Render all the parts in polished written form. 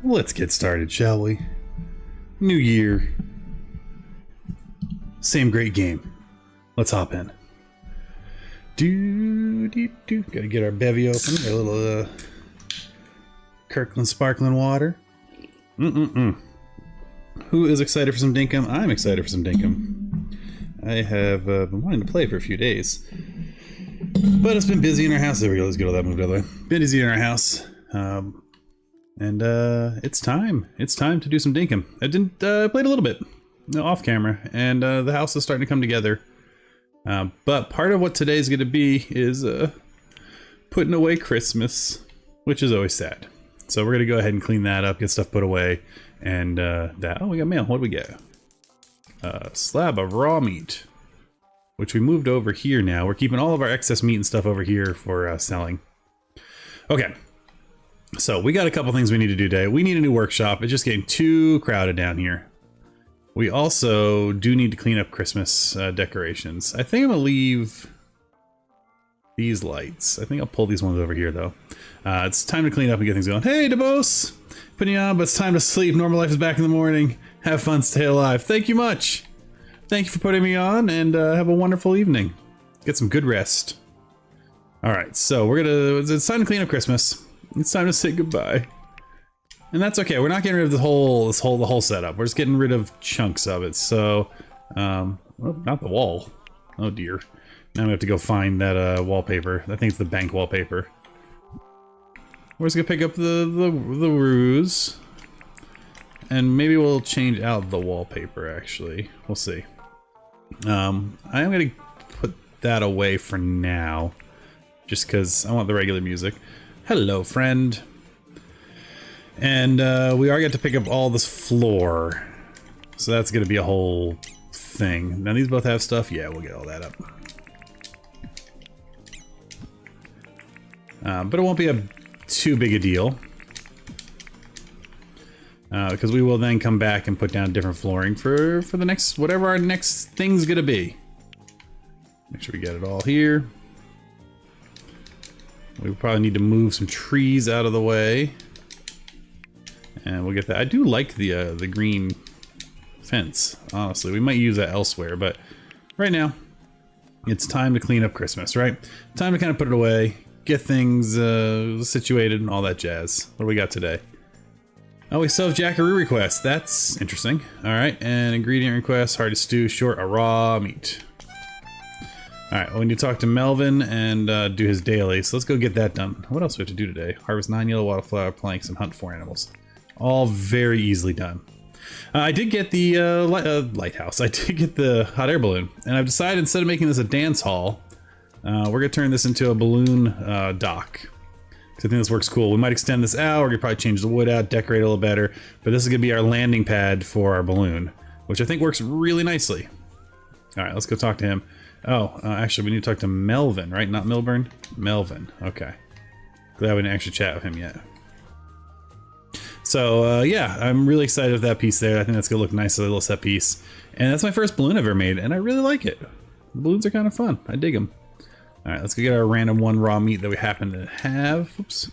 Let's get started, shall we? New year. Same great game. Let's hop in. Gotta get our bevy open. Got a little Kirkland sparkling water. Who is excited for some Dinkum? I'm excited for some Dinkum. I have been wanting to play for a few days. But it's been busy in our house. There we go. Let's get all that moved out of the way. Been busy in our house. And it's time. It's time to do some Dinkum. I played a little bit off camera, and the house is starting to come together. But part of what today's going to be is putting away Christmas, which is always sad. So we're going to go ahead and clean that up, get stuff put away, and oh, we got mail. What do we get? Slab of raw meat, which we moved over here now. We're keeping all of our excess meat and stuff over here for selling. Okay. So we got a couple things we need to do today. We need a new workshop. It's just getting too crowded down here. We also do need to clean up Christmas decorations. I think I'm gonna leave these lights. I think I'll pull these ones over here though. It's time to clean up and get things going. Hey, DeBose! Putting you on, but it's time to sleep. Normal life is back in the morning. Have fun, stay alive. Thank you much. Thank you for putting me on, and have a wonderful evening. Get some good rest. All right, so it's time to clean up Christmas. It's time to say goodbye. And that's okay. We're not getting rid of the whole setup. We're just getting rid of chunks of it. So, well, not the wall. Oh dear. Now we have to go find that wallpaper. I think it's the bank wallpaper. We're just gonna pick up the ruse. And maybe we'll change out the wallpaper actually. We'll see. I am gonna put that away for now. Just because I want the regular music. Hello, friend. And we are going to pick up all this floor. So that's going to be a whole thing. Now these both have stuff? Yeah, we'll get all that up. But it won't be too big a deal. Because we will then come back and put down different flooring for the next, whatever our next thing's going to be. Make sure we get it all here. We probably need to move some trees out of the way. And we'll get that. I do like the green fence, honestly. We might use that elsewhere, but right now, it's time to clean up Christmas, right? Time to kind of put it away, get things situated and all that jazz. What do we got today? Oh, we still have Jackaroo requests. That's interesting. All right, and ingredient requests, hearty stew, short, a raw meat. All right, well, we need to talk to Melvin and do his daily, so let's go get that done. What else do we have to do today? Harvest 9 yellow wildflower planks and hunt 4 animals. All very easily done. I did get the lighthouse. I did get the hot air balloon, and I've decided instead of making this a dance hall, we're gonna turn this into a balloon dock. So I think this works cool. We might extend this out. We're gonna probably change the wood out, decorate it a little better, but this is gonna be our landing pad for our balloon, which I think works really nicely. All right, let's go talk to him. Oh, actually, we need to talk to Melvin, right? Not Milburn? Melvin. Okay. Glad we didn't actually chat with him yet. So, yeah, I'm really excited with that piece there. I think that's going to look nice, a little set piece. And that's my first balloon I've ever made, and I really like it. The balloons are kind of fun. I dig them. All right, let's go get our random 1 raw meat that we happen to have. Oops.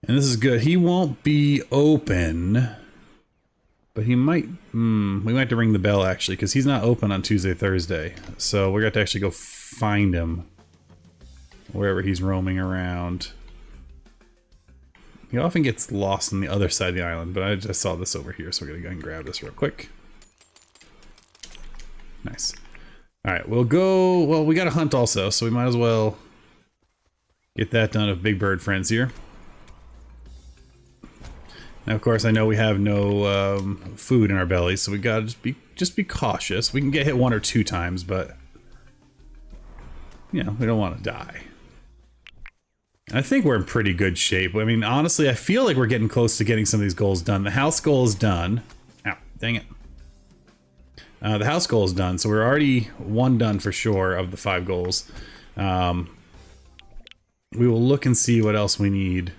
And this is good. He won't be open... But he might, we might have to ring the bell actually, because he's not open on Tuesday, Thursday. So we're going to actually go find him wherever he's roaming around. He often gets lost on the other side of the island, but I just saw this over here, so we're going to go ahead and grab this real quick. Nice. All right, we'll go, well, we got to hunt also, so we might as well get that done with Big Bird friends here. Now, of course, I know we have no food in our bellies, so we gotta just be cautious. We can get hit 1 or 2 times, but you know, we don't want to die. I think we're in pretty good shape. I mean, honestly, I feel like we're getting close to getting some of these goals done. The house goal is done. Ow, dang it. The house goal is done, so we're already 1 done for sure of the 5 goals. We will look and see what else we need.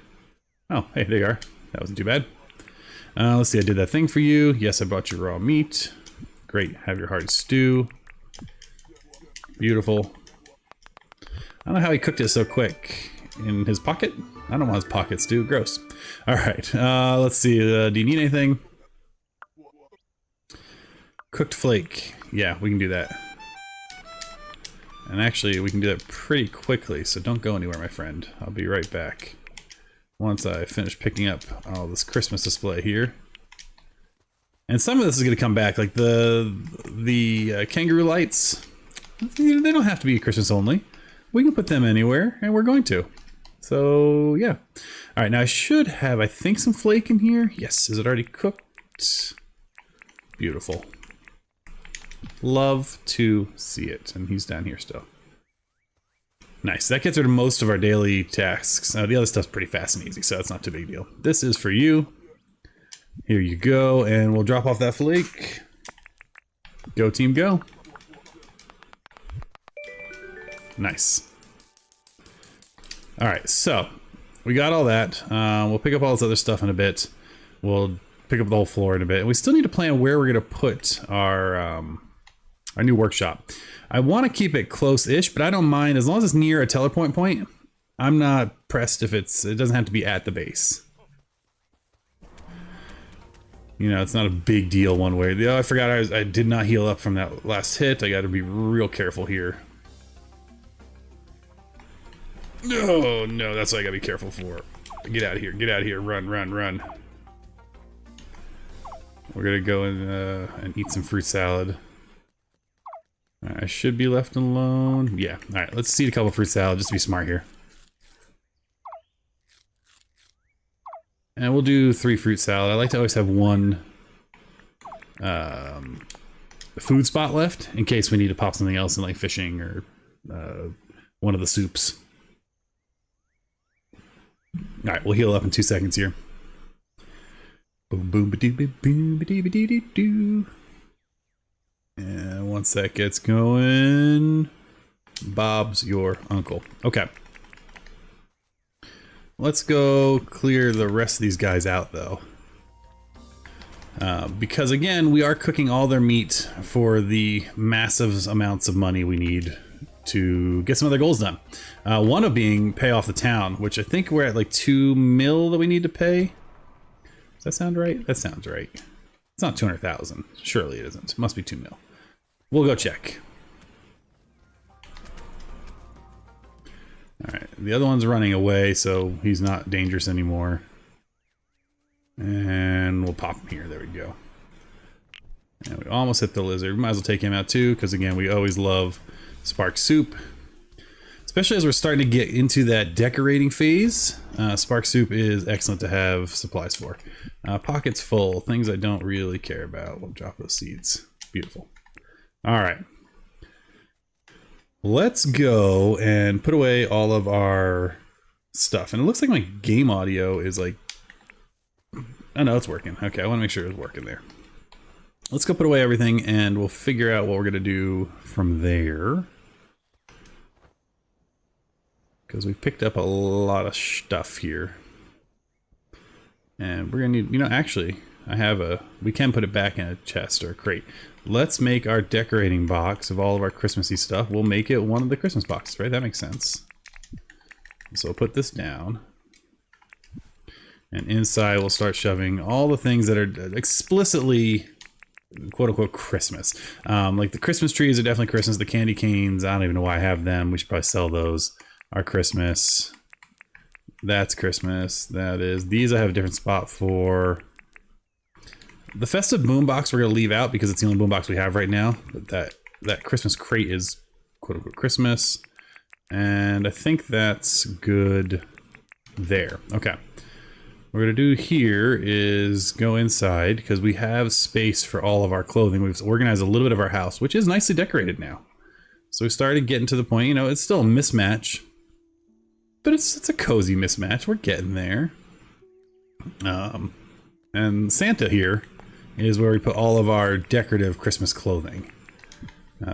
Oh, hey, there you are. That wasn't too bad. Let's see, I did that thing for you. Yes, I brought you raw meat. Great, have your hearty stew. Beautiful. don't know how he cooked it so quick. In his pocket? I don't know what his pockets do. Gross. All right. Let's see. Do you need anything? Cooked flake. Yeah, we can do that. And actually, we can do that pretty quickly, so don't go anywhere, my friend. I'll be right back. Once I finish picking up all this Christmas display here. And some of this is going to come back, like the kangaroo lights. They don't have to be Christmas only. We can put them anywhere, and we're going to. So, yeah. All right, now I should have, I think, some flake in here. Yes, is it already cooked? Beautiful. Love to see it. And he's down here still. Nice. That gets rid of most of our daily tasks. The other stuff's pretty fast and easy, so it's not too big a deal. This is for you. Here you go, and we'll drop off that flake. Go team, go. Nice. All right, so we got all that. We'll pick up all this other stuff in a bit. We'll pick up the whole floor in a bit. And we still need to plan where we're going to put our new workshop. I want to keep it close-ish, but I don't mind as long as it's near a teleport point. I'm not pressed if it doesn't have to be at the base. You know, it's not a big deal one way. Oh, I forgot I did not heal up from that last hit. I got to be real careful here. No, no, that's what I got to be careful for. Get out of here. Get out of here. Run, run, run. We're going to go and eat some fruit salad. I should be left alone. Yeah. All right, let's eat a couple fruit salad just to be smart here. And we'll do 3 fruit salad. I like to always have one food spot left in case we need to pop something else in, like fishing or one of the soups. All right, we'll heal up in 2 seconds here. Boom, boom, ba-doo, boom, ba-doo, ba-doo, doo, doo. And once that gets going, Bob's your uncle. Okay. Let's go clear the rest of these guys out, though. Because, again, we are cooking all their meat for the massive amounts of money we need to get some other goals done. One of being pay off the town, which I think we're at like 2 mil that we need to pay. Does that sound right? That sounds right. It's not 200,000. Surely it isn't. It must be 2 mil. We'll go check. All right, the other one's running away, so he's not dangerous anymore. And we'll pop him here. There we go. And we almost hit the lizard. We might as well take him out too, because again, we always love spark soup. Especially as we're starting to get into that decorating phase. Spark soup is excellent to have supplies for. Pockets full, things I don't really care about. We'll drop those seeds. Beautiful. All right. Let's go and put away all of our stuff. And it looks like my game audio is like... Oh no, it's working. Okay, I want to make sure it's working there. Let's go put away everything and we'll figure out what we're going to do from there. Because we've picked up a lot of stuff here. And we're going to need... You know, actually, I have a... We can put it back in a chest or a crate. Let's make our decorating box of all of our Christmassy stuff. We'll make it one of the Christmas boxes, right? That makes sense. So we'll put this down. And inside we'll start shoving all the things that are explicitly quote-unquote Christmas. Like the Christmas trees are definitely Christmas. The candy canes, I don't even know why I have them. We should probably sell those. Are Christmas. That's Christmas. That is. These I have a different spot for. The festive boombox we're going to leave out because it's the only boombox we have right now. But that Christmas crate is quote-unquote Christmas. And I think that's good there. Okay. What we're going to do here is go inside because we have space for all of our clothing. We've organized a little bit of our house, which is nicely decorated now. So we started getting to the point, you know, it's still a mismatch. But it's a cozy mismatch. We're getting there. And Santa here is where we put all of our decorative Christmas clothing.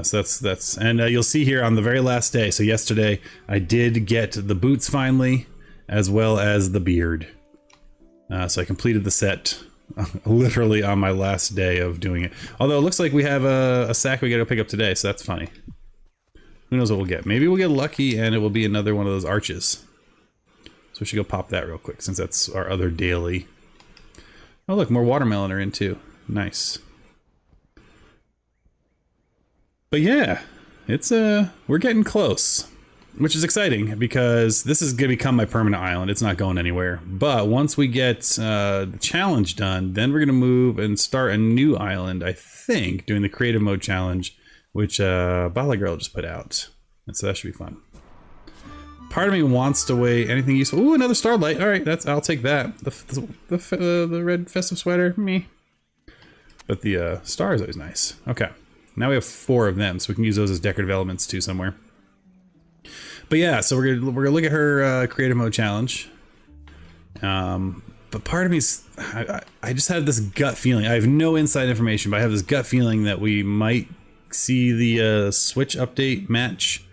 So that's and you'll see here on the very last day. So yesterday I did get the boots finally, as well as the beard. So I completed the set literally on my last day of doing it. Although it looks like we have a sack we got to pick up today, so that's funny. Who knows what we'll get? Maybe we'll get lucky and it will be another one of those arches. So we should go pop that real quick since that's our other daily. Oh look, more watermelon are in too. Nice. But yeah, it's we're getting close. Which is exciting because this is going to become my permanent island. It's not going anywhere. But once we get the challenge done, then we're going to move and start a new island, I think, doing the creative mode challenge, which Bala Girl just put out. And so that should be fun. Part of me wants to weigh anything useful. Ooh, another starlight. All right, I'll take that. The red festive sweater, me. But the star is always nice. Okay, now we have 4 of them, so we can use those as decorative elements too somewhere. But yeah, so we're gonna look at her creative mode challenge. But part of me's I just have this gut feeling. I have no inside information, but I have this gut feeling that we might see the Switch update match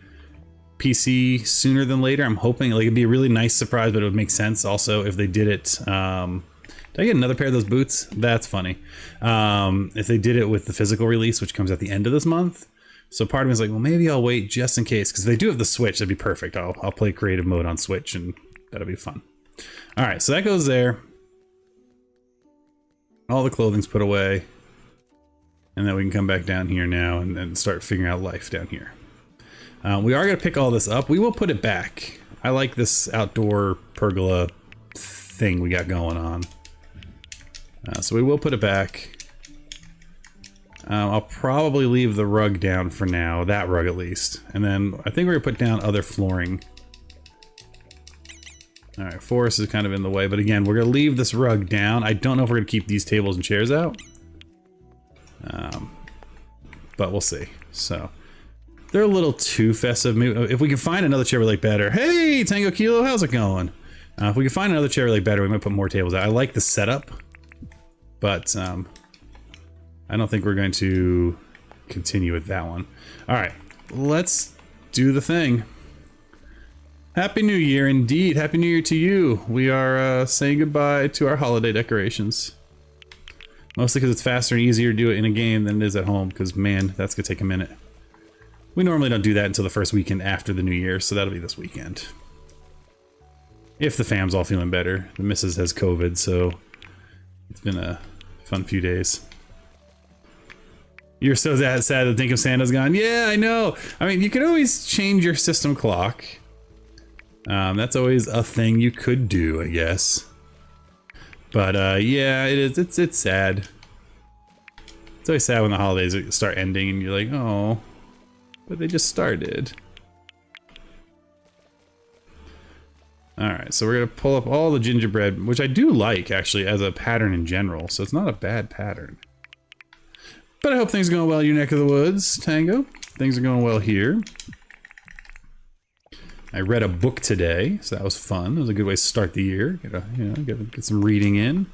PC sooner than later. I'm hoping, like, it'd be a really nice surprise, but it would make sense also if they did it. Did I get another pair of those boots? That's funny. If they did it with the physical release, which comes at the end of this month. So part of me is like, well, maybe I'll wait just in case, because if they do have the Switch, that'd be perfect. I'll play creative mode on Switch, and that'll be fun. All right, so that goes there. All the clothing's put away, and then we can come back down here now and start figuring out life down here. We are gonna pick all this up. We will put it back. I like this outdoor pergola thing we got going on. So we will put it back. I'll probably leave the rug down for now, that rug at least. And then I think we're gonna put down other flooring. All right, forest is kind of in the way, but again, we're gonna leave this rug down. I don't know if we're gonna keep these tables and chairs out. But we'll see. So, they're a little too festive. Maybe, if we can find another chair we like better. Hey, Tango Kilo, how's it going? If we can find another chair we like better, we might put more tables out. I like the setup, but I don't think we're going to continue with that one. All right, let's do the thing. Happy New Year, indeed. Happy New Year to you. We are saying goodbye to our holiday decorations. Mostly because it's faster and easier to do it in a game than it is at home, because, man, that's going to take a minute. We normally don't do that until the first weekend after the New Year, so that'll be this weekend. If the fam's all feeling better. The missus has COVID, so it's been a fun few days. You're so sad that Dinkum Santa's gone. Yeah, I know. I mean, you could always change your system clock. That's always a thing you could do, I guess. But yeah, it is. It's sad. It's always sad when the holidays start ending and you're like, oh, but they just started. All right, so we're gonna pull up all the gingerbread, which I do like actually as a pattern in general. So it's not a bad pattern. But I hope things are going well in your neck of the woods, Tango. Things are going well here. I read a book today, so that was fun. It was a good way to start the year. Get some reading in.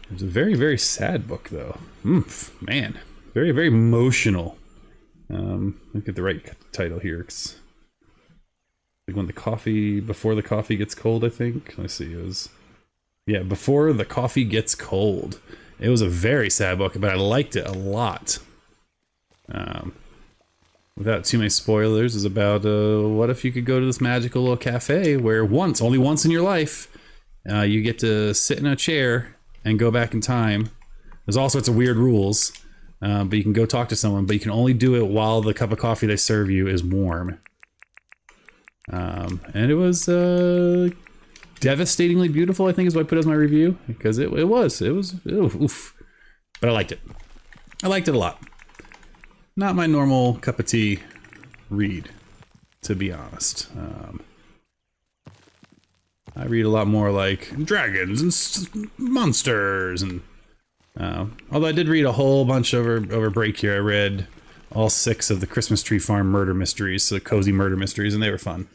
It was a very, very sad book, though. Man, very, very emotional. Let's get the right title here. It's like when the coffee, before the coffee gets cold, I think. Let's see, it was, yeah, Before the Coffee Gets Cold. It was a very sad book, but I liked it a lot. Without too many spoilers, is about what if you could go to this magical little cafe where only once in your life, you get to sit in a chair and go back in time. There's all sorts of weird rules, but you can go talk to someone, but you can only do it while the cup of coffee they serve you is warm. And it was devastatingly beautiful, I think is what I put as my review, because it was oof. But I liked it. I liked it a lot. Not my normal cup of tea read, to be honest. I read a lot more like dragons and monsters, and although I did read a whole bunch over break here. I read all 6 of the Christmas Tree Farm murder mysteries, so cozy murder mysteries, and they were fun.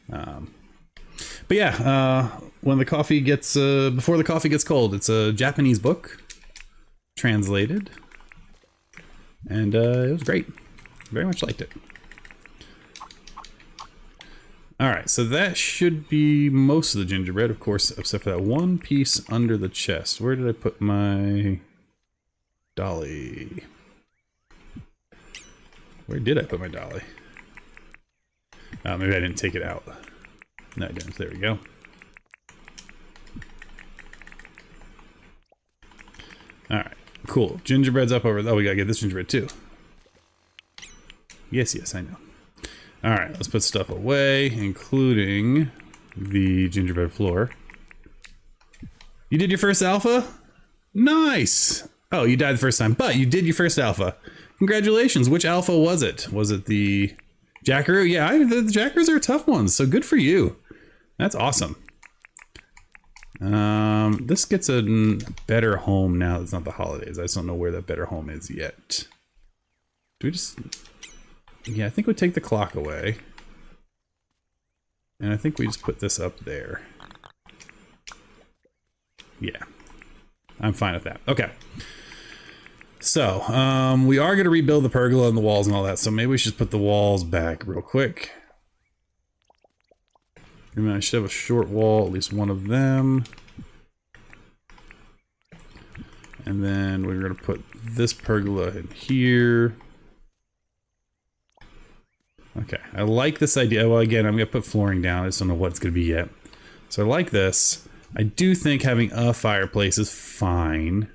But yeah, when the coffee gets before the coffee gets cold, it's a Japanese book, translated. And it was great. Very much liked it. Alright, so that should be most of the gingerbread, of course, except for that one piece under the chest. Where did I put my dolly? Where did I put my dolly? Maybe I didn't take it out. No, I didn't. There we go. Alright, cool. Gingerbread's up over... Oh, we gotta get this gingerbread too. Yes, yes, I know. Alright, let's put stuff away, including the gingerbread floor. You did your first alpha? Nice! Oh, you died the first time, but you did your first alpha. Congratulations. Which alpha was it? Was it the Jackaroo? Yeah, the Jackaroos are tough ones, so good for you. That's awesome. This gets a better home now that it's not the holidays. I just don't know where that better home is yet. Do we just... Yeah, I think we take the clock away. And I think we just put this up there. Yeah. I'm fine with that. Okay. So, we are going to rebuild the pergola and the walls and all that, so maybe we should put the walls back real quick. I should have a short wall, at least one of them. And then we're going to put this pergola in here. Okay, I like this idea. Well, again, I'm going to put flooring down. I just don't know what it's going to be yet. So I like this. I do think having a fireplace is fine.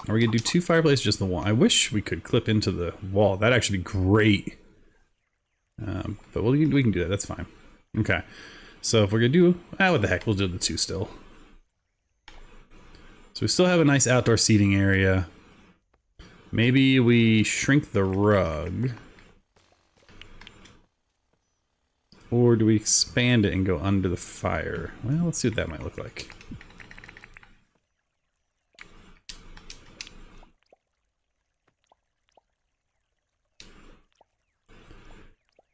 Are we going to do 2 fireplaces, just the one? I wish we could clip into the wall. That'd actually be great. But we can do that. That's fine. Okay. So if we're going to do... what the heck, we'll do the 2 still. So we still have a nice outdoor seating area. Maybe we shrink the rug. Or do we expand it and go under the fire? Well, let's see what that might look like.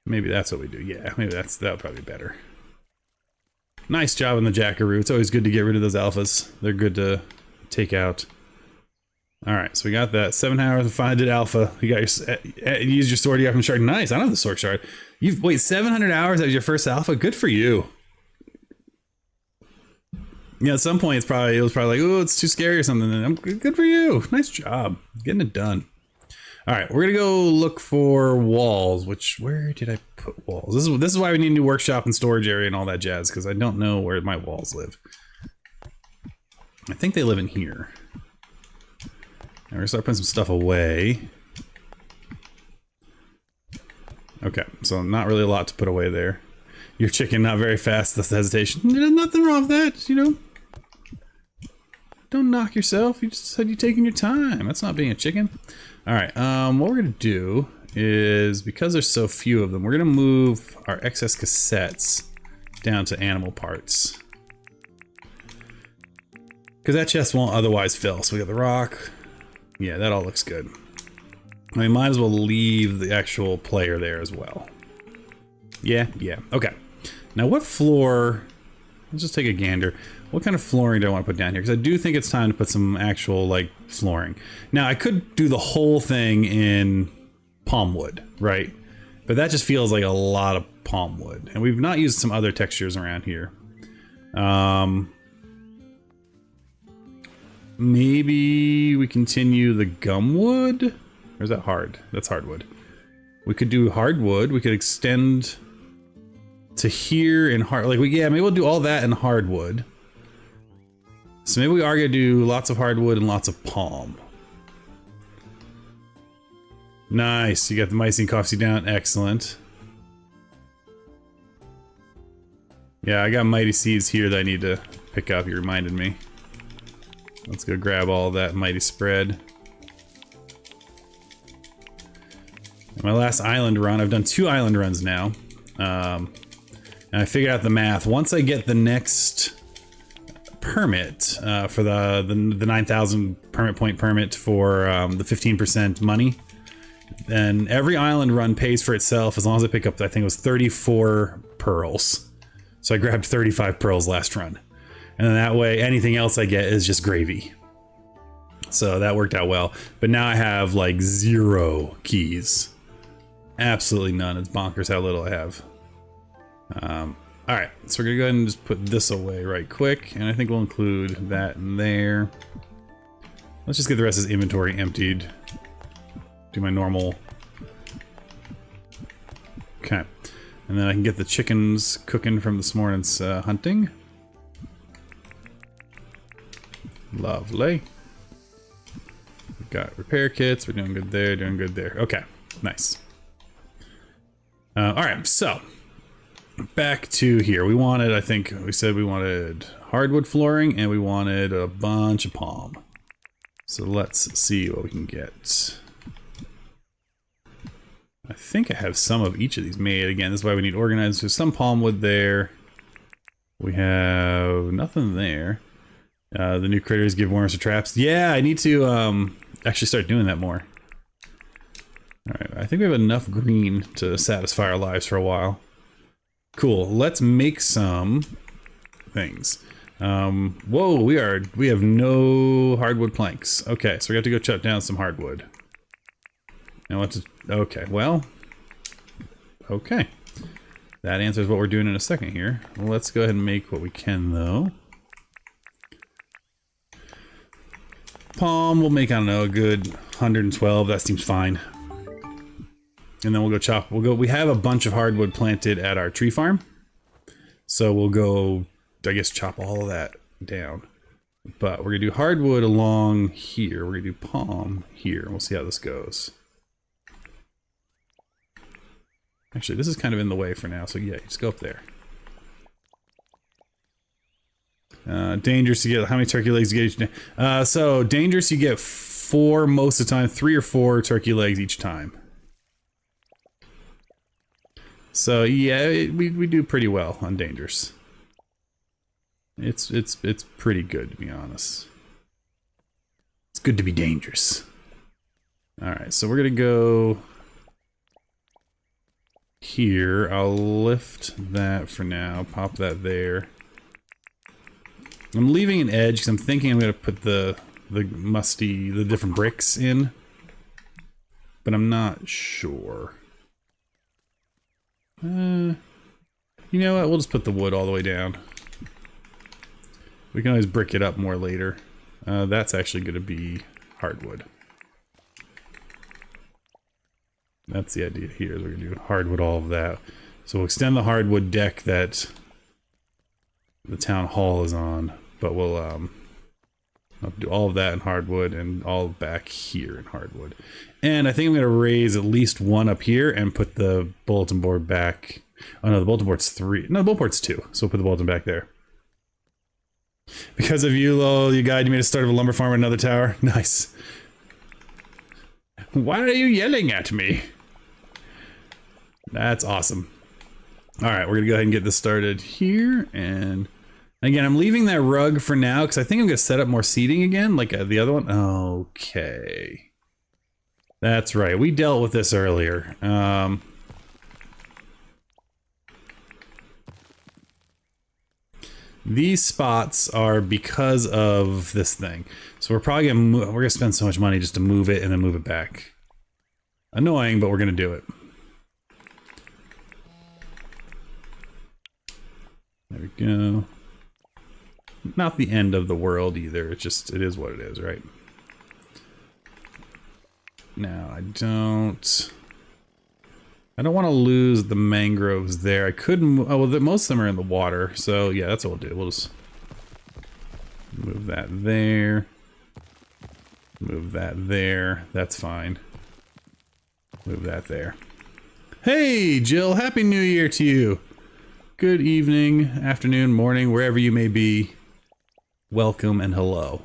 Maybe that's what we do. Yeah, maybe that'll probably be better. Nice job on the Jackaroo. It's always good to get rid of those alphas. They're good to take out. Alright, so we got that. 7 hours of finded alpha. You got your... You used your sword, you got from shard. Nice, I don't have the sword shard. You've... Wait, 700 hours as your first alpha? Good for you. Yeah, at some point it was probably like, oh, it's too scary or something. And good for you. Nice job. Getting it done. Alright, we're gonna go look for walls, where did I put walls? This is why we need a new workshop and storage area and all that jazz, because I don't know where my walls live. I think they live in here. And we're gonna start putting some stuff away. Okay, so not really a lot to put away there. Your chicken not very fast, that's the hesitation. There's nothing wrong with that, you know. Don't knock yourself, you just said you're taking your time. That's not being a chicken. Alright, what we're gonna do is, because there's so few of them, we're gonna move our excess cassettes down to animal parts. Because that chest won't otherwise fill. So we got the rock. Yeah, that all looks good. I mean, might as well leave the actual player there as well. Yeah, okay. Now what floor, let's just take a gander. What kind of flooring do I want to put down here? Because I do think it's time to put some actual, like, flooring. Now, I could do the whole thing in palm wood, right? But that just feels like a lot of palm wood. And we've not used some other textures around here. Maybe we continue the gum wood? Or is that hard? That's hardwood. We could do hardwood. We could extend to here in hard... Like, yeah, maybe we'll do all that in hardwood. So maybe we are going to do lots of hardwood and lots of palm. Nice. You got the Mycene coffee down. Excellent. Yeah, I got mighty seeds here that I need to pick up. You reminded me. Let's go grab all that mighty spread. My last island run, I've done 2 island runs now. And I figured out the math. Once I get the next permit for the 9,000 permit point permit for the 15% money, then every island run pays for itself as long as I pick up, I think it was 34 pearls. So I grabbed 35 pearls last run. And then that way, anything else I get is just gravy. So that worked out well. But now I have like 0 keys. Absolutely none. It's bonkers how little I have. Alright, so we're gonna go ahead and just put this away right quick. And I think we'll include that in there. Let's just get the rest of this inventory emptied. do my normal. Okay. And then I can get the chickens cooking from this morning's hunting. Lovely. We've got repair kits. We're doing good there, doing good there. Okay, nice. Alright, so back to here. We wanted, I think we said we wanted hardwood flooring and we wanted a bunch of palm. So let's see what we can get. I think I have some of each of these made. Again, this is why we need organizers. There's some palm wood there. We have nothing there. The new critters give worms to traps. Yeah, I need to actually start doing that more. Alright, I think we have enough green to satisfy our lives for a while. Cool, let's make some things. Whoa, we have no hardwood planks. Okay, so we have to go chop down some hardwood. And let's, okay, well, okay. That answers what we're doing in a second here. Let's go ahead and make what we can, though. Palm, we'll make, I don't know, a good 112. That seems fine. And then we'll go chop. We have a bunch of hardwood planted at our tree farm. So we'll go, I guess, chop all of that down. But we're going to do hardwood along here. We're going to do palm here. We'll see how this goes. Actually, this is kind of in the way for now, so yeah, just go up there. Dangerous to get, how many turkey legs you get each day? So, dangerous you get 4 most of the time, 3 or 4 turkey legs each time. So, yeah, we do pretty well on dangerous. It's pretty good, to be honest. It's good to be dangerous. Alright, so we're gonna go here. I'll lift that for now, pop that there. I'm leaving an edge because I'm thinking I'm gonna put the different bricks in, but I'm not sure. You know what? We'll just put the wood all the way down. We can always brick it up more later. That's actually gonna be hardwood. That's the idea here, is we're gonna do hardwood all of that. So we'll extend the hardwood deck that the town hall is on, but we'll I'll do all of that in hardwood and all back here in hardwood. And I think I'm gonna raise at least one up here and put the bulletin board back. Oh no, the bulletin board's 3. No, the bulletin board's 2. So we'll put the bulletin back there. Because of you, lol, you guide me to start a lumber farm at another tower. Nice. Why are you yelling at me? That's awesome. Alright, we're gonna go ahead and get this started here. And again, I'm leaving that rug for now because I think I'm gonna set up more seating again, like the other one. Okay. That's right, we dealt with this earlier. These spots are because of this thing. So we're probably gonna spend so much money just to move it and then move it back. Annoying, but we're gonna do it. There we go. Not the end of the world either. It's just, it is what it is, right? Now, I don't want to lose the mangroves there. I could move, oh, well, most of them are in the water, so yeah, that's what we'll do. We'll just move that there. Move that there. That's fine. Move that there. Hey, Jill, Happy New Year to you. Good evening, afternoon, morning, wherever you may be. Welcome and hello.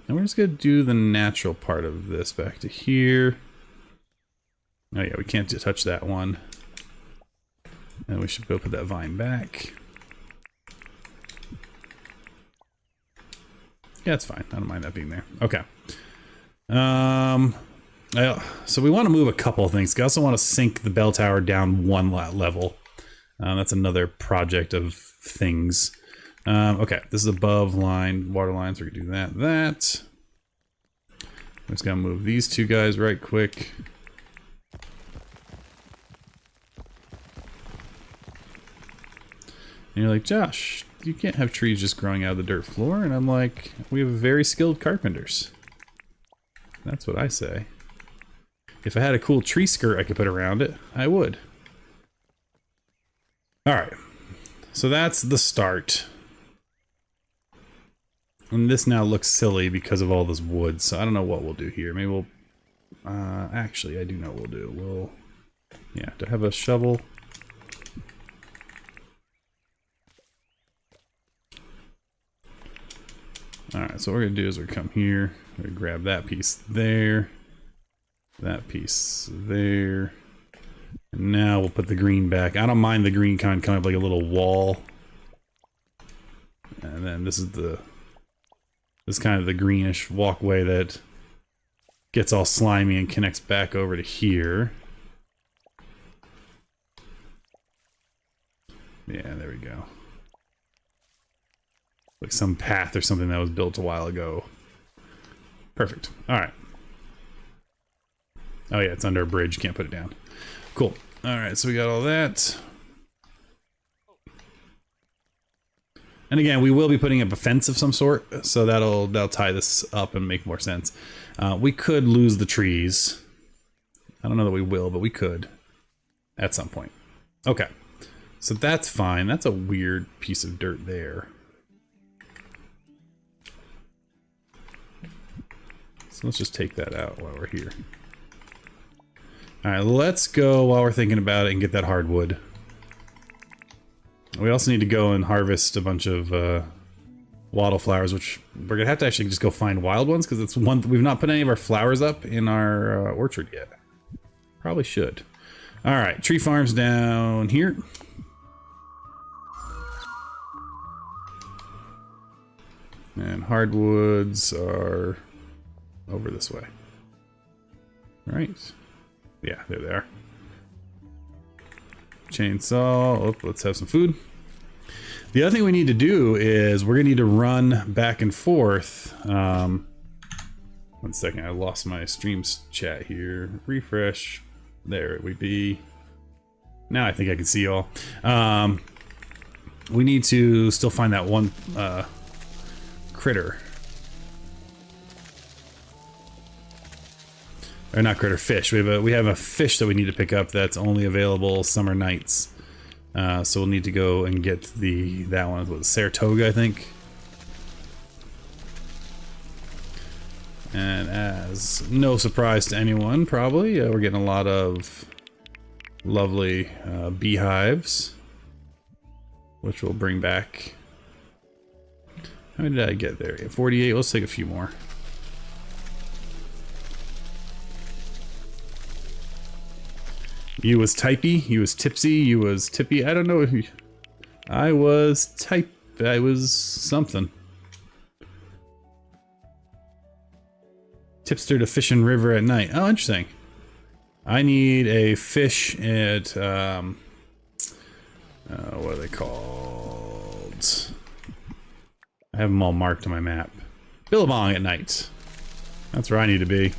And we're just gonna do the natural part of this back to here. Oh yeah, we can't just touch that one. And we should go put that vine back. Yeah, it's fine. I don't mind that being there. Okay. So we want to move a couple of things. I also want to sink the bell tower down 1 level. That's another project of things. Okay, this is above line, water lines. So we're gonna do that. I'm just gonna move these 2 guys right quick. And you're like, Josh, you can't have trees just growing out of the dirt floor. And I'm like, we have very skilled carpenters. That's what I say. If I had a cool tree skirt I could put around it, I would. Alright. So that's the start. And this now looks silly because of all this wood, so I don't know what we'll do here. Maybe we'll... actually, I do know what we'll do. We'll... Yeah, to have a shovel. Alright, so what we're going to do is we're going to come here. We're going to grab that piece there. That piece there. And now we'll put the green back. I don't mind the green kind of coming up like a little wall. And then this is kind of the greenish walkway that gets all slimy and connects back over to here. Yeah, there we go. Like some path or something that was built a while ago. Perfect. Alright. Oh yeah, it's under a bridge. Can't put it down. Cool. Alright, so we got all that. And again, we will be putting up a fence of some sort, so that'll tie this up and make more sense. We could lose the trees. I don't know that we will, but we could. At some point. Okay. So that's fine. That's a weird piece of dirt there. So let's just take that out while we're here. Alright, let's go while we're thinking about it and get that hardwood. We also need to go and harvest a bunch of wattle flowers, which we're gonna have to actually just go find wild ones, because it's one we've not put any of our flowers up in our orchard yet. Probably should. Alright, tree farm's down here. And hardwoods are over this way. Right. Yeah, there they are. Chainsaw. Oh, let's have some food. The other thing we need to do is we're gonna need to run back and forth. 1 second, I lost my streams chat here. Refresh. There we be. Now I think I can see y'all. We need to still find that one critter. Or not critter, fish. We have a fish that we need to pick up that's only available summer nights. So we'll need to go and get that one. What, Saratoga, I think. And as no surprise to anyone, probably, we're getting a lot of lovely beehives, which we'll bring back. How many did I get there? 48. Let's take a few more. You was typey, you was tipsy, you was tippy. I don't know if I was I was something. Tipster to fishing river at night. Oh, interesting. I need a fish at what are they called? I have them all marked on my map. Billabong at night. That's where I need to be.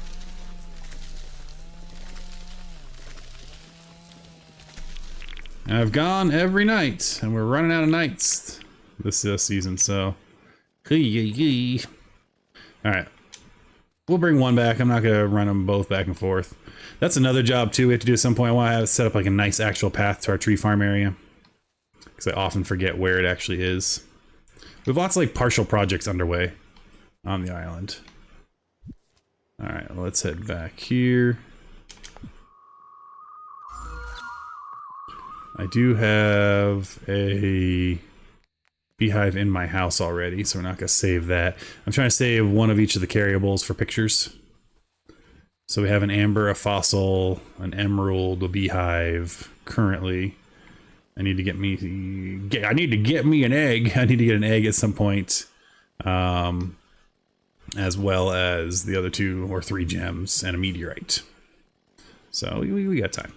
I've gone every night, and we're running out of nights this season, so... Alright. We'll bring one back. I'm not going to run them both back and forth. That's another job, too, we have to do at some point. I want to set up like a nice actual path to our tree farm area. Because I often forget where it actually is. We have lots of like partial projects underway on the island. Alright, well, let's head back here. I do have a beehive in my house already, so we're not going to save that. I'm trying to save one of each of the carryables for pictures. So we have an amber, a fossil, an emerald, a beehive currently. I need to get me an egg. I need to get an egg at some point. As well as the other 2 or 3 gems and a meteorite. So we got time.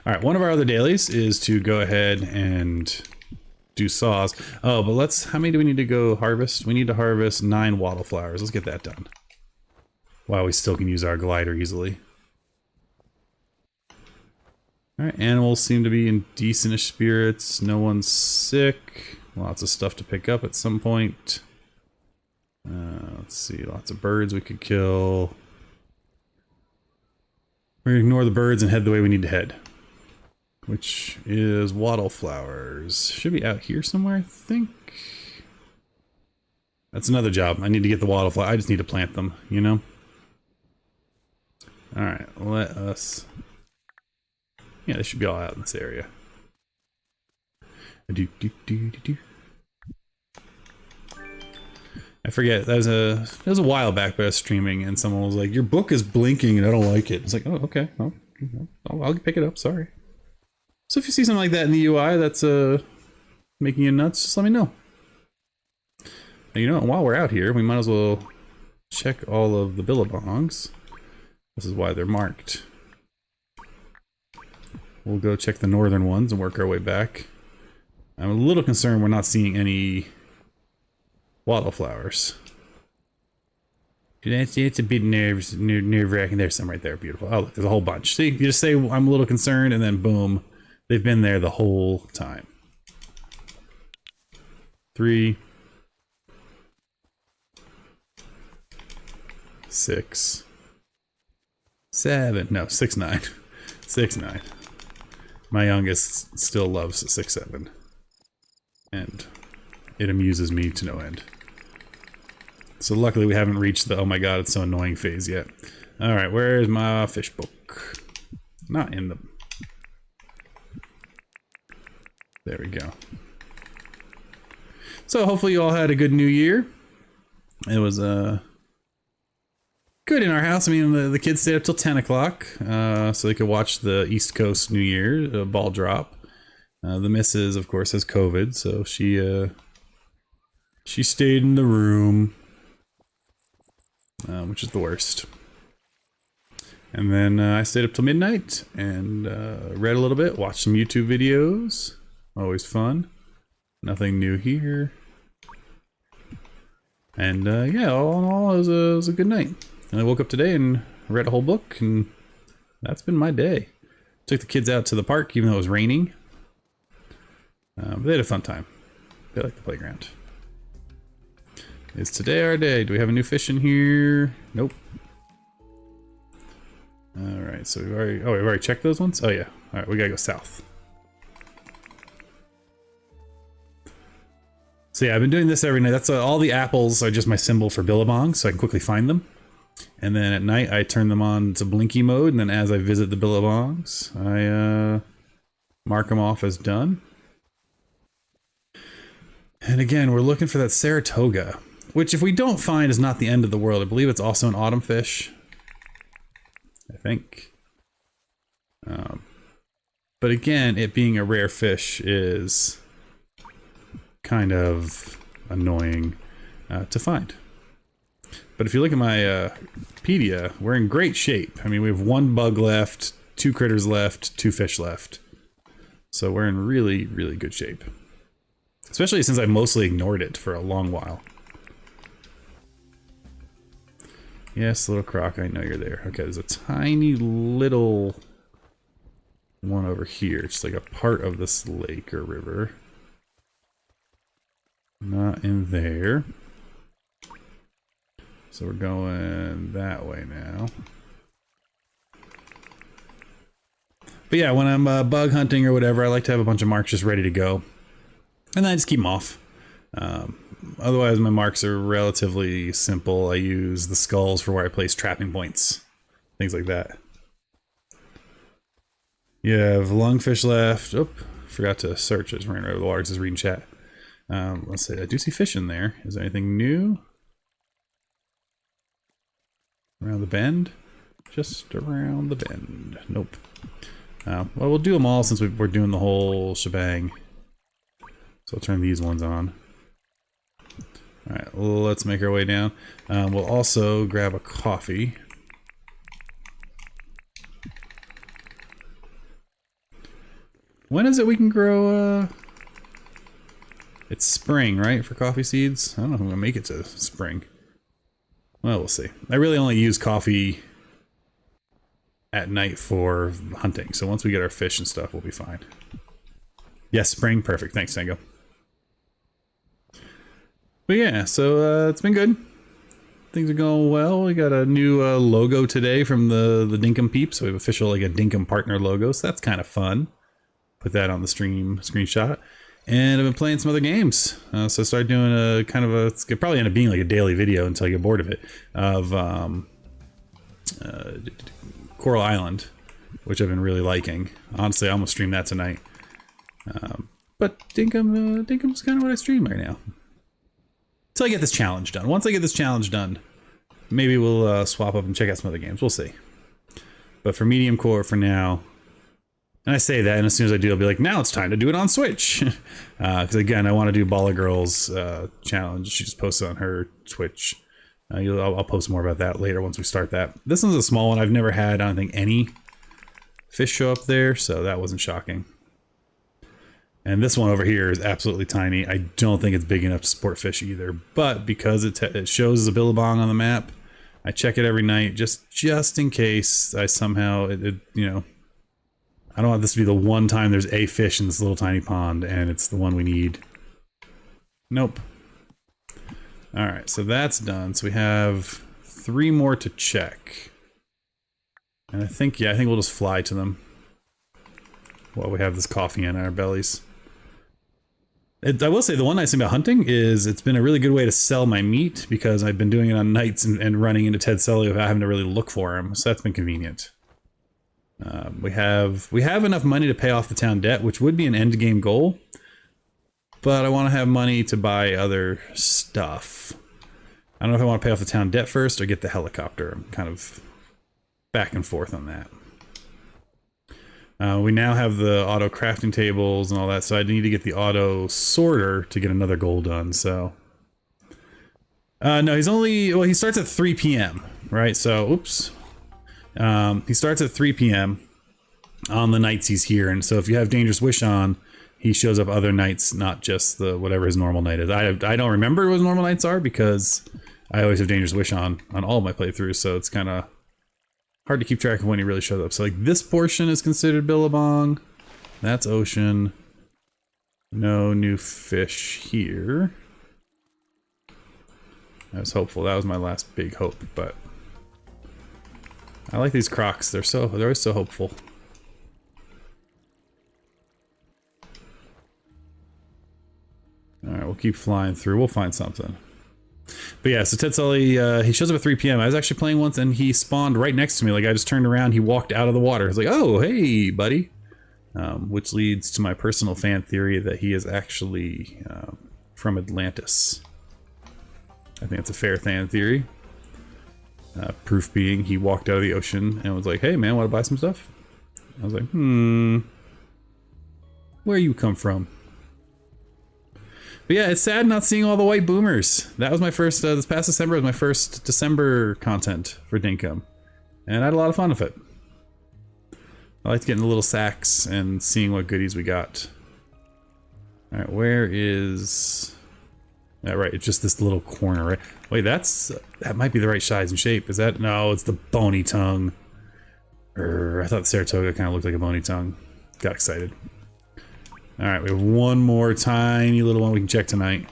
Alright, one of our other dailies is to go ahead and do saws. Oh, but how many do we need to go harvest? We need to harvest 9 wattle flowers. Let's get that done. While we still can use our glider easily. Alright, animals seem to be in decentish spirits. No one's sick. Lots of stuff to pick up at some point. Let's see, lots of birds we could kill. We're gonna ignore the birds and head the way we need to head. Which is wattle flowers. Should be out here somewhere, I think. That's another job. I need to get the wattle flower. I just need to plant them, you know? Alright, let us... Yeah, they should be all out in this area. I forget, that was a while back, but I was streaming and someone was like, your book is blinking and I don't like it. It's like, oh, okay. I'll pick it up, sorry. So if you see something like that in the UI that's making you nuts, just let me know. Now, you know, while we're out here, we might as well check all of the billabongs. This is why they're marked. We'll go check the northern ones and work our way back. I'm a little concerned we're not seeing any wattle flowers. It's a bit nerve-wracking. There's some right there, beautiful. Oh, look, there's a whole bunch. See, you just say I'm a little concerned, and then boom, they've been there the whole time. 3, 6, 7. No, 6, 9. 6, 9. My youngest still loves 6, 7. And it amuses me to no end. So luckily we haven't reached the oh my god it's so annoying phase yet. Alright, where's my fish book? Not in the... There we go. So hopefully you all had a good new year. It was good in our house. I mean the kids stayed up till 10 o'clock so they could watch the East Coast New Year ball drop. The missus of course has COVID, so she stayed in the room. Which is the worst. And then I stayed up till midnight and read a little bit, watched some YouTube videos. Always fun. Nothing new here. And yeah, all in all, it was a good night. And I woke up today and read a whole book, and that's been my day. Took the kids out to the park, even though it was raining. But they had a fun time. They like the playground. Is today our day? Do we have a new fish in here? Nope. Alright, so we've already checked those ones? Oh yeah. Alright, we gotta go south. So yeah, I've been doing this every night. That's all the apples are just my symbol for billabong, so I can quickly find them. And then at night I turn them on to blinky mode, and then as I visit the billabongs, I mark them off as done. And again, we're looking for that Saratoga. Which, if we don't find, is not the end of the world. I believe it's also an autumn fish. I think. But again, it being a rare fish is kind of annoying to find. But if you look at my pedia, we're in great shape. I mean, we have 1 bug left, 2 critters left, 2 fish left. So we're in really, really good shape. Especially since I mostly ignored it for a long while. Yes, little croc, I know you're there. Okay, there's a tiny little one over here. Just like a part of this lake or river. Not in there. So we're going that way now. But yeah, when I'm bug hunting or whatever, I like to have a bunch of marks just ready to go. And then I just keep them off. Otherwise, my marks are relatively simple. I use the skulls for where I place trapping points. Things like that. You have lungfish left. Oh, forgot to search. I just ran right over the water because I was reading chat. Let's see. I do see fish in there. Is there anything new? Around the bend? Just around the bend. Nope. Well, we'll do them all since we're doing the whole shebang. So I'll turn these ones on. Alright, let's make our way down. We'll also grab a coffee. When is it we can grow, It's spring, right, for coffee seeds? I don't know if I'm gonna make it to spring. Well, we'll see. I really only use coffee at night for hunting, so once we get our fish and stuff, we'll be fine. Yes, spring, perfect. Thanks, Tango. But yeah, so it's been good. things are going well. We got a new logo today from the Dinkum peeps. So we have official like a Dinkum partner logo, so that's kind of fun. Put that on the stream screenshot. And I've been playing some other games. So I started doing a kind of a, it's gonna probably end up being like a daily video until I get bored of it, of Coral Island, which I've been really liking. Honestly, I almost stream that tonight. But Dinkum's kind of what I stream right now. Until I get this challenge done. Once I get this challenge done, maybe we'll swap up and check out some other games. We'll see. But for medium core for now, and I say that, and as soon as I do, I'll be like, now it's time to do it on Switch. Because again, I want to do Balla Girl's challenge. She just posted on her Twitch. I'll post more about that later once we start that. This one's a small one. I've never had, I don't think, any fish show up there, so that wasn't shocking. And this one over here is absolutely tiny. I don't think it's big enough to support fish either. But because it shows as a billabong on the map, I check it every night just in case I somehow, you know, I don't want this to be the one time there's a fish in this little tiny pond and it's the one we need. Nope. All right, so that's done. So we have 3 more to check. And I think, yeah, I think we'll just fly to them while we have this coffee in our bellies. I will say the one nice thing about hunting is it's been a really good way to sell my meat because I've been doing it on nights and running into Ted Sully without having to really look for him. So that's been convenient. We have enough money to pay off the town debt, which would be an end game goal. But I want to have money to buy other stuff. I don't know if I want to pay off the town debt first or get the helicopter. I'm kind of back and forth on that. We now have the auto crafting tables and all that, so I need to get the auto sorter to get another goal done, so... no, he's only... Well, he starts at 3 p.m., right? So, oops. He starts at 3 p.m. on the nights he's here, and so if you have Dangerous Wish on, he shows up other nights, not just the whatever his normal night is. I don't remember what his normal nights are, because I always have Dangerous Wish on all of my playthroughs, so it's kind of... hard to keep track of when he really shows up. So like this portion is considered Billabong. That's ocean. No new fish here. I was hopeful. That was my last big hope, but I like these crocs. They're always so hopeful. All right, we'll keep flying through. We'll find something. But yeah, so Ted Sully, he shows up at 3 p.m. I was actually playing once and he spawned right next to me. Like I just turned around, he walked out of the water. I was like, oh, hey, buddy. Which leads to my personal fan theory that he is actually from Atlantis. I think it's a fair fan theory. Proof being he walked out of the ocean and was like, hey man, want to buy some stuff? I was like, where you come from? But yeah, it's sad not seeing all the white boomers. That was my first, this past December was my first December content for Dinkum. And I had a lot of fun with it. I liked getting the little sacks and seeing what goodies we got. Alright, where is... Yeah, right, it's just this little corner, right? Wait, that might be the right size and shape. Is that... No, it's the bony tongue. I thought the Saratoga kind of looked like a bony tongue. Got excited. Alright, we have one more tiny little one we can check tonight.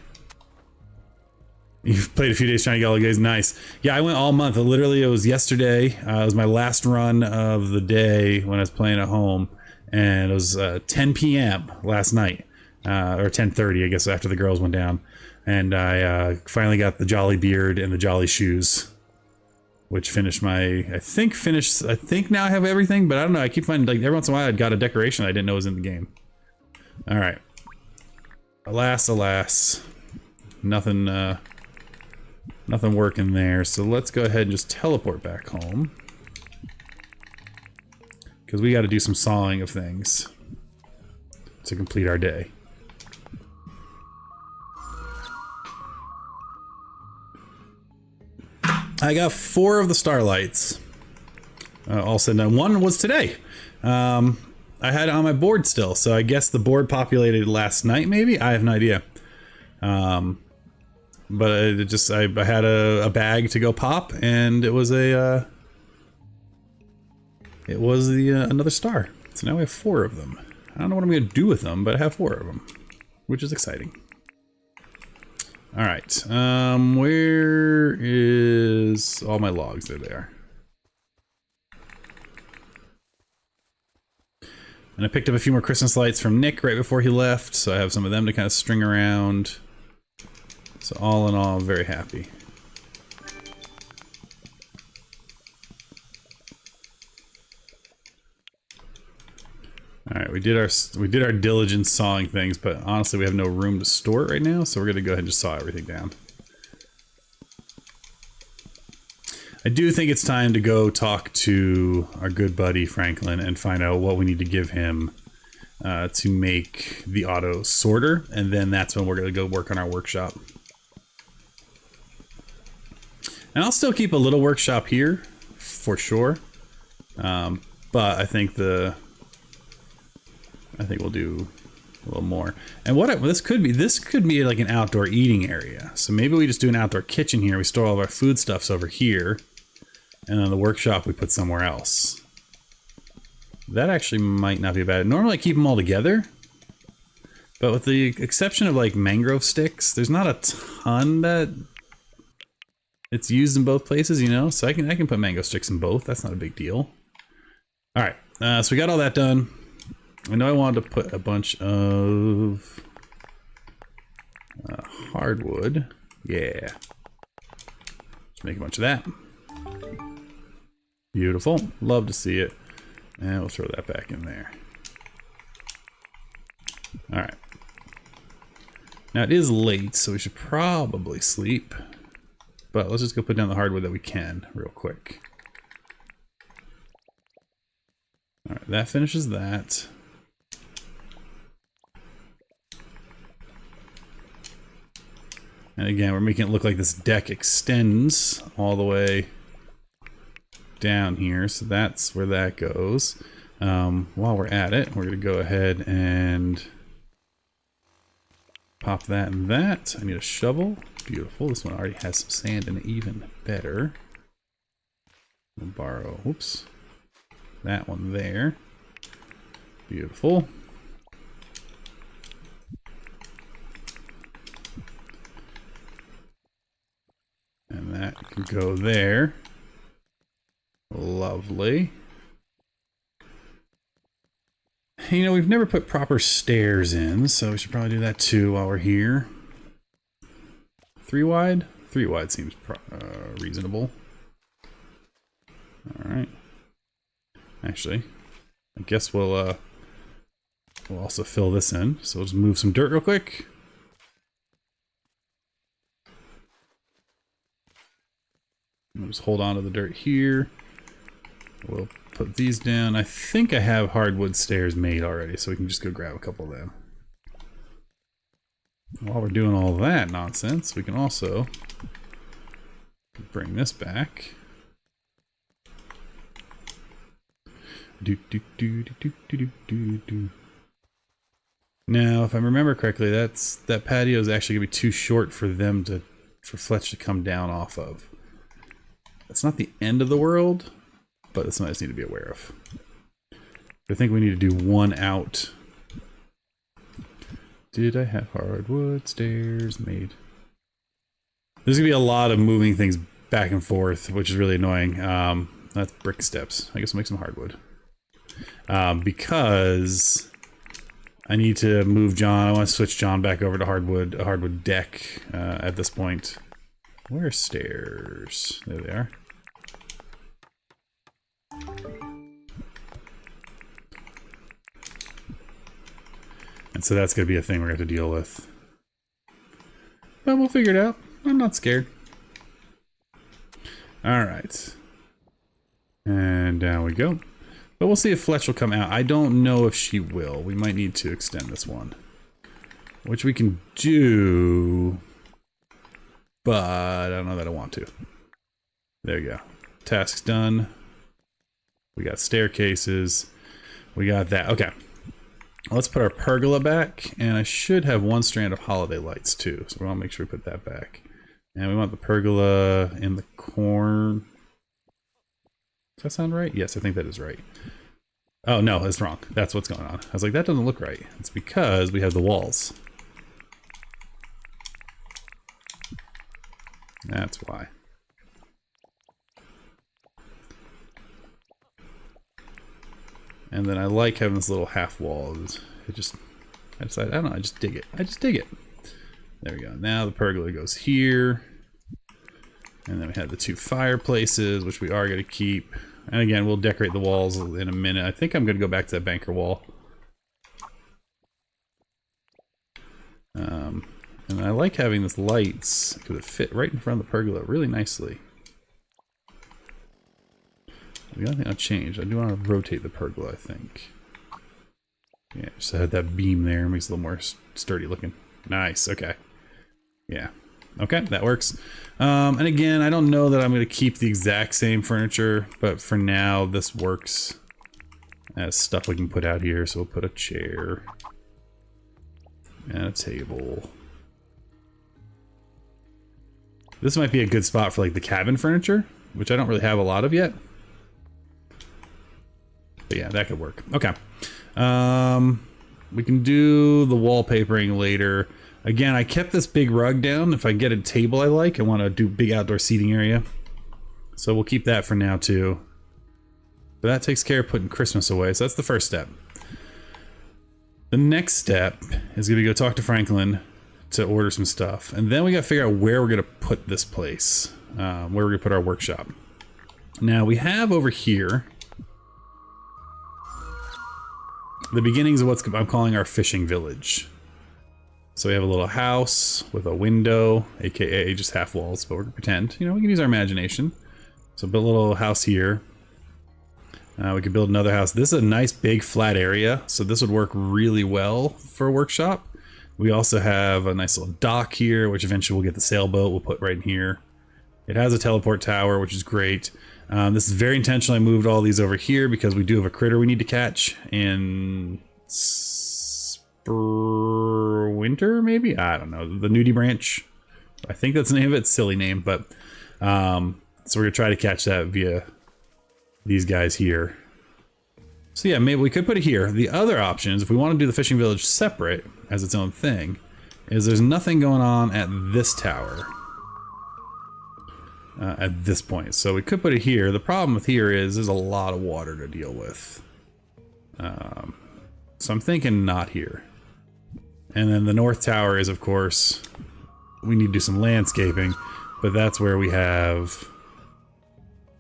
You've played a few days trying to get all the guys. Nice. Yeah, I went all month. Literally, it was yesterday. It was my last run of the day when I was playing at home. And it was 10 p.m. last night. Or 10:30, I guess, after the girls went down. And I finally got the Jolly Beard and the Jolly Shoes. Which finished my... I think now I have everything, but I don't know. I keep finding, like, every once in a while I got a decoration I didn't know was in the game. Alright. Alas, alas. Nothing working there. So let's go ahead and just teleport back home. Because we got to do some sawing of things to complete our day. I got 4 of the starlights. All said and done. One was today. I had it on my board still, so I guess the board populated last night, maybe? I have no idea. But I had a bag to go pop, and it was another star. So now we have 4 of them. I don't know what I'm going to do with them, but I have 4 of them, which is exciting. All right. Where is all my logs? There they are. And I picked up a few more Christmas lights from Nick right before he left, so I have some of them to kind of string around. So all in all, I'm very happy. All right, we did our diligence sawing things, but honestly, we have no room to store it right now, so we're gonna go ahead and just saw everything down. I do think it's time to go talk to our good buddy Franklin and find out what we need to give him to make the auto sorter, and then that's when we're gonna go work on our workshop. And I'll still keep a little workshop here for sure, but I think we'll do a little more. And this could be like an outdoor eating area. So maybe we just do an outdoor kitchen here. We store all of our foodstuffs over here, and then the workshop we put somewhere else. That actually might not be bad. Normally I keep them all together, but with the exception of like mangrove sticks, there's not a ton that it's used in both places, you know? So I can put mango sticks in both. That's not a big deal. All right, so we got all that done. I know I wanted to put a bunch of hardwood. Yeah. Just make a bunch of that. Beautiful. Love to see it. And we'll throw that back in there. All right. Now it is late, so we should probably sleep. But let's just go put down the hardwood that we can real quick. All right, that finishes that. And again, we're making it look like this deck extends all the way down here, so that's where that goes. While we're at it, we're going to go ahead and pop that and that. I need a shovel. Beautiful. This one already has some sand in it, even better. We'll borrow, whoops, that one there. Beautiful. And that can go there. Lovely. You know, we've never put proper stairs in, so we should probably do that too while we're here. 3 wide? 3 wide seems reasonable. Alright. Actually, I guess we'll also fill this in. So we'll just move some dirt real quick. We'll just hold on to the dirt here. We'll put these down. I think I have hardwood stairs made already, so we can just go grab a couple of them. While we're doing all that nonsense, we can also bring this back. Now, if I remember correctly, that patio is actually gonna be too short for Fletch to come down off of. It's not the end of the world, but it's something I just need to be aware of. I think we need to do one out. Did I have hardwood stairs made? There's gonna be a lot of moving things back and forth, which is really annoying. That's brick steps. I guess we'll make some hardwood. Because I need to move John. I want to switch John back over to hardwood, a hardwood deck at this point. Where's stairs? There they are. And so that's going to be a thing we're going to have to deal with. But we'll figure it out. I'm not scared. Alright. And down we go. But we'll see if Fletch will come out. I don't know if she will. We might need to extend this one. Which we can do. But I don't know that I want to. There you go. Task's done. We got staircases. We got that. Okay. Let's put our pergola back. And I should have one strand of holiday lights too. So we want to make sure we put that back. And we want the pergola in the corner. Does that sound right? Yes, I think that is right. Oh, no, that's wrong. That's what's going on. I was like, that doesn't look right. It's because we have the walls. That's why. And then I like having this little half wall. I decided, I don't know, I just dig it. I just dig it. There we go. Now the pergola goes here. And then we have the 2 fireplaces, which we are going to keep. And again, we'll decorate the walls in a minute. I think I'm going to go back to that banker wall. And I like having this lights because it fit right in front of the pergola really nicely. The only thing I'll change, I do want to rotate the pergola, I think. Yeah, just add that beam there, makes it a little more sturdy looking. Nice, okay. Yeah, okay, that works. And again, I don't know that I'm going to keep the exact same furniture, but for now, this works as stuff we can put out here. So we'll put a chair and a table. This might be a good spot for like the cabin furniture, which I don't really have a lot of yet. But yeah, that could work. Okay. We can do the wallpapering later. Again, I kept this big rug down. If I get a table I like, I want to do big outdoor seating area. So we'll keep that for now too. But that takes care of putting Christmas away. So that's the first step. The next step is going to go talk to Franklin to order some stuff. And then we got to figure out where we're going to put this place. Where we're going to put our workshop. Now we have over here the beginnings of what I'm calling our fishing village. So we have a little house with a window, aka just half walls, but we're gonna pretend, you know, we can use our imagination. So build a little house here. We could build another house. This is a nice big flat area, so this would work really well for a workshop. We also have a nice little dock here, which eventually we'll get the sailboat, we'll put right in here. It has a teleport tower, which is great. This is very intentional. I moved all these over here because we do have a critter we need to catch in winter, maybe? I don't know. The nudie branch. I think that's the name of it. Silly name, but so we're gonna try to catch that via these guys here. So yeah, maybe we could put it here. The other option is if we want to do the fishing village separate as its own thing, is there's nothing going on at this tower. At this point, so we could put it here. The problem with here is there's a lot of water to deal with, so I'm thinking not here. And then the north tower is, of course, we need to do some landscaping, but that's where we have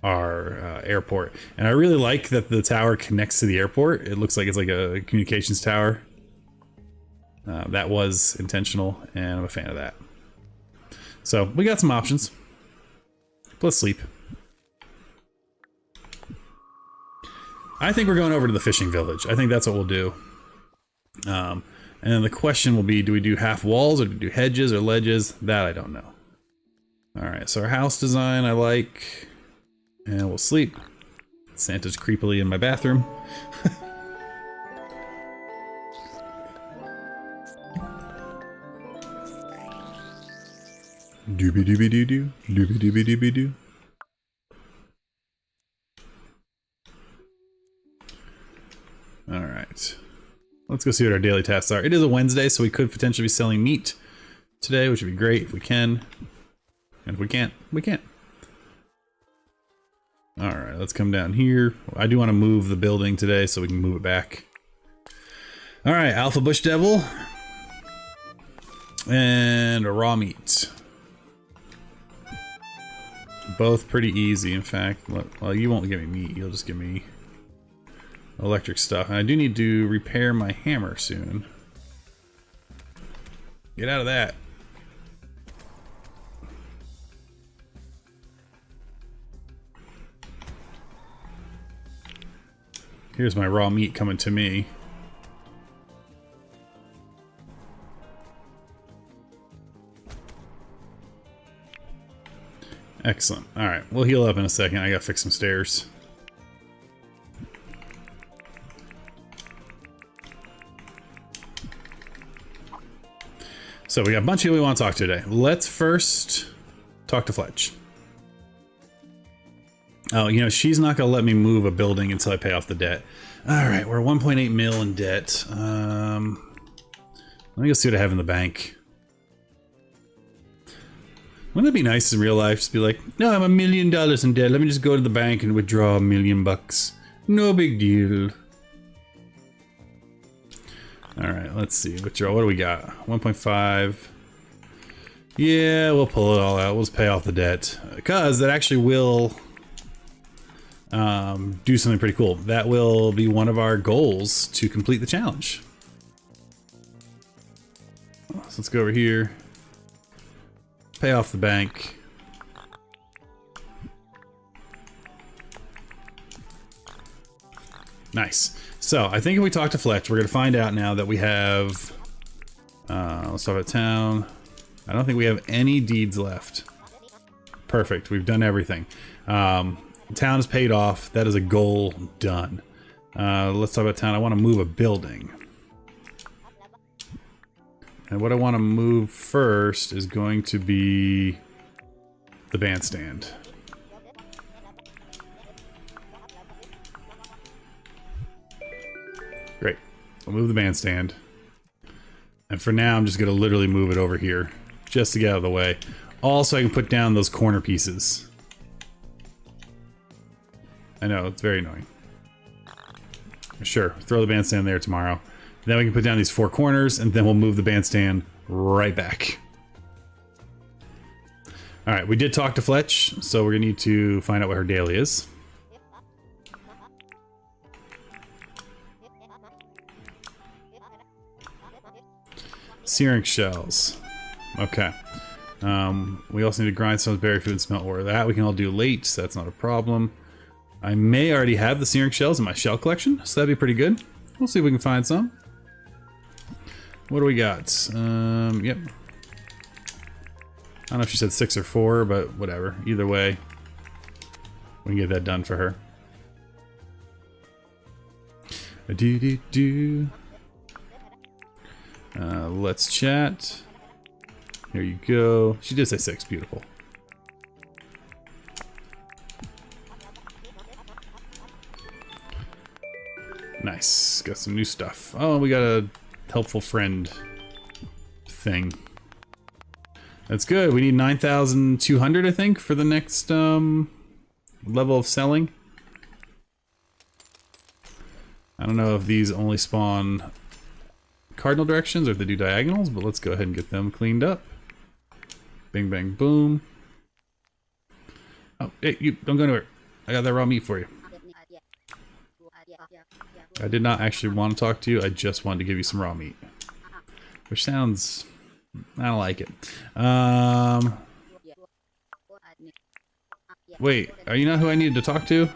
our airport. And I really like that the tower connects to the airport. It looks like it's like a communications tower. That was intentional, and I'm a fan of that. So we got some options. Let's sleep. I think we're going over to the fishing village. I think that's what we'll do. And then the question will be, do we do half walls or do we do hedges or ledges? That I don't know. Alright, so our house design I like. And we'll sleep. Santa's creepily in my bathroom. Doobie doobie doo doo, doobie doobie doobie doo. Alright. Let's go see what our daily tasks are. It is a Wednesday, so we could potentially be selling meat today, which would be great if we can. And if we can't, we can't. Alright, let's come down here. I do want to move the building today so we can move it back. Alright, Alpha Bush Devil. And a raw meat. Both pretty easy, in fact. Well, you won't give me meat, you'll just give me electric stuff. And I do need to repair my hammer soon. Get out of that. Here's my raw meat coming to me. Excellent. Alright, we'll heal up in a second. I gotta fix some stairs. So we got a bunch of people we want to talk to today. Let's first talk to Fletch. Oh, you know, she's not gonna let me move a building until I pay off the debt. Alright, we're 1.8 mil in debt. Let me go see what I have in the bank. Wouldn't that be nice in real life? Just be like, no, I'm $1 million in debt. Let me just go to the bank and withdraw $1 million bucks. No big deal. All right, let's see. Withdraw. What do we got? 1.5. Yeah, we'll pull it all out. We'll just pay off the debt because that actually will do something pretty cool. That will be one of our goals to complete the challenge. So let's go over here. Pay off the bank. Nice. So I think if we talk to Fletch, we're going to find out now that we have... let's talk about town. I don't think we have any deeds left. Perfect. We've done everything. Town is paid off. That is a goal done. Let's talk about town. I want to move a building. And what I want to move first is going to be the bandstand. Great. I'll move the bandstand. And for now, I'm just going to literally move it over here just to get out of the way. Also, I can put down those corner pieces. I know, it's very annoying. Sure, throw the bandstand there tomorrow. Then we can put down these 4 corners, and then we'll move the bandstand right back. Alright, we did talk to Fletch, so we're going to need to find out what her daily is. Searing shells. Okay. We also need to grind some berry food and smelt ore. That we can all do late, so that's not a problem. I may already have the searing shells in my shell collection, so that'd be pretty good. We'll see if we can find some. What do we got? Yep. I don't know if she said 6 or 4, but whatever. Either way, we can get that done for her. Let's chat. Here you go. She did say 6. Beautiful. Nice. Got some new stuff. Oh, we got a helpful friend thing. That's good. We need 9,200, I think, for the next level of selling. I don't know if these only spawn cardinal directions or if they do diagonals, but let's go ahead and get them cleaned up. Bing, bang, boom. Oh, hey, you, don't go anywhere. I got that raw meat for you. I did not actually want to talk to you. I just wanted to give you some raw meat. Which sounds... I don't like it. Wait, are you not who I needed to talk to?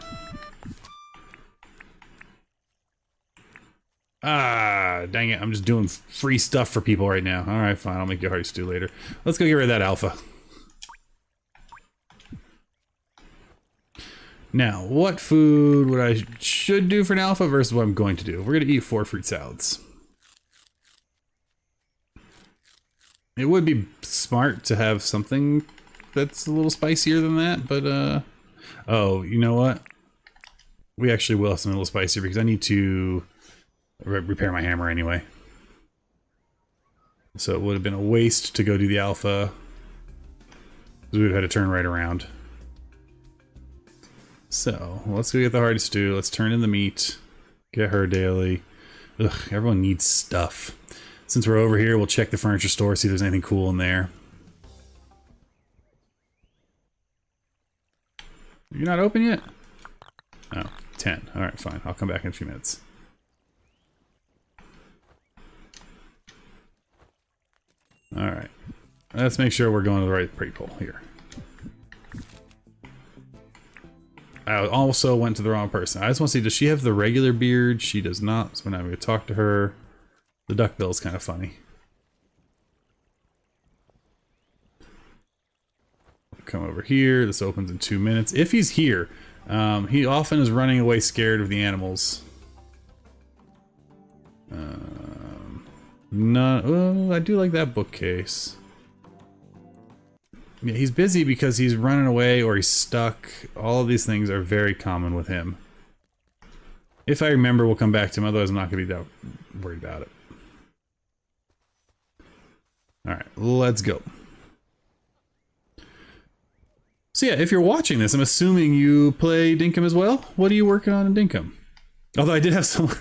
Ah, dang it. I'm just doing free stuff for people right now. Alright, fine. I'll make you a hearty stew later. Let's go get rid of that alpha. Now, what food would I should do for an alpha versus what I'm going to do? We're going to eat 4 fruit salads. It would be smart to have something that's a little spicier than that, but, oh, you know what? We actually will have something a little spicier because I need to repair my hammer anyway. So it would have been a waste to go do the alpha. We would have had to turn right around. So, let's go get the hearty stew. Let's turn in the meat. Get her daily. Ugh, everyone needs stuff. Since we're over here, we'll check the furniture store, see if there's anything cool in there. You're not open yet? Oh, 10. Alright, fine. I'll come back in a few minutes. Alright. Let's make sure we're going to the right people here. I also went to the wrong person. I just want to see, does she have the regular beard? She does not, so we're not going to talk to her. The duckbill is kind of funny. Come over here. This opens in 2 minutes. If he's here. He often is running away scared of the animals. No, oh, I do like that bookcase. Yeah, he's busy because he's running away or he's stuck. All of these things are very common with him. If I remember, we'll come back to him. Otherwise, I'm not going to be that worried about it. Alright, let's go. So yeah, if you're watching this, I'm assuming you play Dinkum as well. What are you working on in Dinkum? Although I did have someone,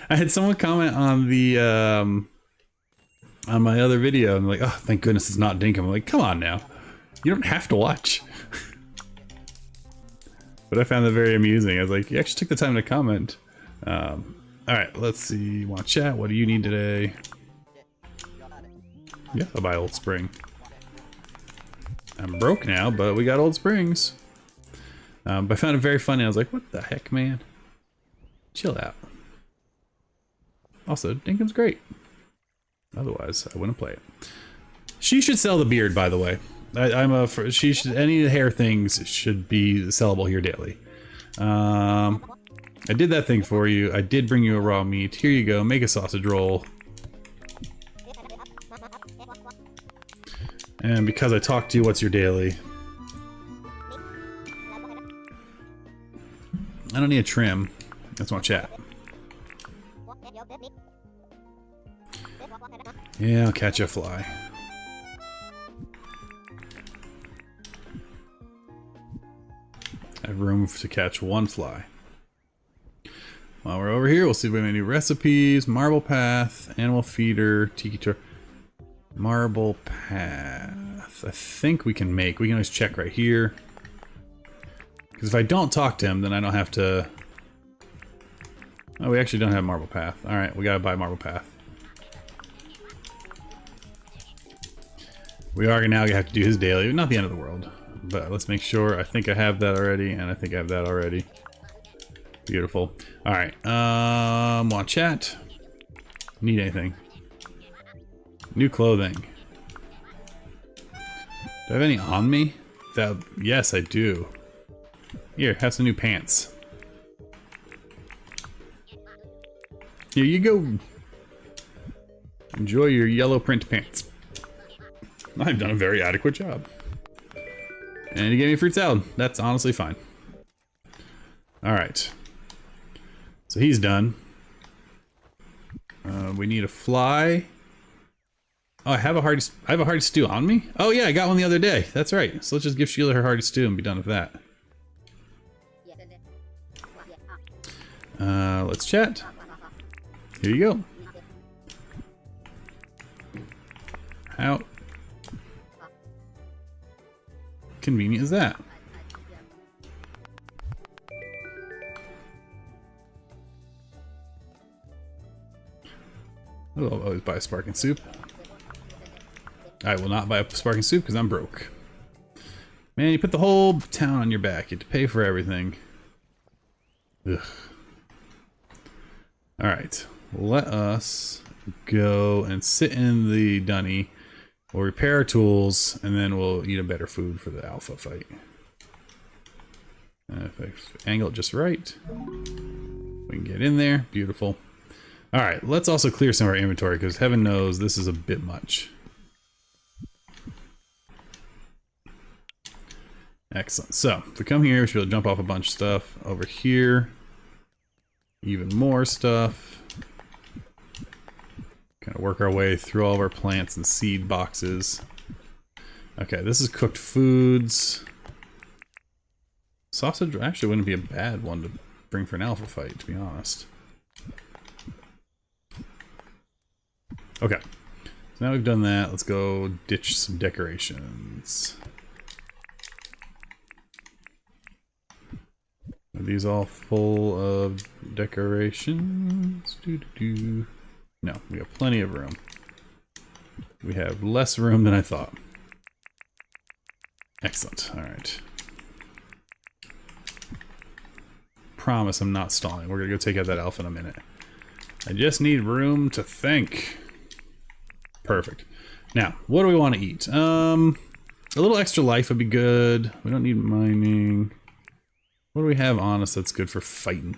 I had someone comment on the on my other video and like, oh, thank goodness it's not Dinkum. I'm like, come on now, you don't have to watch. But I found that very amusing. I was like, you actually took the time to comment. All right, let's see. You want to chat? What do you need today? Yeah, I'll buy Old Spring. I'm broke now, but we got Old Springs. But I found it very funny. I was like, what the heck, man? Chill out. Also, Dinkum's great. Otherwise, I wouldn't play it. She should sell the beard, by the way. She should, any hair things should be sellable here daily. I did that thing for you. I did bring you a raw meat. Here you go. Make a sausage roll. And because I talked to you, what's your daily? I don't need a trim. That's my chat. Yeah, I'll catch a fly. I have room to catch one fly. While we're over here, we'll see if we have any recipes. Marble path, animal feeder, tiki tour. Marble path. I think we can make. We can always check right here. Because if I don't talk to him, then I don't have to. Oh, we actually don't have marble path. All right, we gotta buy marble path. We are now gonna have to do his daily. Not the end of the world, but let's make sure. I think I have that already, and I think I have that already. Beautiful. All right. Want chat? Need anything? New clothing. Do I have any on me? Yes, I do. Here, have some new pants. Here you go. Enjoy your yellow print pants. I've done a very adequate job. And you gave me a fruit salad. That's honestly fine. All right. So he's done. We need a fly. Oh, I have a hearty stew on me? Oh yeah, I got one the other day. That's right. So let's just give Sheila her hearty stew and be done with that. Let's chat. Here you go. How convenient is that? Oh, I'll always buy a sparking soup. I will not buy a sparking soup because I'm broke. Man, you put the whole town on your back. You have to pay for everything. Ugh. Alright. Let us go and sit in the dunny. We'll repair our tools, and then we'll eat a better food for the alpha fight. If I angle it just right, we can get in there. Beautiful. Alright, let's also clear some of our inventory, because heaven knows this is a bit much. Excellent. So, if we come here, we should be able to jump off a bunch of stuff. Over here, even more stuff. Kind of work our way through all of our plants and seed boxes. Okay, this is cooked foods. Sausage actually wouldn't be a bad one to bring for an alpha fight, to be honest. Okay, so now we've done that, let's go ditch some decorations. Are these all full of decorations? No, we have plenty of room. We have less room than I thought. Excellent, alright. Promise I'm not stalling. We're gonna go take out that alpha in a minute. I just need room to think. Perfect. Now, what do we want to eat? A little extra life would be good. We don't need mining. What do we have on us that's good for fighting?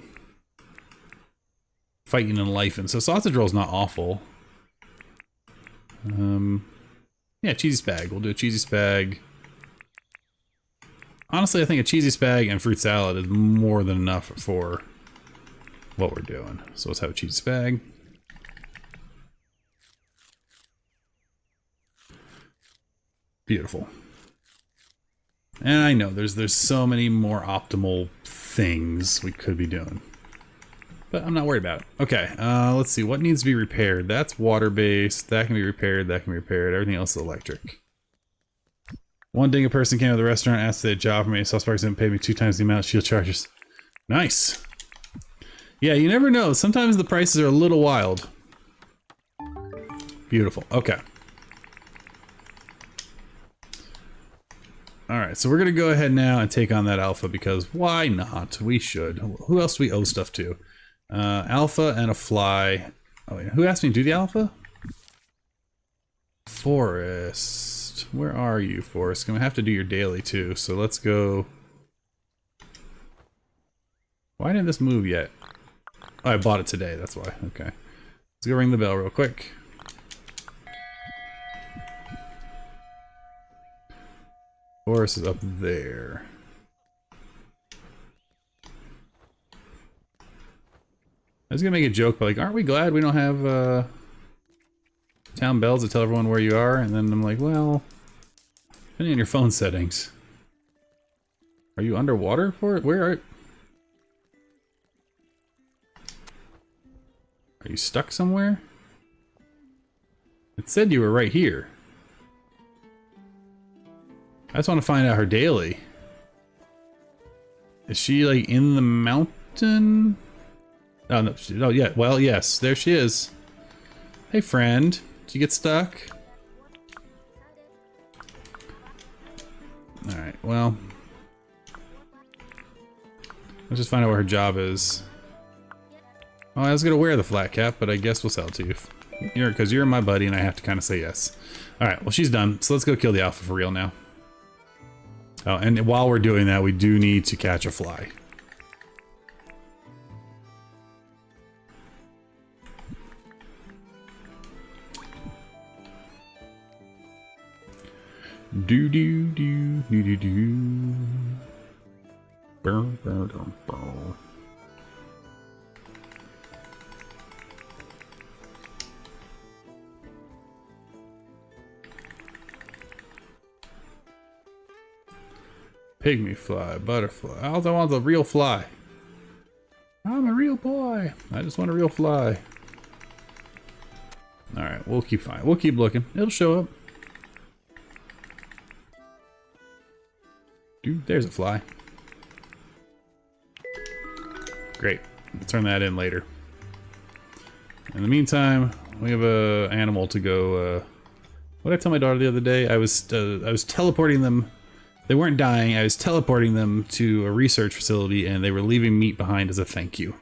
Fighting and life, and so sausage roll's not awful. Yeah, cheesy spag. We'll do a cheesy spag. Honestly, I think a cheesy spag and fruit salad is more than enough for what we're doing. So let's have a cheesy spag. Beautiful. And I know there's so many more optimal things we could be doing. But I'm not worried about it. Okay, let's see. What needs to be repaired? That's water-based. That can be repaired. That can be repaired. Everything else is electric. One Dinkum person came to the restaurant, asked for a job for me. South Park didn't pay me 2 times the amount of shield charges. Nice. Yeah, you never know. Sometimes the prices are a little wild. Beautiful. Okay. Alright, so we're going to go ahead now and take on that alpha because why not? We should. Who else do we owe stuff to? Alpha and a fly. Oh, yeah. Who asked me to do the alpha? Forest. Where are you, Forest? Gonna have to do your daily too, so let's go. Why didn't this move yet? Oh, I bought it today, that's why. Okay. Let's go ring the bell real quick. Forest is up there. I was gonna make a joke, but like, aren't we glad we don't have town bells to tell everyone where you are? And then I'm like, well, depending on your phone settings. Are you underwater for it? Where are you stuck somewhere? It said you were right here. I just want to find out her daily. Is she like in the mountain? Oh no, oh yeah, well yes, there she is. Hey friend, did you get stuck? Alright, well. Let's just find out what her job is. Oh, I was gonna wear the flat cap, but I guess we'll sell it to you. Because you're my buddy and I have to kind of say yes. Alright, well she's done, so let's go kill the alpha for real now. Oh, and while we're doing that, we do need to catch a fly. Do do do do do do. Burr, burr, burr, burr. Pygmy fly, butterfly. I also want the real fly. I'm a real boy. I just want a real fly. Alright, we'll keep fine. We'll keep looking. It'll show up. Dude, there's a fly. Great. We'll turn that in later. In the meantime, we have a animal to go. What did I tell my daughter the other day? I was teleporting them. They weren't dying. I was teleporting them to a research facility, and they were leaving meat behind as a thank you.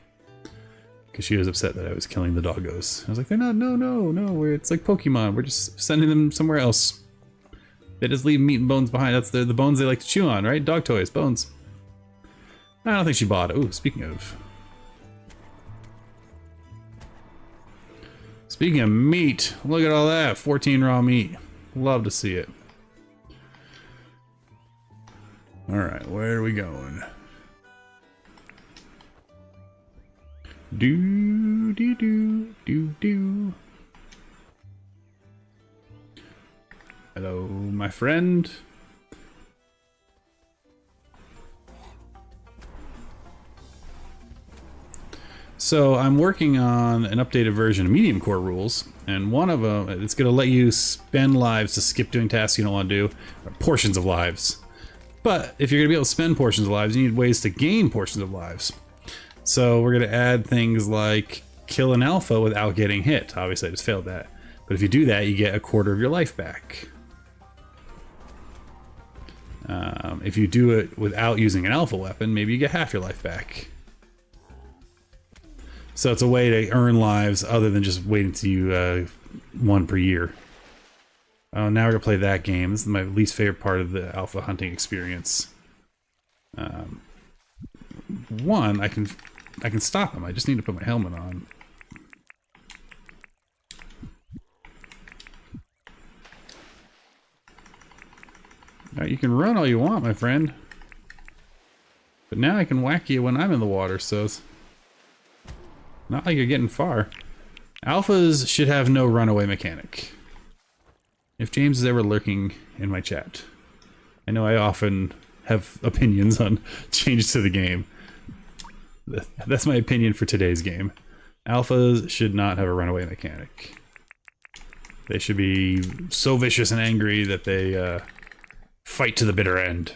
Because she was upset that I was killing the doggos. I was like, they're not. No. It's like Pokemon. We're just sending them somewhere else. They just leave meat and bones behind. That's the bones they like to chew on, right? Dog toys, bones. I don't think she bought it. Ooh, speaking of meat, look at all that. 14 raw meat. Love to see it. Alright, where are we going? Do do do do do. Hello, my friend. So I'm working on an updated version of mediumcore rules, and one of them, it's going to let you spend lives to skip doing tasks you don't want to do, or portions of lives. But if you're going to be able to spend portions of lives, you need ways to gain portions of lives. So we're going to add things like kill an alpha without getting hit. Obviously I just failed that. But if you do that, you get 1/4 of your life back. If you do it without using an alpha weapon, maybe you get half your life back. So it's a way to earn lives other than just waiting to you 1 per year. Oh, now we're gonna play that game. This is my least favorite part of the alpha hunting experience. One, I can stop him. I just need to put my helmet on. Alright, you can run all you want, my friend. But now I can whack you when I'm in the water, so it's not like you're getting far. Alphas should have no runaway mechanic. If James is ever lurking in my chat. I know I often have opinions on changes to the game. That's my opinion for today's game. Alphas should not have a runaway mechanic. They should be so vicious and angry that they fight to the bitter end.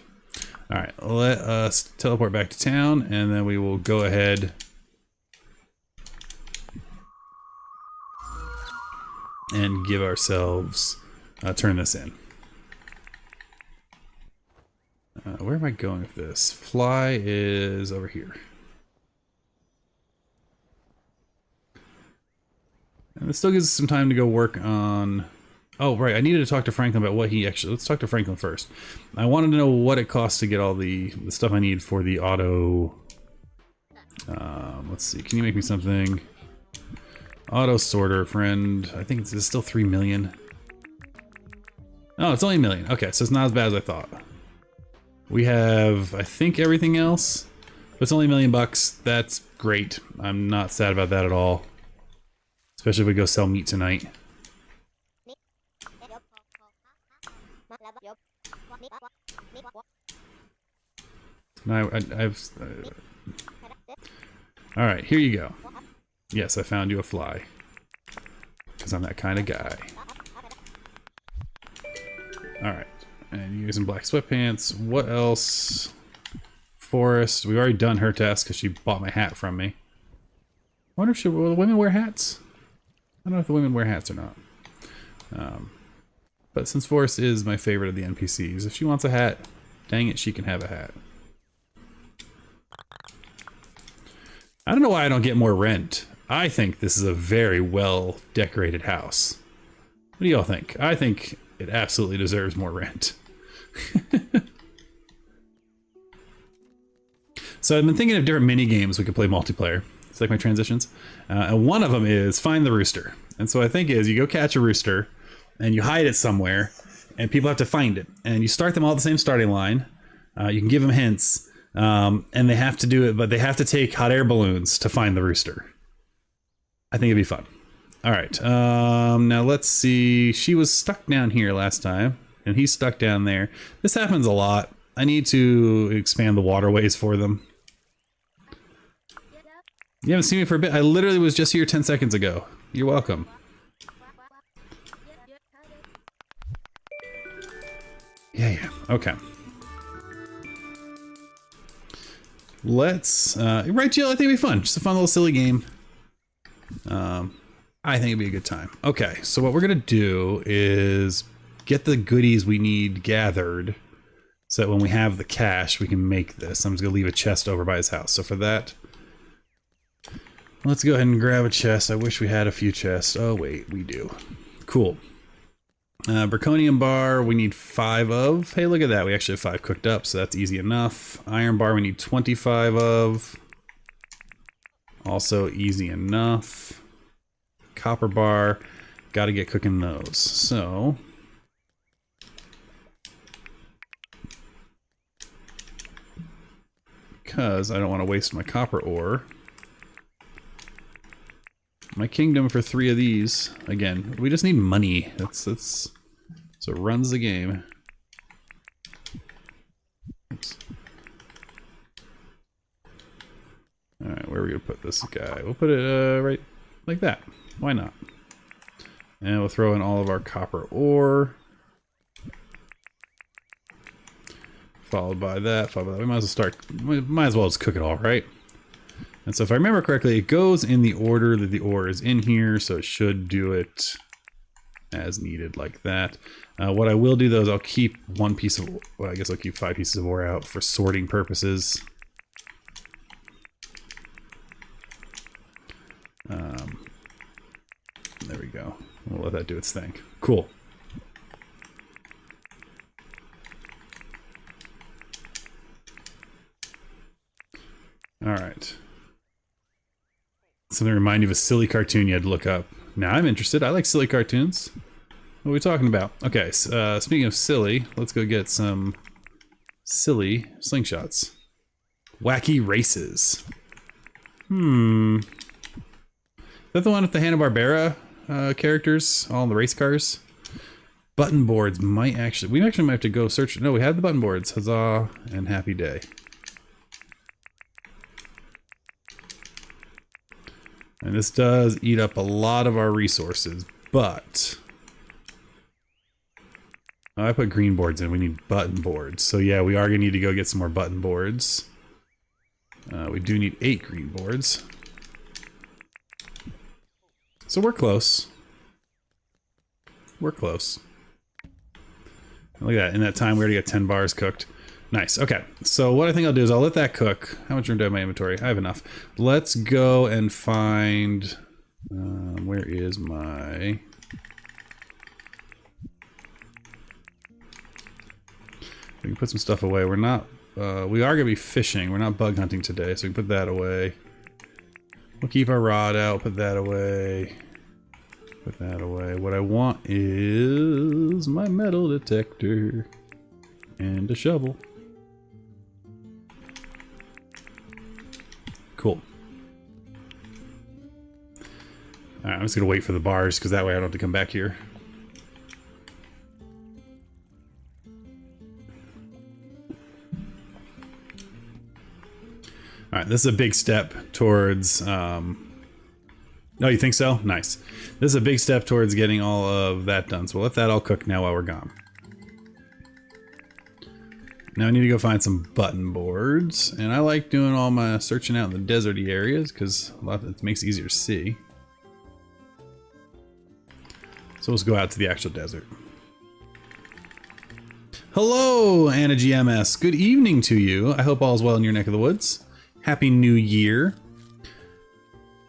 Alright, let us teleport back to town, and then we will go ahead and give ourselves, turn this in. Where am I going with this? Fly is over here. And this still gives us some time to go work on... Oh, right, I needed to talk to Franklin about what he actually... Let's talk to Franklin first. I wanted to know what it costs to get all the stuff I need for the auto... let's see, can you make me something? Auto sorter, friend. I think it's still 3 million. Oh, it's only a million. Okay, so it's not as bad as I thought. We have, I think, everything else. But it's only $1 million bucks. That's great. I'm not sad about that at all. Especially if we go sell meat tonight. Alright, here you go. Yes, I found you a fly. Because I'm that kind of guy. Alright. And using black sweatpants. What else? Forest. We've already done her task because she bought my hat from me. I wonder if will the women wear hats? I don't know if the women wear hats or not. But since Forrest is my favorite of the NPCs, if she wants a hat, dang it, she can have a hat. I don't know why I don't get more rent. I think this is a very well decorated house. What do y'all think? I think it absolutely deserves more rent. So I've been thinking of different mini games we could play multiplayer. It's like my transitions. And one of them is find the rooster. And so I think is you go catch a rooster and you hide it somewhere and people have to find it. And you start them all at the same starting line. You can give them hints and they have to do it, but they have to take hot air balloons to find the rooster. I think it'd be fun. All right. Now let's see. She was stuck down here last time and he's stuck down there. This happens a lot. I need to expand the waterways for them. You haven't seen me for a bit. I literally was just here 10 seconds ago. You're welcome. Yeah. Okay. Let's, right, Jill? I think it'd be fun. Just a fun little silly game. I think it'd be a good time. Okay, so what we're gonna do is get the goodies we need gathered so that when we have the cash, we can make this. I'm just gonna leave a chest over by his house. So for that, let's go ahead and grab a chest. I wish we had a few chests. Oh wait, we do. Cool. Zirconium bar, we need 5 of. Hey, look at that. We actually have 5 cooked up, so that's easy enough. Iron bar, we need 25 of. Also easy enough. Copper bar, got to get cooking those. So because I don't want to waste my copper ore. My kingdom for 3 of these. Again, we just need money. That's so it runs the game. Oops. All right, where are we gonna put this guy? We'll put it right like that. Why not? And we'll throw in all of our copper ore. Followed by that. Followed by that. We might as well start. We might as well just cook it all, right? And so if I remember correctly, it goes in the order that the ore is in here, so it should do it as needed like that. What I will do though is I'll keep 1 piece of, well, I guess I'll keep 5 pieces of ore out for sorting purposes. There we go. We'll let that do its thing. Cool. All right. Something to remind you of a silly cartoon you had to look up. Now I'm interested. I like silly cartoons. What are we talking about? Okay, speaking of silly, let's go get some silly slingshots. Wacky races. Is that the one with the Hanna-Barbera characters? All in the race cars? button boards might actually... We actually might have to go search... No, we had the button boards. Huzzah and happy day. And this does eat up a lot of our resources, but... Oh, I put green boards in. We need button boards. So yeah, we are going to need to go get some more button boards. We do need 8 green boards. So we're close. We're close. Look at that. In that time, we already got 10 bars cooked. Nice. Okay. So what I think I'll do is I'll let that cook. How much room do I have in my inventory? I have enough. Let's go and find... where is my... We can put some stuff away. We're not... we are going to be fishing. We're not bug hunting today, so we can put that away. We'll keep our rod out. Put that away. Put that away. What I want is my metal detector and a shovel. Cool. Alright, I'm just going to wait for the bars because that way I don't have to come back here. Alright, this is a big step towards... Oh, you think so? Nice. This is a big step towards getting all of that done. So we'll let that all cook now while we're gone. Now I need to go find some button boards. And I like doing all my searching out in the deserty areas because it makes it easier to see. So let's go out to the actual desert. Hello, Anna GMS. Good evening to you. I hope all is well in your neck of the woods. Happy New Year.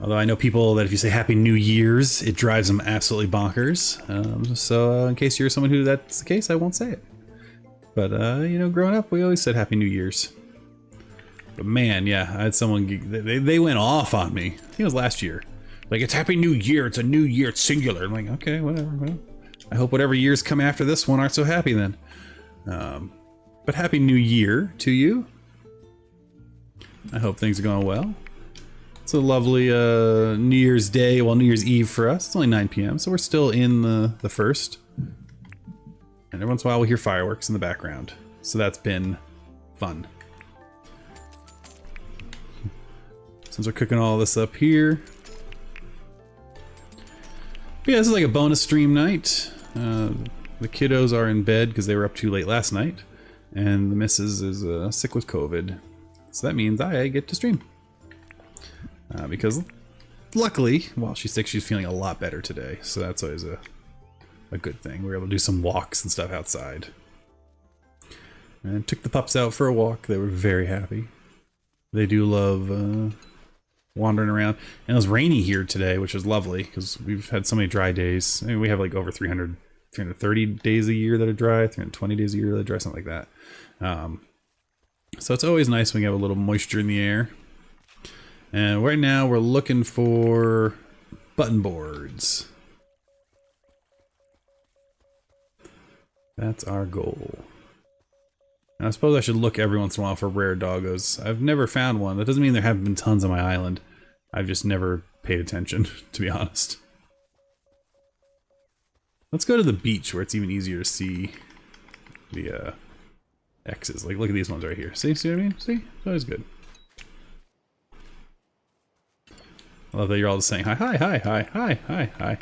Although I know people that if you say Happy New Year's, it drives them absolutely bonkers. So in case you're someone who that's the case, I won't say it. But, you know, growing up, we always said Happy New Year's. But man, yeah, I had someone, they went off on me. I think it was last year. Like, it's Happy New Year, it's a new year, it's singular. I'm like, okay, whatever. Well, I hope whatever years come after this one aren't so happy then. But Happy New Year to you. I hope things are going well. It's a lovely New Year's Day, well, New Year's Eve for us. It's only 9 p.m., so we're still in the first. And every once in a while we'll hear fireworks in the background. So that's been fun. Since we're cooking all this up here. But yeah, this is like a bonus stream night. The kiddos are in bed because they were up too late last night. And the missus is sick with COVID. So that means I get to stream. Because luckily, while she's sick, she's feeling a lot better today. So that's always a good thing. We were able to do some walks and stuff outside. And took the pups out for a walk. They were very happy. They do love wandering around. And it was rainy here today, which was lovely because we've had so many dry days. I mean, we have like over 330 days a year that are dry, 320 days a year that are dry, something like that. So it's always nice when you have a little moisture in the air. And right now we're looking for button boards. That's our goal. And I suppose I should look every once in a while for rare doggos. I've never found one. That doesn't mean there haven't been tons on my island. I've just never paid attention, to be honest. Let's go to the beach where it's even easier to see the X's. Like, look at these ones right here. See what I mean? See? It's always good. I love that you're all just saying hi, hi, hi, hi, hi, hi, hi.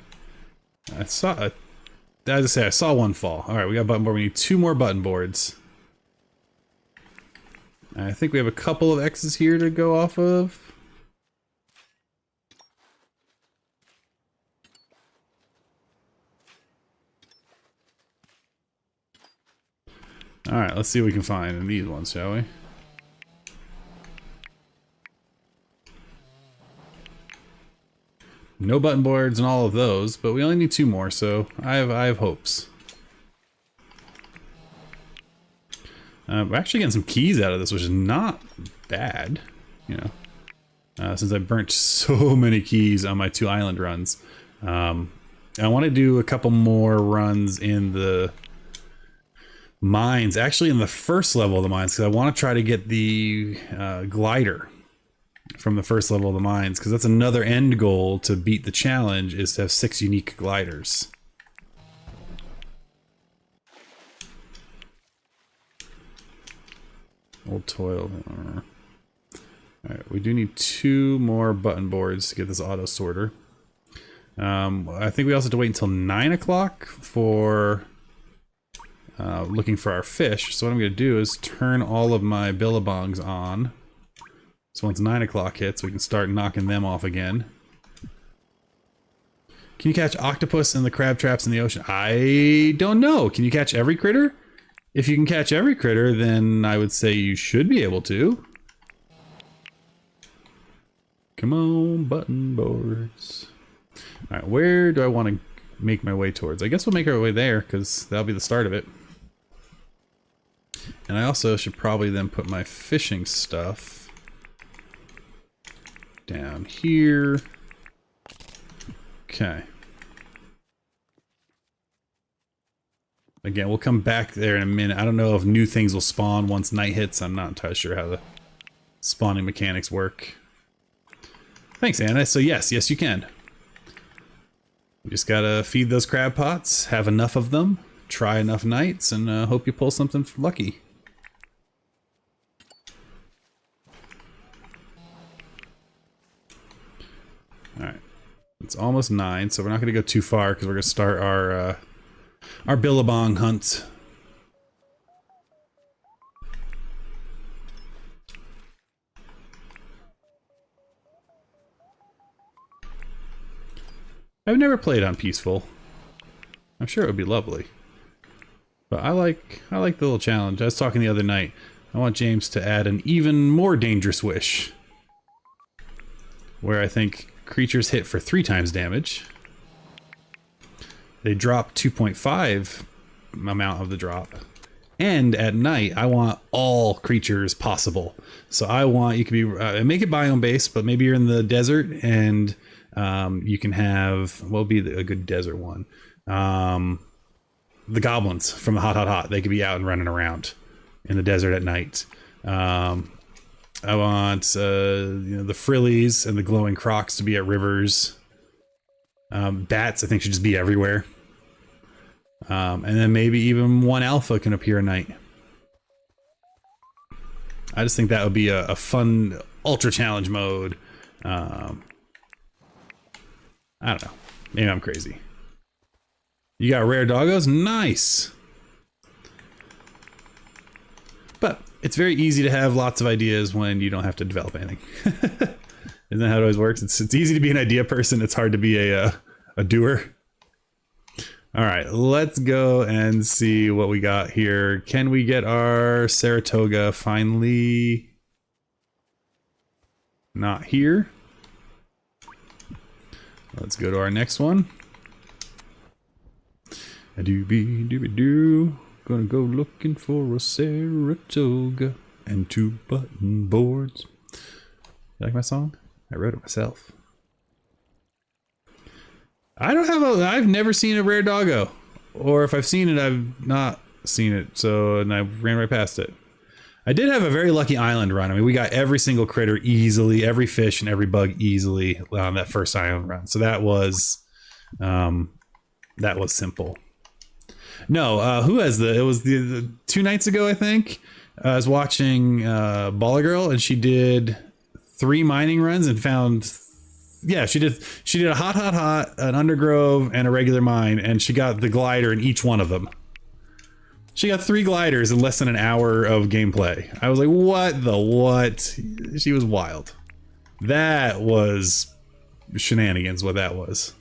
As I say, I saw one fall. All right, we got a button board. We need 2 more button boards. I think we have a couple of X's here to go off of. All right, let's see what we can find in these ones, shall we? No button boards and all of those, but we only need 2 more, so I have hopes. We're actually getting some keys out of this, which is not bad, you know. Since I burnt so many keys on my 2 island runs. I want to do a couple more runs in the mines, actually in the first level of the mines, because I want to try to get the glider from the first level of the mines, because that's another end goal to beat the challenge, is to have 6 unique gliders. Old toil. Alright, we do need 2 more button boards to get this auto sorter. I think we also have to wait until 9 o'clock for looking for our fish. So what I'm going to do is turn all of my billabongs on. So once 9 o'clock hits, we can start knocking them off again. Can you catch octopus in the crab traps in the ocean? I don't know. Can you catch every critter? If you can catch every critter, then I would say you should be able to. Come on, button boards. Alright, where do I want to make my way towards? I guess we'll make our way there, because that'll be the start of it. And I also should probably then put my fishing stuff down here. Okay. Again, we'll come back there in a minute. I don't know if new things will spawn once night hits. I'm not entirely sure how the spawning mechanics work. Thanks, Anna. So yes, you can. You just gotta feed those crab pots, have enough of them, try enough nights, and hope you pull something lucky. Alright. It's almost 9, so we're not gonna go too far because we're gonna start our billabong hunt. I've never played on peaceful. I'm sure it would be lovely. But I like the little challenge. I was talking the other night. I want James to add an even more dangerous wish. Where I think creatures hit for 3 times damage. They drop 2.5 amount of the drop. And at night, I want all creatures possible. So I want, you can be, make it biome based, but maybe you're in the desert and you can have, what would be a good desert one? The goblins from the Hot. They could be out and running around in the desert at night. I want the frillies and the glowing crocs to be at rivers. Bats, I think, should just be everywhere. And then maybe even one alpha can appear at night. I just think that would be a fun ultra challenge mode. I don't know. Maybe I'm crazy. You got rare doggos? Nice! But it's very easy to have lots of ideas when you don't have to develop anything. Isn't that how it always works? It's easy to be an idea person. It's hard to be a doer. All right, let's go and see what we got here. Can we get our Saratoga finally? Not here. Let's go to our next one. A doobie-doobie-doo. Gonna go looking for a Saratoga and 2 button boards. You like my song? I wrote it myself. I've never seen a rare doggo. Or if I've seen it, I've not seen it. So, and I ran right past it. I did have a very lucky island run. I mean, we got every single critter easily, every fish and every bug easily on that first island run. So that was simple. No, who has it was the 2 nights ago, I think. I was watching Baller Girl, and she did 3 mining runs and found, yeah, she did a hot, an undergrove, and a regular mine, and she got the glider in each one of them. She got 3 gliders in less than an hour of gameplay. I was like, what? She was wild. That was shenanigans, what that was.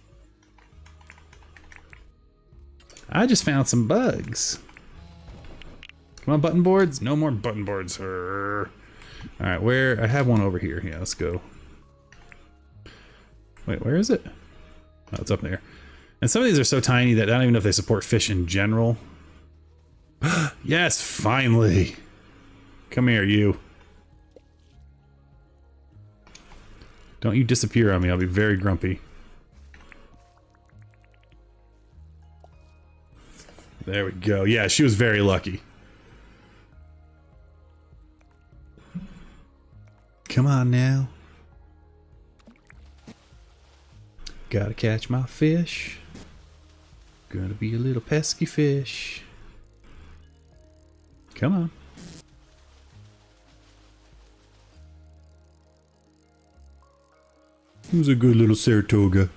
I just found some bugs. Come on, button boards. No more button boards. All right, where? I have one over here. Yeah, let's go. Wait, where is it? Oh, it's up there. And some of these are so tiny that I don't even know if they support fish in general. Yes, finally. Come here, you. Don't you disappear on me. I'll be very grumpy. There we go. Yeah, she was very lucky. Come on now. Gotta catch my fish. Gonna be a little pesky fish. Come on. Who's a good little Saratoga?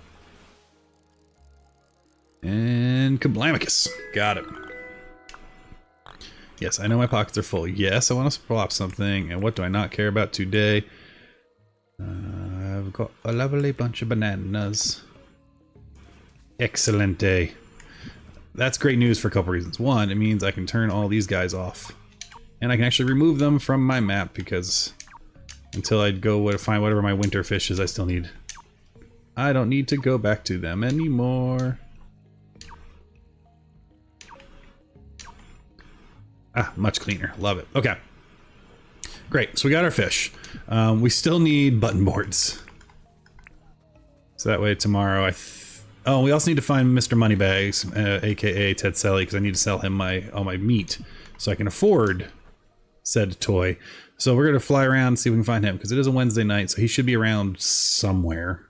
And Kablamicus. Got it. Yes, I know my pockets are full. Yes, I want to swap something. And what do I not care about today? I've got a lovely bunch of bananas. Excellent day. That's great news for a couple reasons. One, it means I can turn all these guys off. And I can actually remove them from my map because until I go find whatever my winter fish is, I don't need to go back to them anymore. Ah, much cleaner. Love it. Okay. Great. So we got our fish. We still need button boards. So that way tomorrow oh, we also need to find Mr. Moneybags, aka Ted Selly, because I need to sell him all my meat so I can afford said toy. So we're going to fly around and see if we can find him, because it is a Wednesday night, so he should be around somewhere.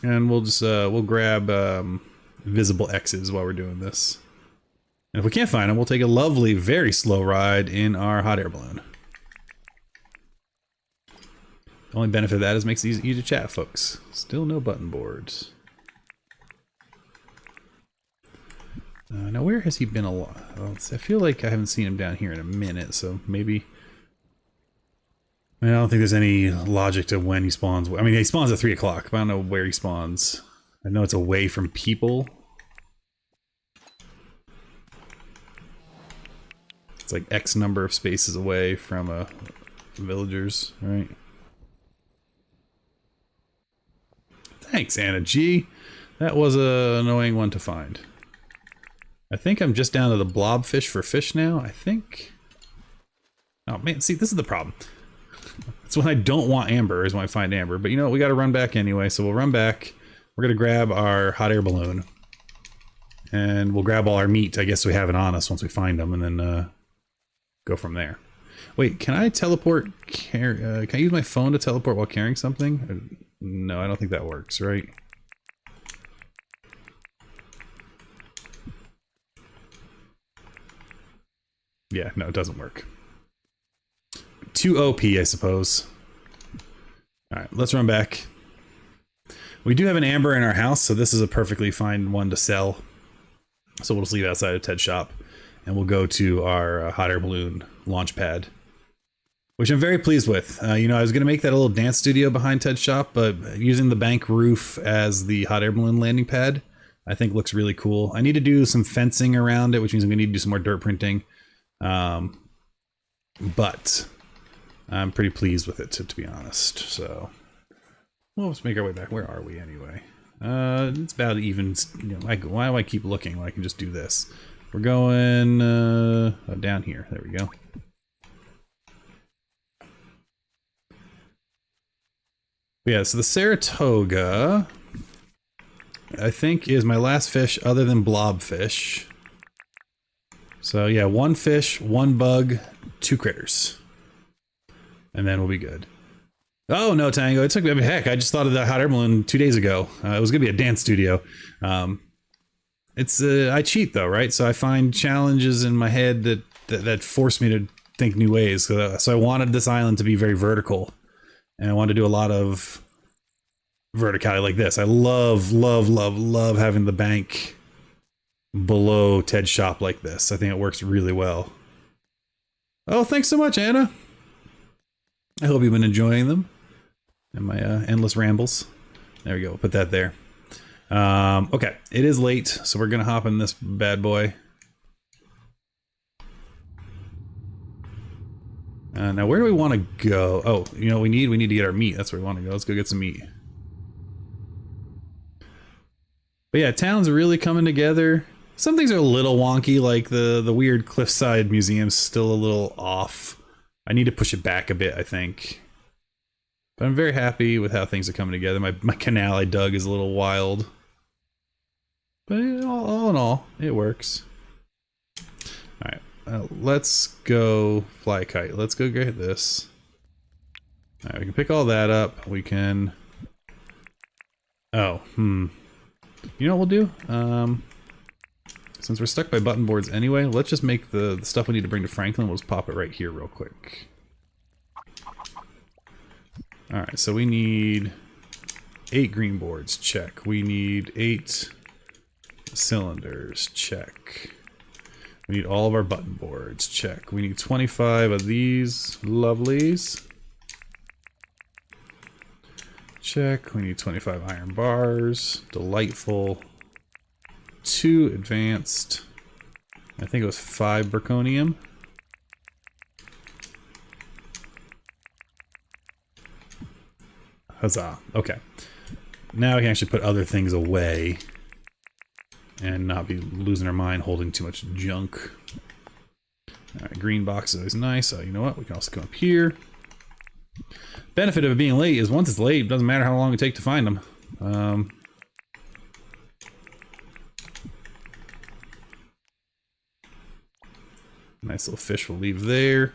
And we'll just, we'll grab visible X's while we're doing this. And if we can't find him, we'll take a lovely, very slow ride in our hot air balloon. The only benefit of that is it makes it easy to chat, folks. Still no button boards. Now, where has he been a lot? Well, I feel like I haven't seen him down here in a minute, so maybe... I don't think there's any logic to when he spawns. I mean, he spawns at 3 o'clock, but I don't know where he spawns. I know it's away from people. It's like X number of spaces away from villagers, right? Thanks, Anna G. That was a annoying one to find. I think I'm just down to the blobfish for fish now. I think... Oh man, see, this is the problem. It's when I don't want amber is when I find amber. But you know what, we gotta run back anyway, so we'll run back. We're gonna grab our hot air balloon. And we'll grab all our meat, I guess we have it on us once we find them, and then go from there. Wait, can I teleport? Can I use my phone to teleport while carrying something? No, I don't think that works, right? Yeah, no, it doesn't work. Too OP, I suppose. Alright, let's run back. We do have an amber in our house, so this is a perfectly fine one to sell. So we'll just leave it outside of Ted's shop. And we'll go to our hot air balloon launch pad. Which I'm very pleased with. You know, I was going to make that a little dance studio behind Ted's shop, but using the bank roof as the hot air balloon landing pad, I think looks really cool. I need to do some fencing around it, which means I'm going to need to do some more dirt printing. But I'm pretty pleased with it, to be honest. So, well, let's make our way back. Where are we anyway? It's about even. You know, why do I keep looking when I can just do this? We're going down here. There we go. Yeah, so the Saratoga, I think, is my last fish other than blobfish. So yeah, 1 fish, 1 bug, 2 critters. And then we'll be good. Oh no, Tango, it took me, I mean, heck, I just thought of the hot air balloon 2 days ago. It was gonna be a dance studio. I cheat though, right? So I find challenges in my head that force me to think new ways. So I wanted this island to be very vertical. And I wanted to do a lot of verticality like this. I love, love, love, love having the bank below Ted's shop like this. I think it works really well. Oh, thanks so much, Anna. I hope you've been enjoying them and my endless rambles. There we go. Put that there. Okay, it is late, so we're gonna hop in this bad boy. Now, where do we want to go? Oh, you know, we need to get our meat. That's where we want to go. Let's go get some meat. But yeah, town's really coming together. Some things are a little wonky, like the weird cliffside museum's still a little off. I need to push it back a bit, I think. But I'm very happy with how things are coming together. My canal I dug is a little wild. But all in all, it works. Alright. Let's go fly a kite. Let's go get this. Alright, we can pick all that up. We can... Oh, You know what we'll do? Since we're stuck by button boards anyway, let's just make the stuff we need to bring to Franklin. We'll just pop it right here real quick. Alright, so we need 8 green boards, check. We need 8 cylinders, check. We need all of our button boards, check. We need 25 of these lovelies. Check. We need 25 iron bars, delightful. 2 advanced. I think it was 5 Berkonium. Huzzah. Okay. Now we can actually put other things away and not be losing our mind holding too much junk. Alright, green box is always nice. So you know what? We can also come up here. Benefit of it being late is once it's late, it doesn't matter how long it takes to find them. Nice little fish we'll leave there.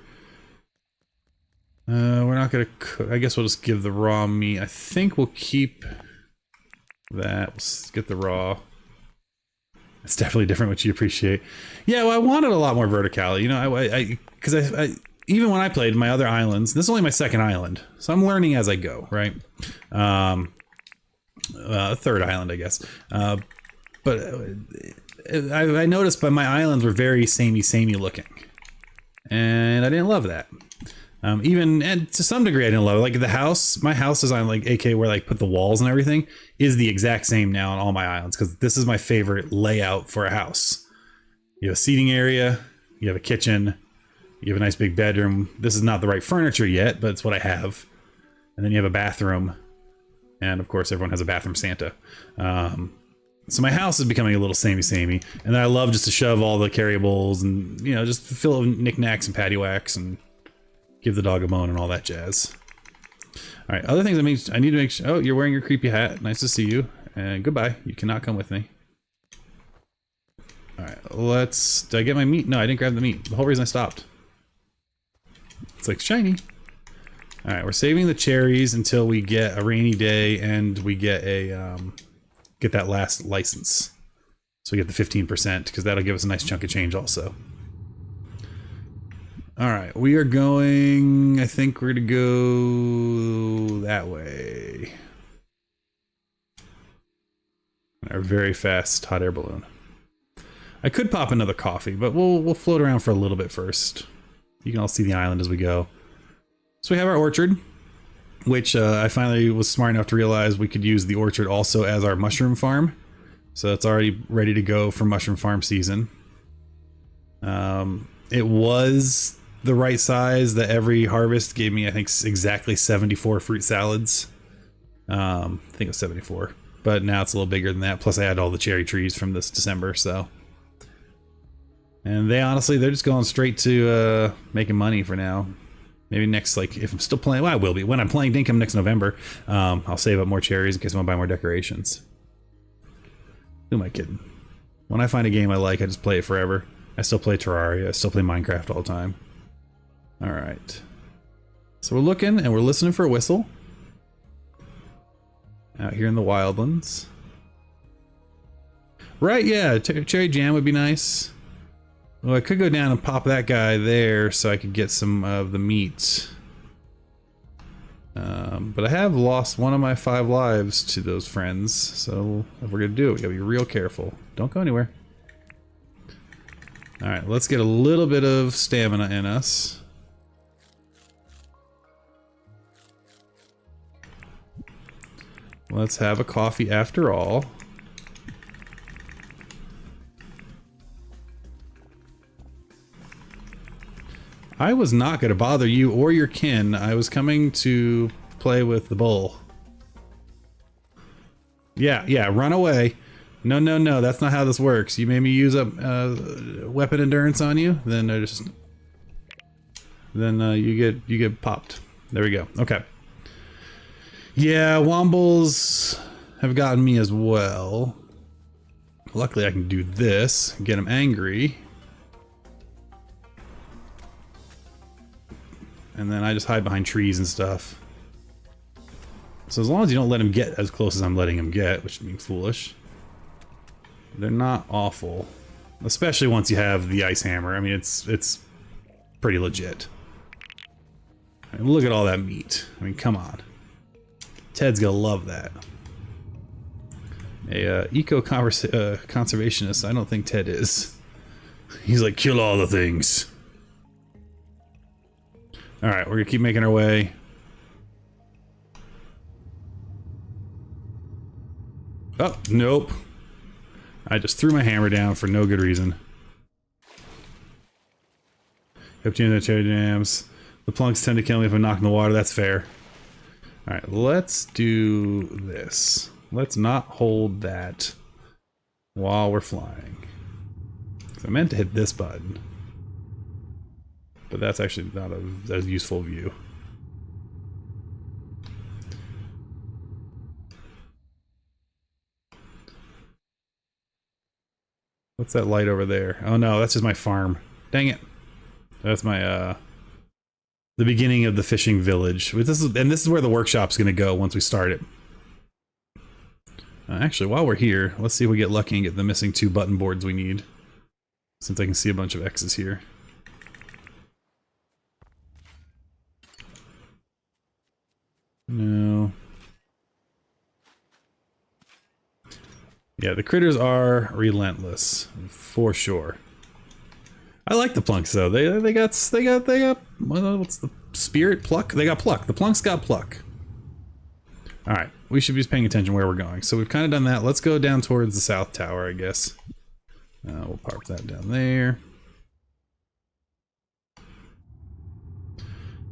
We're not gonna cook. I guess we'll just give the raw meat. I think we'll keep that. Let's get the raw. It's definitely different what you appreciate. Yeah, well, I wanted a lot more verticality. You know, because I even when I played my other islands, this is only my second island, so I'm learning as I go, right? Third island, I guess. But I noticed, but my islands were very samey looking, and I didn't love that. Even, and to some degree I didn't love it. Like the house, my house design, like AK where I like put the walls and everything, is the exact same now on all my islands, because this is my favorite layout for a house. You have a seating area, you have a kitchen, you have a nice big bedroom. This is not the right furniture yet, but it's what I have. And then you have a bathroom, and of course everyone has a bathroom Santa. So my house is becoming a little samey, and then I love just to shove all the carryables and, you know, just fill it with knickknacks and paddywhacks and give the dog a bone and all that jazz. All right, other things I need to make sure. Oh, you're wearing your creepy hat. Nice to see you. And goodbye. You cannot come with me. All right, did I get my meat? No, I didn't grab the meat. The whole reason I stopped. It's like shiny. All right, we're saving the cherries until we get a rainy day and we get a, get that last license. So we get the 15%, because that'll give us a nice chunk of change also. Alright, we are going, I think we're gonna go that way. Our very fast hot air balloon. I could pop another coffee, but we'll float around for a little bit first. You can all see the island as we go. So we have our orchard, which I finally was smart enough to realize we could use the orchard also as our mushroom farm. So it's already ready to go for mushroom farm season. It was the right size that every harvest gave me, I think, exactly 74 fruit salads. I think it was 74, but now it's a little bigger than that. Plus I had all the cherry trees from this December, so. And they're just going straight to making money for now. Maybe next, like, if I'm still playing, well, I will be. When I'm playing Dinkum next November, I'll save up more cherries in case I want to buy more decorations. Who am I kidding? When I find a game I like, I just play it forever. I still play Terraria, I still play Minecraft all the time. Alright. So we're looking and we're listening for a whistle. Out here in the wildlands. Right, yeah, cherry jam would be nice. Well, I could go down and pop that guy there so I could get some of the meat. But I have lost one of my 5 lives to those friends, so if we're gonna do it, we gotta be real careful. Don't go anywhere. Alright, let's get a little bit of stamina in us. Let's have a coffee after all. I was not going to bother you or your kin. I was coming to play with the bull. Yeah, run away. No, that's not how this works. You made me use up weapon endurance on you, then you get popped. There we go. Okay. Yeah, wombles have gotten me as well. Luckily I can do this, get him angry. And then I just hide behind trees and stuff. So as long as you don't let him get as close as I'm letting him get, which is being foolish, they're not awful. Especially once you have the ice hammer. I mean, it's pretty legit. I mean, look at all that meat. I mean, come on. Ted's gonna love that. A conservationist, I don't think Ted is. He's like, kill all the things. Alright, we're gonna keep making our way. Oh, nope. I just threw my hammer down for no good reason. Hope you know the cherry jams. The plunks tend to kill me if I'm knocked in the water, that's fair. Alright, let's do this. Let's not hold that while we're flying. I meant to hit this button. But that's actually not a useful view. What's that light over there? Oh no, that's just my farm. Dang it. That's my, the beginning of the fishing village. This is where the workshop's gonna go once we start it. Actually, while we're here, let's see if we get lucky and get the missing 2 button boards we need. Since I can see a bunch of X's here. No. Yeah, the critters are relentless, for sure. I like the plunks though. They got what's the spirit pluck? They got pluck. The plunks got pluck. All right, we should be paying attention where we're going. So we've kind of done that. Let's go down towards the south tower, I guess. We'll park that down there.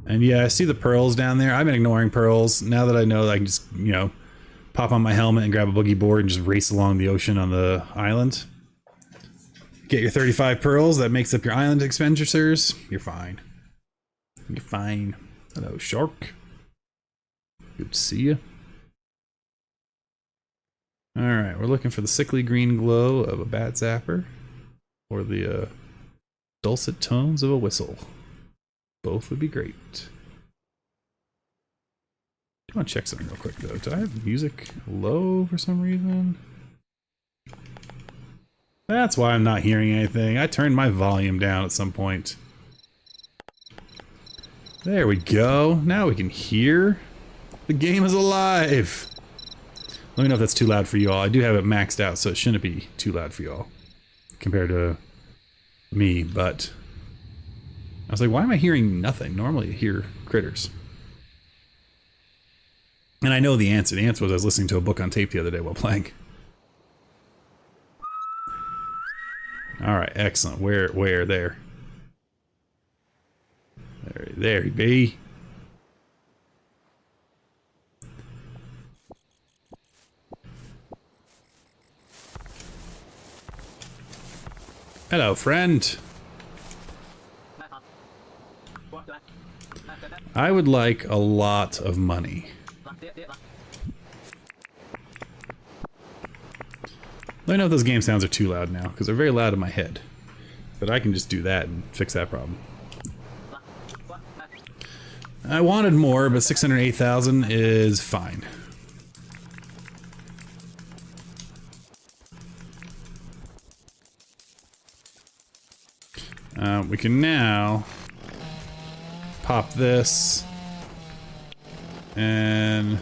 And yeah, I see the pearls down there. I've been ignoring pearls. Now that I know that I can just, you know, pop on my helmet and grab a boogie board and just race along the ocean on the island. Get your 35 pearls, that makes up your island expenditures. You're fine. You're fine. Hello, shark. Good to see you. Alright, we're looking for the sickly green glow of a bat zapper. Or the dulcet tones of a whistle. Both would be great. I want to check something real quick though. Do I have music low for some reason? That's why I'm not hearing anything. I turned my volume down at some point. There we go. Now we can hear. The game is alive. Let me know if that's too loud for you all. I do have it maxed out, so it shouldn't be too loud for you all. Compared to me, but... I was like, why am I hearing nothing? Normally I hear critters. And I know the answer. The answer was I was listening to a book on tape the other day while playing. Alright, excellent. Where, there? There he be. Hello, friend. I would like a lot of money. Let me know if those game sounds are too loud now, because they're very loud in my head. But I can just do that and fix that problem. I wanted more, but 608,000 is fine. We can now pop this and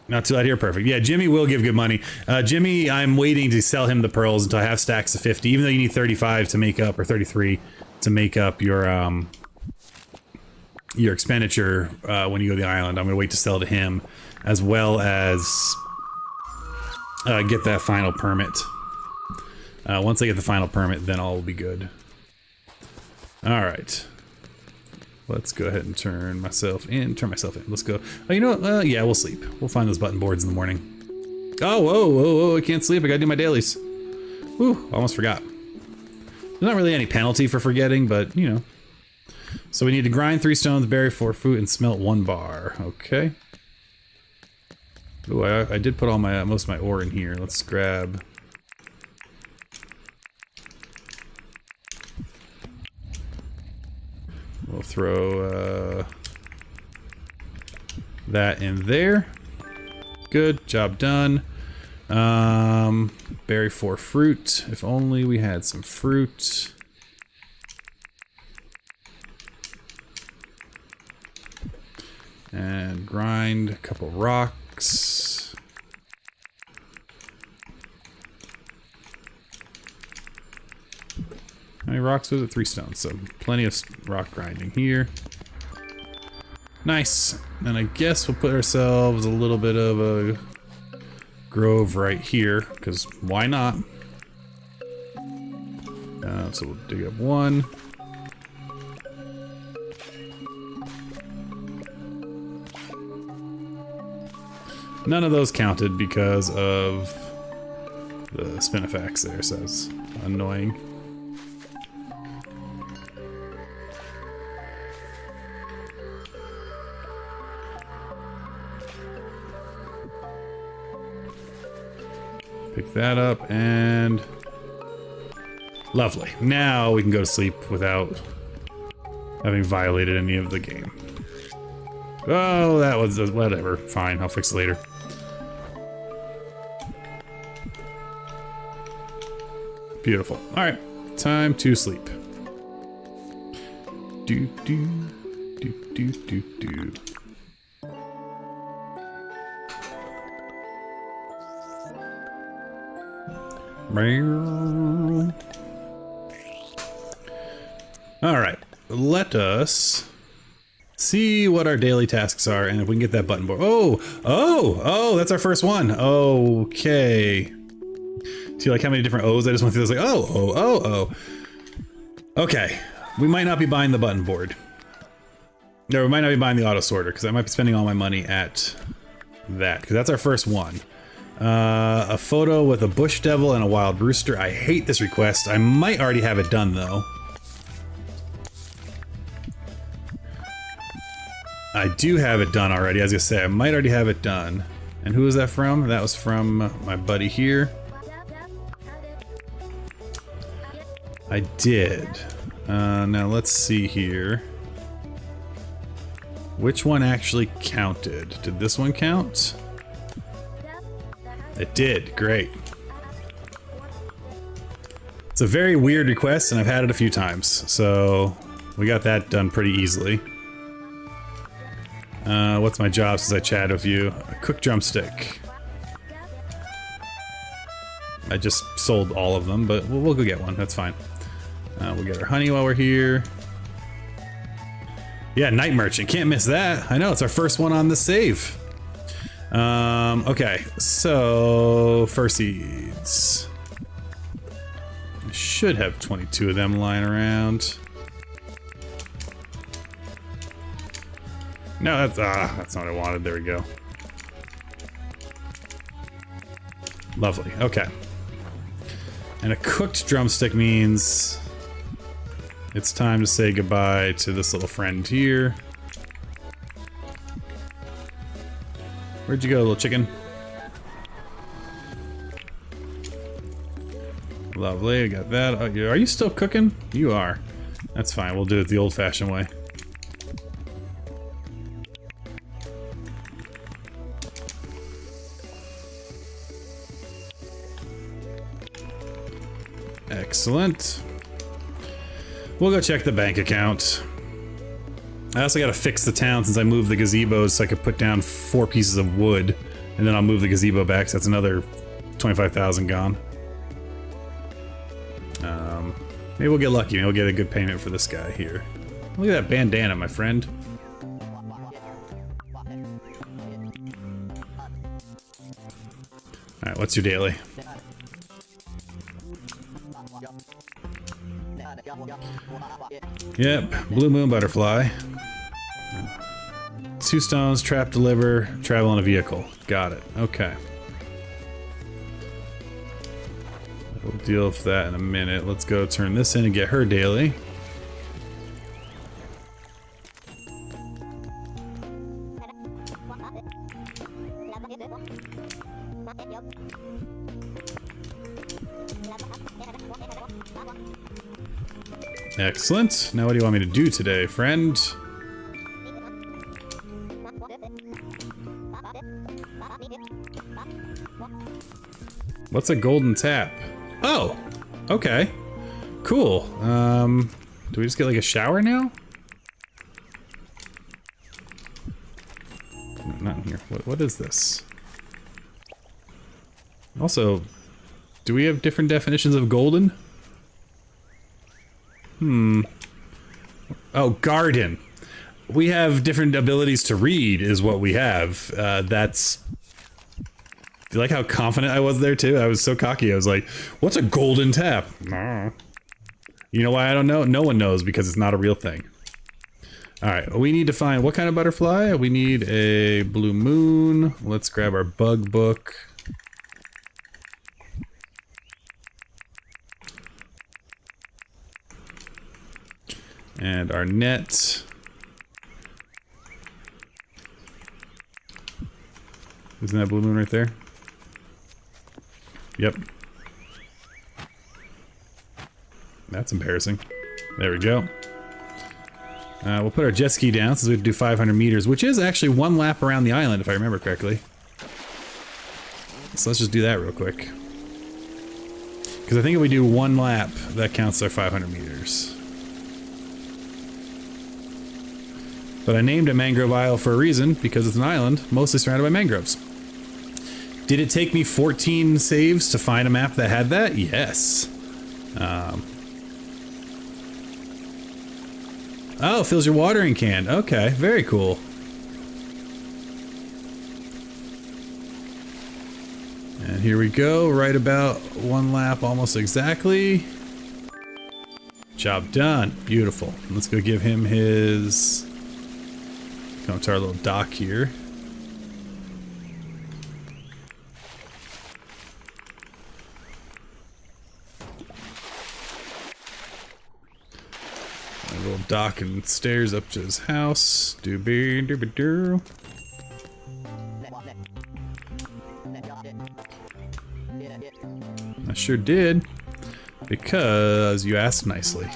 not too loud here. Perfect. Yeah, Jimmy will give good money. Jimmy, I'm waiting to sell him the pearls until I have stacks of 50, even though you need 35 to make up, or 33 to make up your expenditure when you go to the island. I'm gonna wait to sell to him, as well as get that final permit. Once I get the final permit, then all will be good. Alright. Let's go ahead and turn myself in. Let's go. Oh, you know what? Yeah, we'll sleep. We'll find those button boards in the morning. Oh, whoa, I can't sleep. I gotta do my dailies. Whew, almost forgot. There's not really any penalty for forgetting, but, you know. So we need to grind 3 stones, bury 4 fruit, and smelt 1 bar. Okay. Ooh, I did put all my most of my ore in here. Let's grab... We'll throw that in there. Good, job done. Berry 4 fruit. If only we had some fruit. And grind a couple rocks. How many rocks was it? 3 stones, so plenty of rock grinding here. Nice. And I guess we'll put ourselves a little bit of a grove right here, because why not? So we'll dig up 1. None of those counted because of the spinifex there, so it's annoying. Pick that up and... Lovely. Now we can go to sleep without having violated any of the game. Oh, that was... whatever. Fine, I'll fix it later. Beautiful. Alright, time to sleep. Do do do do do do. Alright, let us see what our daily tasks are and if we can get that button board. Oh, that's our first one. Okay. See like how many different O's I just went through? I was like, okay, we might not be buying the button board. No, we might not be buying the auto sorter because I might be spending all my money at that because that's our first one. A photo with a bush devil and a wild rooster. I hate this request. I might already have it done though. I do have it done already. As I say, I might already have it done. And who was that from? That was from my buddy here. I did. Now let's see here. Which one actually counted? Did this one count? It did. Great. It's a very weird request, and I've had it a few times, so we got that done pretty easily. What's my job since I chatted with you? A cooked drumstick. I just sold all of them, but we'll go get one. That's fine. We'll get our honey while we're here. Yeah, night merchant. Can't miss that. I know, it's our first one on the save. Okay, so fur seeds. I should have 22 of them lying around. No, that's not what I wanted. There we go. Lovely. Okay. And a cooked drumstick means it's time to say goodbye to this little friend here. Where'd you go, little chicken? Lovely, I got that. Oh, are you still cooking? You are. That's fine, we'll do it the old-fashioned way. Excellent. We'll go check the bank account. I also gotta fix the town since I moved the gazebos so I could put down 4 pieces of wood. And then I'll move the gazebo back, so that's another 25,000 gone. Maybe we'll get lucky. Maybe we'll get a good payment for this guy here. Look at that bandana, my friend. Alright, what's your daily? Yep, blue moon butterfly. 2 stones, trap, deliver, travel in a vehicle. Got it. Okay. We'll deal with that in a minute. Let's go turn this in and get her daily. Excellent. Now what do you want me to do today, friend? What's a golden tap? Oh! Okay. Cool. Do we just get like a shower now? What is this? Also, do we have different definitions of golden? Oh, garden. We have different abilities to read is what we have. That's... Do you like how confident I was there too? I was so cocky. I was like, what's a golden tap? You know why I don't know? No one knows because it's not a real thing. Alright, we need to find what kind of butterfly? We need a blue moon. Let's grab our bug book. And our net. Isn't that blue moon right there? Yep. That's embarrassing. There we go. We'll put our jet ski down since we have to do 500 meters, which is actually 1 lap around the island, if I remember correctly. So let's just do that real quick. Because I think if we do 1 lap, that counts our 500 meters. But I named it Mangrove Isle for a reason, because it's an island mostly surrounded by mangroves. Did it take me 14 saves to find a map that had that? Yes. Oh, fills your watering can. Okay, very cool. And here we go, right about 1 lap almost exactly. Job done. Beautiful. Let's go give him his... Come to our little dock here. A little dock and stairs up to his house. Doobie-doobie-doo. I sure did, because you asked nicely.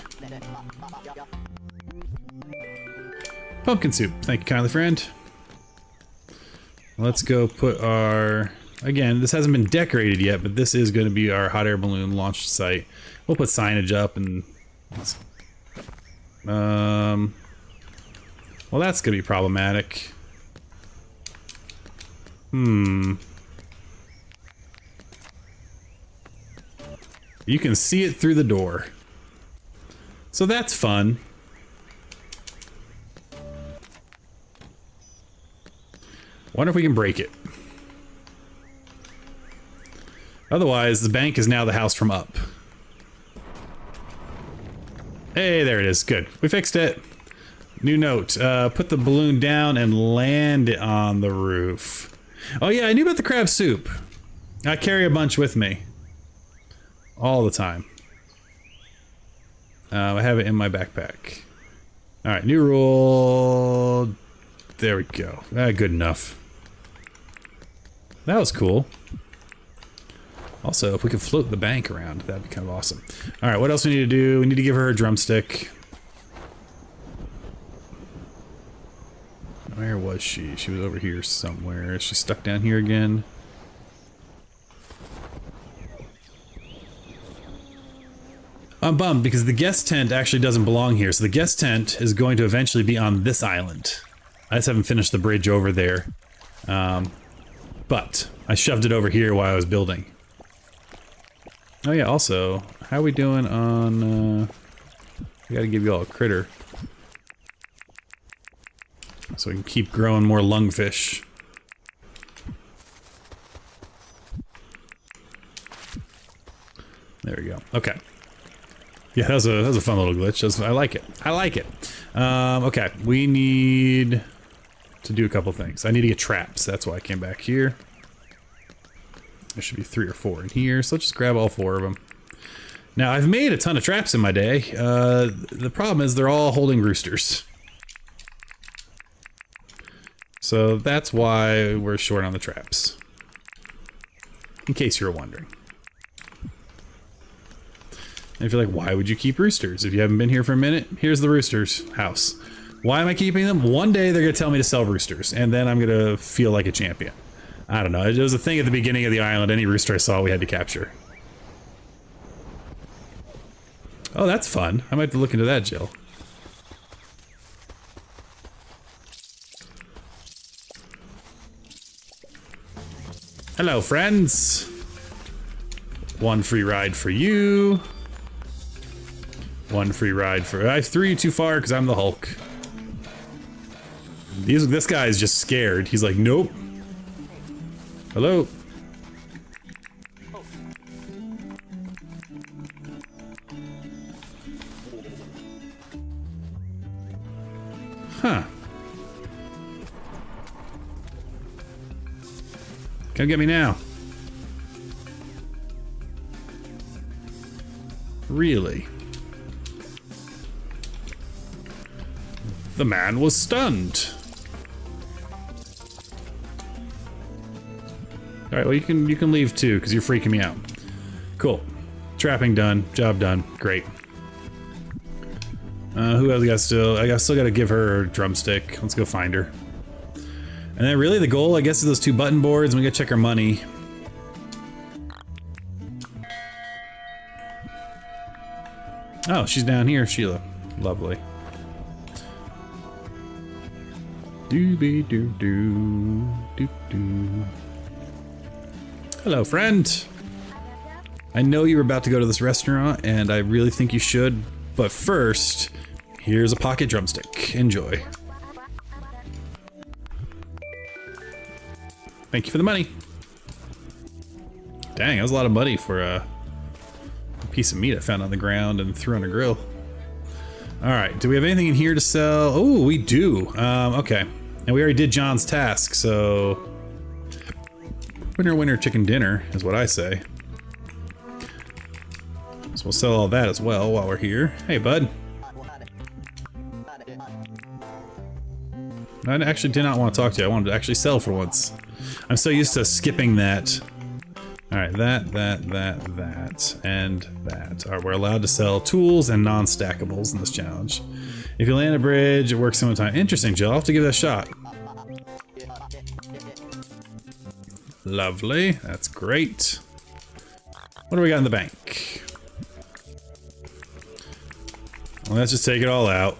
Pumpkin soup. Thank you kindly, friend. Let's go put our... Again, this hasn't been decorated yet, but this is going to be our hot air balloon launch site. We'll put signage up and... well, that's going to be problematic. You can see it through the door. So that's fun. Wonder if we can break it. Otherwise, the bank is now the house from up. Hey, there it is. Good. We fixed it. New note. Put the balloon down and land it on the roof. Oh yeah, I knew about the crab soup. I carry a bunch with me. All the time. I have it in my backpack. Alright, new rule. There we go. Good enough. That was cool. Also, if we could float the bank around, that'd be kind of awesome. Alright, what else we need to do? We need to give her a drumstick. Where was she? She was over here somewhere. Is she stuck down here again? I'm bummed because the guest tent actually doesn't belong here. So the guest tent is going to eventually be on this island. I just haven't finished the bridge over there. But I shoved it over here while I was building. Oh yeah, also, how are we doing on, I gotta give you all a critter. So we can keep growing more lungfish. There we go. Okay. Yeah, that was a fun little glitch. I like it. I like it. Okay, we need to do a couple things. I need to get traps. That's why I came back here. There should be 3 or 4 in here, so let's just grab all 4 of them. Now, I've made a ton of traps in my day. The problem is they're all holding roosters. So that's why we're short on the traps. In case you're wondering. And if you're like, why would you keep roosters? If you haven't been here for a minute, here's the rooster's house. Why am I keeping them? One day they're going to tell me to sell roosters, and then I'm going to feel like a champion. I don't know. It was a thing at the beginning of the island. Any rooster I saw, we had to capture. Oh, that's fun. I might have to look into that, Jill. Hello, friends. One free ride for you. One free ride for... I threw you too far because I'm the Hulk. This guy is just scared. He's like, nope. Hello. Huh. Come get me now. Really? The man was stunned. All right, well you can leave too because you're freaking me out. Cool. Trapping done. Job done. Great. Who else I got still? I still got to give her a drumstick. Let's go find her. And then really the goal, I guess, is those 2 button boards, and we gotta check our money. Oh, she's down here, Sheila. Lovely. Doo-be-doo-doo. Hello, friend. I know you were about to go to this restaurant, and I really think you should, but first, here's a pocket drumstick. Enjoy. Thank you for the money. Dang, that was a lot of money for a piece of meat I found on the ground and threw on a grill. All right, do we have anything in here to sell? Oh, we do. Okay, and we already did John's task, so winner, winner, chicken dinner is what I say. So we'll sell all that as well while we're here. Hey, bud. I actually did not want to talk to you. I wanted to actually sell for once. I'm so used to skipping that. Alright, that, and that. Alright, we're allowed to sell tools and non-stackables in this challenge. If you land a bridge, it works some of the time. Interesting, Jill. I'll have to give that a shot. Lovely. That's great. What do we got in the bank? Well, let's just take it all out.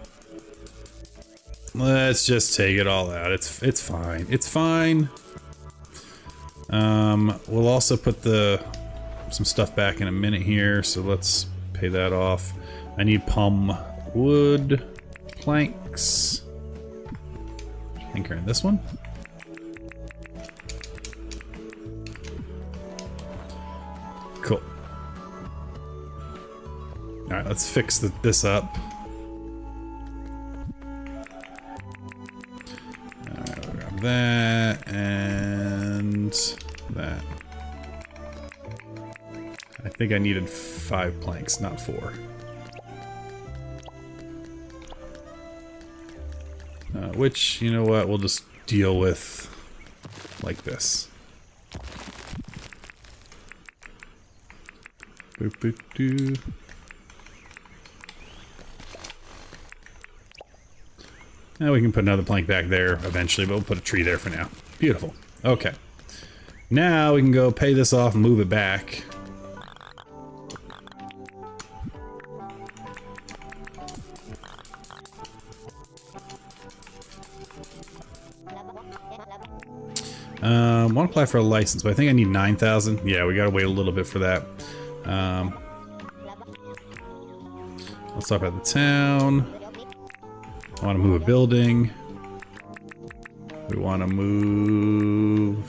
Let's just take it all out. It's fine. It's fine. We'll also put some stuff back in a minute here, so let's pay that off. I need palm wood planks. I think are in this one. Cool. All right, let's fix this up. That and that. I think I needed 5 planks, not 4. Which, you know what, we'll just deal with like this. Boop, boop, doo. Now we can put another plank back there eventually, but we'll put a tree there for now. Beautiful. Okay. Now we can go pay this off and move it back. Want to apply for a license, but I think I need 9,000. Yeah, we gotta wait a little bit for that. Let's stop at the town. I want to move a building. We want to move...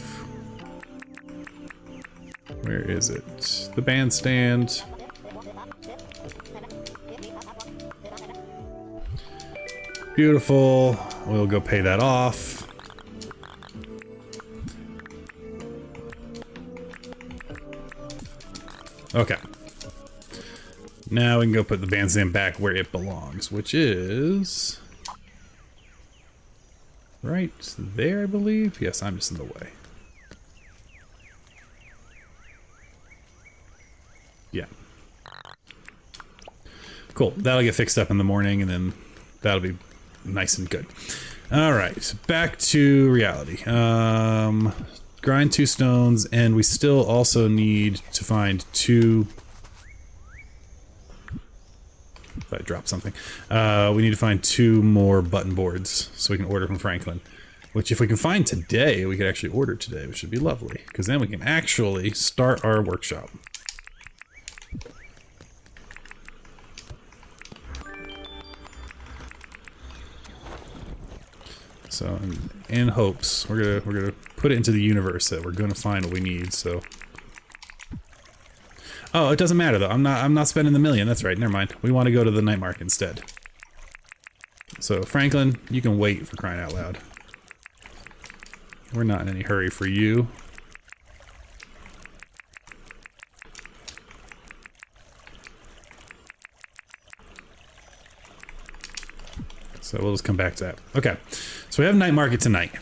Where is it? The bandstand. Beautiful. We'll go pay that off. Okay. Now we can go put the bandstand back where it belongs, which is... right there, I believe. Yes, I'm just in the way. Yeah. Cool. That'll get fixed up in the morning, and then that'll be nice and good. All right, back to reality. Grind 2 stones, and we still also need to find 2... If I drop something. We need to find 2 more button boards so we can order from Franklin. Which, if we can find today, we could actually order today, which would be lovely. Because then we can actually start our workshop. So, in hopes, we're gonna put it into the universe that we're gonna find what we need. So, oh, it doesn't matter though. I'm not spending the million. That's right. Never mind. We want to go to the night market instead. So, Franklin, you can wait, for crying out loud. We're not in any hurry for you. So we'll just come back to that. Okay, so we have night market tonight.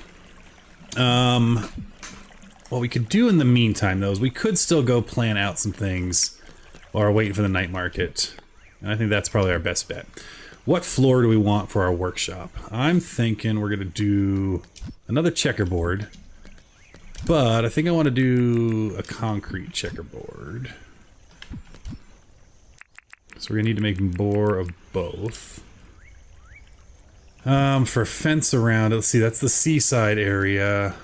What we could do in the meantime, though, is we could still go plan out some things while we're waiting for the night market. And I think that's probably our best bet. What floor do we want for our workshop? I'm thinking we're gonna do another checkerboard, but I think I want to do a concrete checkerboard. So we're gonna need to make more of both. For a fence around it, let's see, that's the seaside area.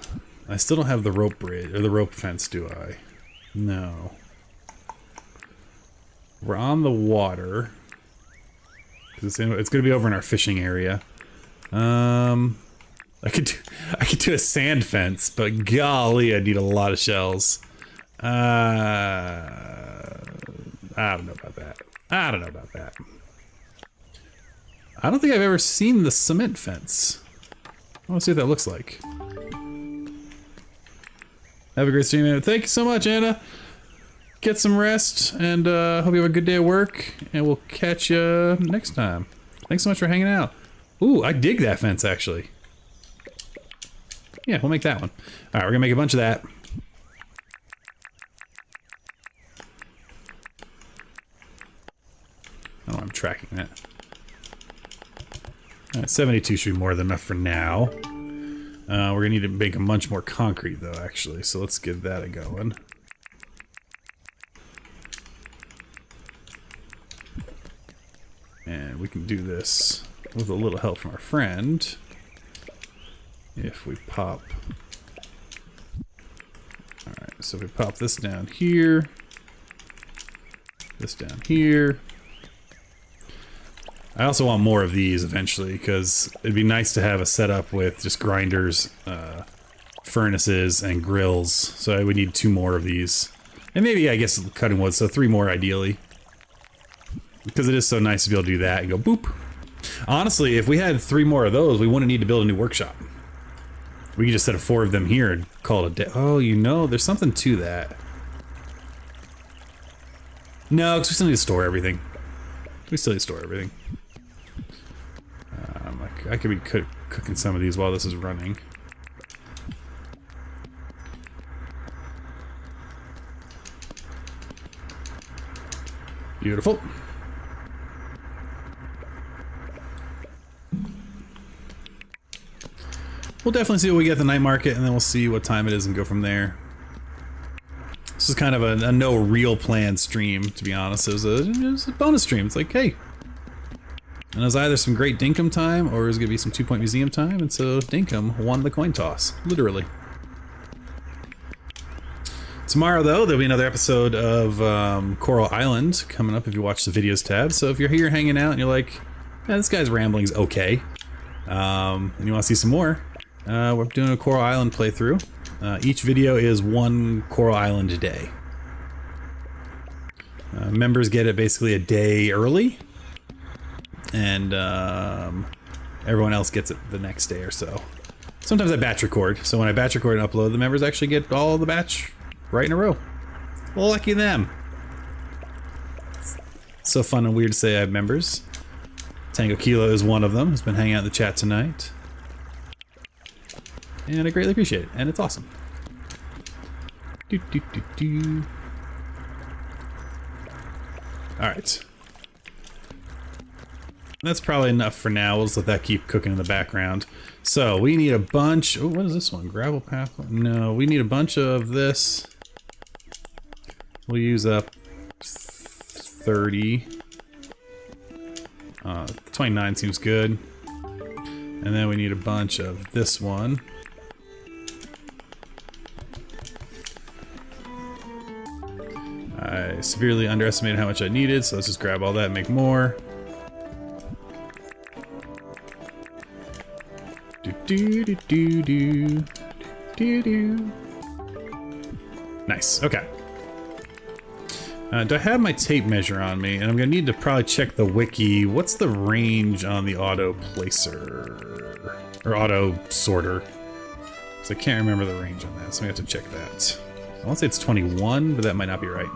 I still don't have the rope bridge, or the rope fence, do I? No. We're on the water. It's going to be over in our fishing area. I could do a sand fence, but golly, I need a lot of shells. I don't know about that. I don't know about that. I don't think I've ever seen the cement fence. I want to see what that looks like. Have a great stream, Anna. Thank you so much, Anna. Get some rest, and hope you have a good day at work, and we'll catch you next time. Thanks so much for hanging out. Ooh, I dig that fence, actually. Yeah, we'll make that one. All right, we're gonna make a bunch of that. Oh, I'm tracking that. All right, 72 should be more than enough for now. We're gonna need to make a bunch more concrete, though, actually, so let's get that going. And we can do this with a little help from our friend. If we pop... Alright, so if we pop this down here. This down here. I also want more of these eventually, because it'd be nice to have a setup with just grinders, furnaces, and grills. So we need 2 more of these. And maybe, I guess, cutting wood, so 3 more ideally. Because it is so nice to be able to do that and go boop. Honestly, if we had 3 more of those, we wouldn't need to build a new workshop. We could just set up 4 of them here and call it a day. Oh, you know, there's something to that. No, because we still need to store everything. We still need to store everything. I could be cooking some of these while this is running. Beautiful. We'll definitely see what we get at the night market, and then we'll see what time it is and go from there. This is kind of a no real plan stream, to be honest. It was a bonus stream. It's like, hey. And it was either some great Dinkum time, or it was going to be some 2-point museum time, and so Dinkum won the coin toss. Literally. Tomorrow, though, there'll be another episode of Coral Island coming up if you watch the videos tab. So if you're here hanging out and you're like, yeah, this guy's rambling's okay, and you want to see some more, we're doing a Coral Island playthrough. Each video is 1 Coral Island a day. Members get it basically a day early, and everyone else gets it the next day or so. Sometimes I batch record, so when I batch record and upload, the members actually get all the batch right in a row. Lucky them. So fun and weird to say I have members. Tango Kilo is one of them, who's been hanging out in the chat tonight. And I greatly appreciate it, and it's awesome. Alright. That's probably enough for now. We'll just let that keep cooking in the background. So, we need a bunch... Oh, what is this one? Gravel path? No, we need a bunch of this. We'll use up 30. 29 seems good. And then we need a bunch of this one. severely underestimated how much I needed, so let's just grab all that and make more. Nice, okay. Do I have my tape measure on me? And I'm gonna need to probably check the wiki. What's the range on the auto placer? Or auto sorter? Because I can't remember the range on that, so I have to check that. I want to say it's 21, but that might not be right.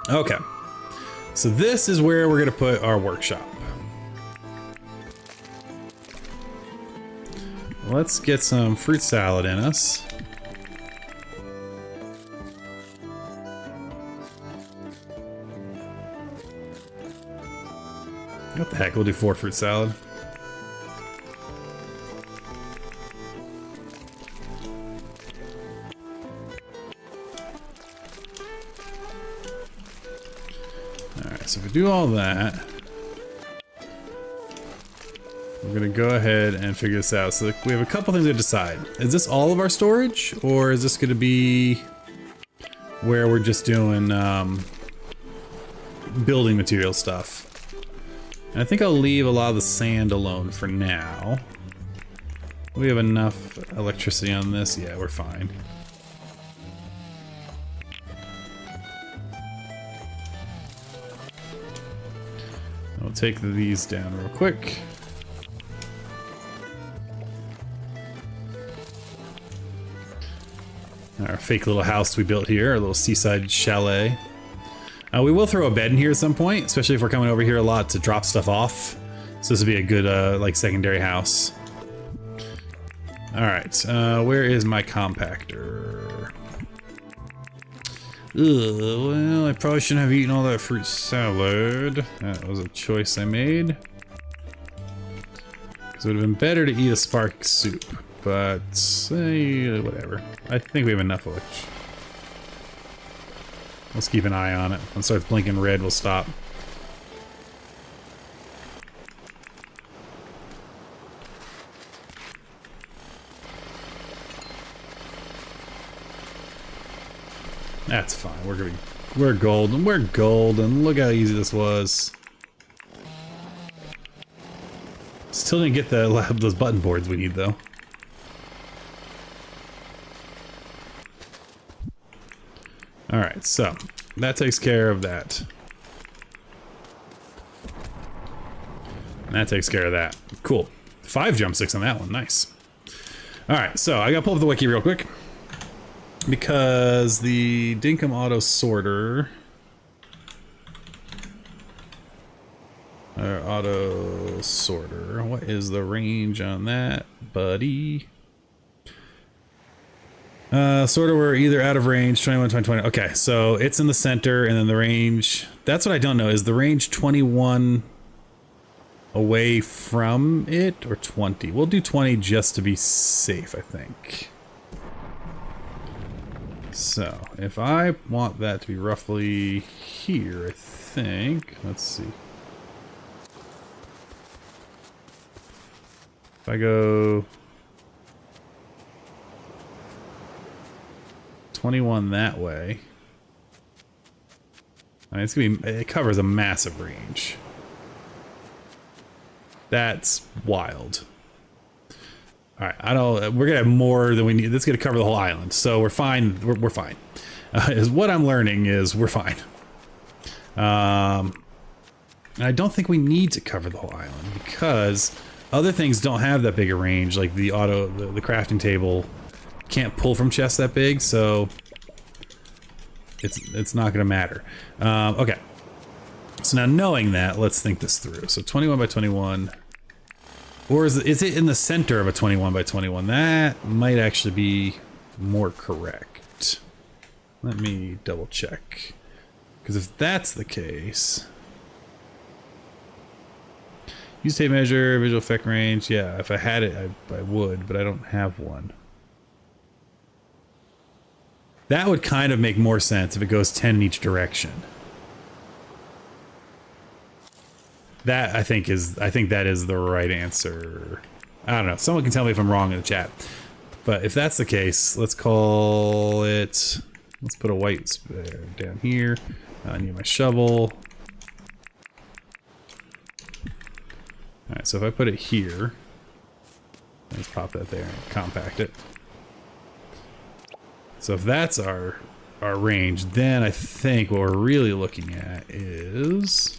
Okay. So this is where we're gonna put our workshop. Let's get some fruit salad in us. What the heck, we'll do 4 fruit salad. Alright, so if we do all that, we're gonna go ahead and figure this out. So we have a couple things to decide. Is this all of our storage, or is this gonna be where we're just doing building material stuff? And I think I'll leave a lot of the sand alone for now. We have enough electricity on this. Yeah, we're fine. I'll take these down real quick. Our fake little house we built here, our little seaside chalet. We will throw a bed in here at some point, especially if we're coming over here a lot to drop stuff off. So this would be a good, like, secondary house. Alright, where is my compactor? Ugh, well, I probably shouldn't have eaten all that fruit salad. That was a choice I made. Because it would have been better to eat a spark soup. But, whatever. I think we have enough of it. Let's keep an eye on it. When it starts blinking red, we'll stop. That's fine. We're golden. We're golden. Look how easy this was. Still didn't get those button boards we need though. Alright, so that takes care of that. And that takes care of that. Cool. 5 jump sticks on that one. Nice. Alright, so I gotta pull up the wiki real quick. Because the Dinkum auto sorter... auto sorter. What is the range on that, buddy? Sort of, we're either out of range, 21, 20, 20. Okay, so it's in the center, and then the range... That's what I don't know. Is the range 21 away from it, or 20? We'll do 20 just to be safe, I think. So, if I want that to be roughly here, I think... Let's see. If I go... 21 that way. I mean, it's gonna be, it covers a massive range. That's wild. All right, we're gonna have more than we need. That's gonna cover the whole island, so we're fine. We're fine. Is what I'm learning is we're fine. And I don't think we need to cover the whole island because other things don't have that big a range, like the the crafting table. Can't pull from chests that big, so it's not gonna matter. Okay, so now knowing that, let's think this through. So 21 by 21, or is it in the center of a 21 by 21? That might actually be more correct. Let me double check, because if that's the case, use tape measure, visual effect range. Yeah, if I had it, I would, but I don't have one. That would kind of make more sense if it goes 10 in each direction. That I think that is the right answer. I don't know. Someone can tell me if I'm wrong in the chat. But if that's the case, let's call it Let's put a white spare down here. I need my shovel. Alright, so if I put it here, let's pop that there and compact it. So if that's our range, then I think what we're really looking at is...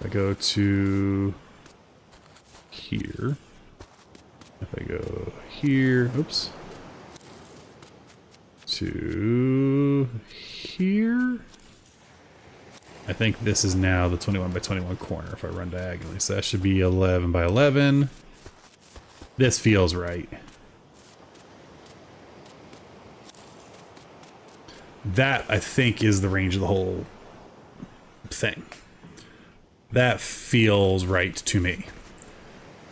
if I go to here, if I go here, oops, to here, I think this is now the 21 by 21 corner if I run diagonally. So that should be 11 by 11. This feels right. That, I think, is the range of the whole thing. That feels right to me.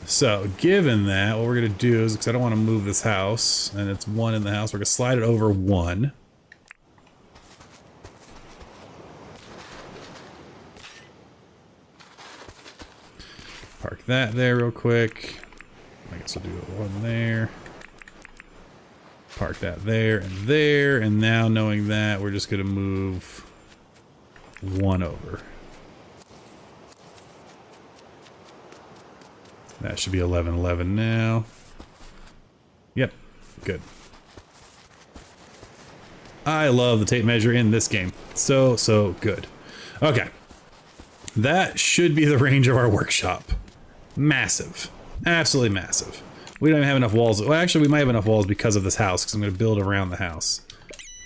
So, given that, what we're going to do is, because I don't want to move this house, and it's 1 in the house, we're going to slide it over 1. Park that there real quick. I guess I'll do 1 there. Park that there, and now knowing that, we're just going to move 1 over. That should be 11, 11 now. Yep, good. I love the tape measure in this game. So good. Okay. That should be the range of our workshop. Massive. Absolutely massive. We don't even have enough walls. Well, actually, we might have enough walls because of this house, because I'm going to build around the house.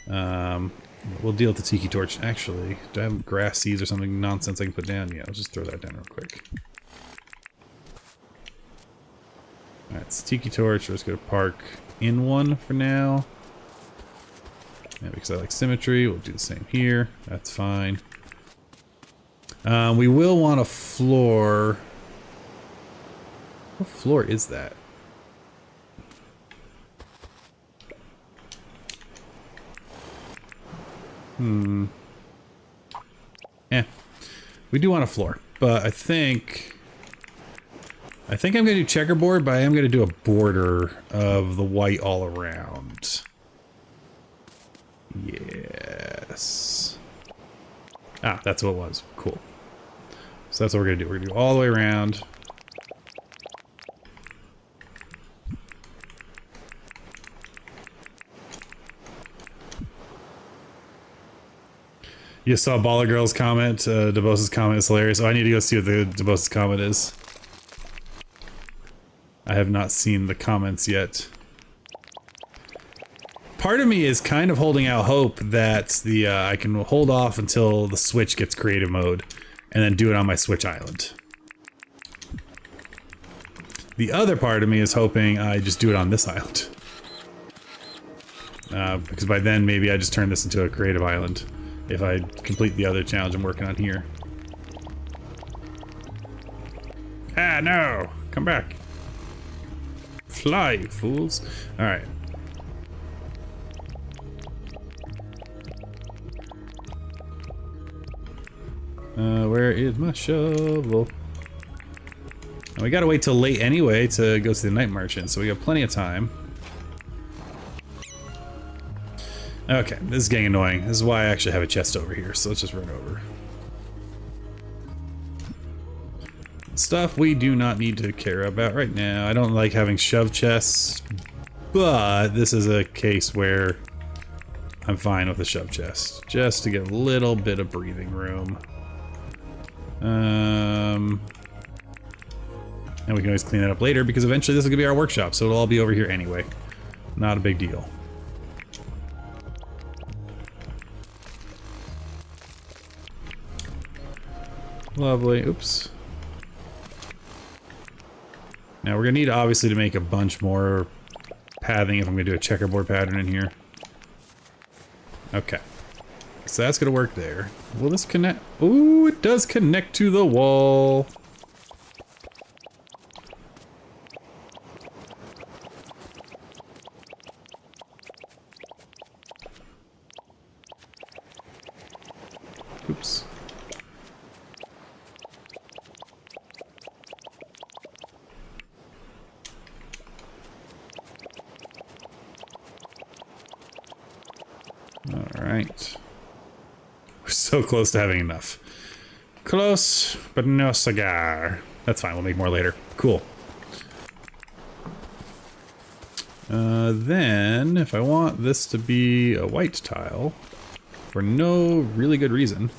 We'll deal with the tiki torch. Actually, do I have grass seeds or something nonsense I can put down? Yeah, let's just throw that down real quick. Alright, it's tiki torch. We're just going to park in 1 for now. Yeah, because I like symmetry. We'll do the same here. That's fine. We will want a floor. What floor is that? We do want a floor, but I think I'm going to do checkerboard, but I am going to do a border of the white all around. Yes. Ah, that's what it was. Cool. So that's what we're going to do. We're going to do all the way around. You saw Baller Girl's comment. DeBose's comment is hilarious. Oh, I need to go see what the DeBose's comment is. I have not seen the comments yet. Part of me is kind of holding out hope that the I can hold off until the Switch gets creative mode and then do it on my Switch island. The other part of me is hoping I just do it on this island. Because by then maybe I just turn this into a creative island if I complete the other challenge I'm working on here. Ah, no! Come back. Fly, you fools. Alright. Where is my shovel? And we gotta wait till late anyway to go to the night merchant, so we got plenty of time. Okay, this is getting annoying. This is why I actually have a chest over here, so let's just run over. Stuff we do not need to care about right now. I don't like having shove chests, but this is a case where I'm fine with a shove chest, just to get a little bit of breathing room. And we can always clean that up later, because eventually this is gonna be our workshop, so it'll all be over here anyway. Not a big deal. Lovely. Oops. Now we're gonna need obviously to make a bunch more pathing if I'm gonna do a checkerboard pattern in here. Okay. So that's gonna work there. Will this connect? Ooh, it does connect to the wall. Oops. Alright. We're so close to having enough. Close, but no cigar. That's fine, we'll make more later. Cool. Then, if I want this to be a white tile, for no really good reason,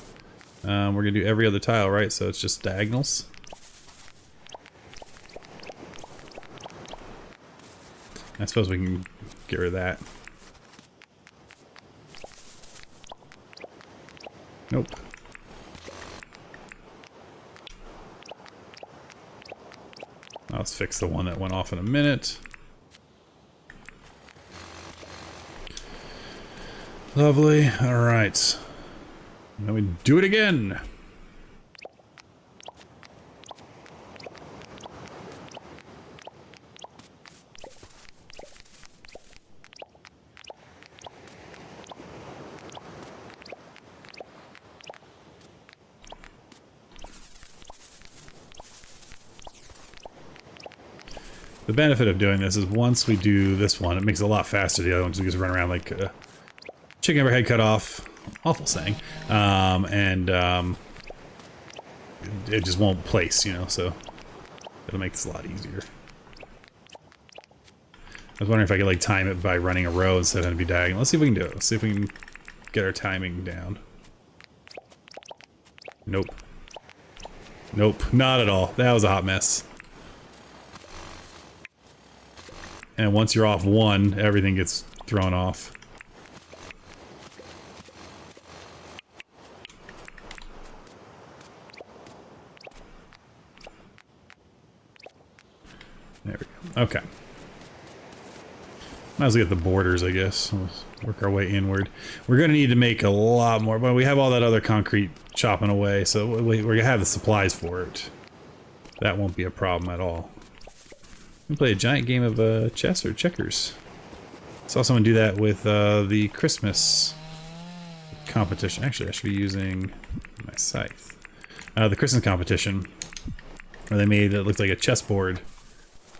we're gonna do every other tile, right? So it's just diagonals. I suppose we can get rid of that. Nope. Let's fix the one that went off in a minute. Lovely. All right. Now we do it again. The benefit of doing this is once we do this one, it makes it a lot faster. The other ones we just run around like chicken ever head cut off. Awful saying. It just won't place, you know, so it'll make this a lot easier. I was wondering if I could like time it by running a row instead of having to be diagonal. Let's see if we can do it. Let's see if we can get our timing down. Nope. Nope, not at all. That was a hot mess. And once you're off one, everything gets thrown off. There we go. Okay. Might as well get the borders, I guess. We'll work our way inward. We're going to need to make a lot more, but we have all that other concrete chopping away, so we're going to have the supplies for it. That won't be a problem at all. We can play a giant game of chess or checkers. Saw someone do that with the Christmas competition. Actually, I should be using my scythe. The Christmas competition, where they made it look like a chessboard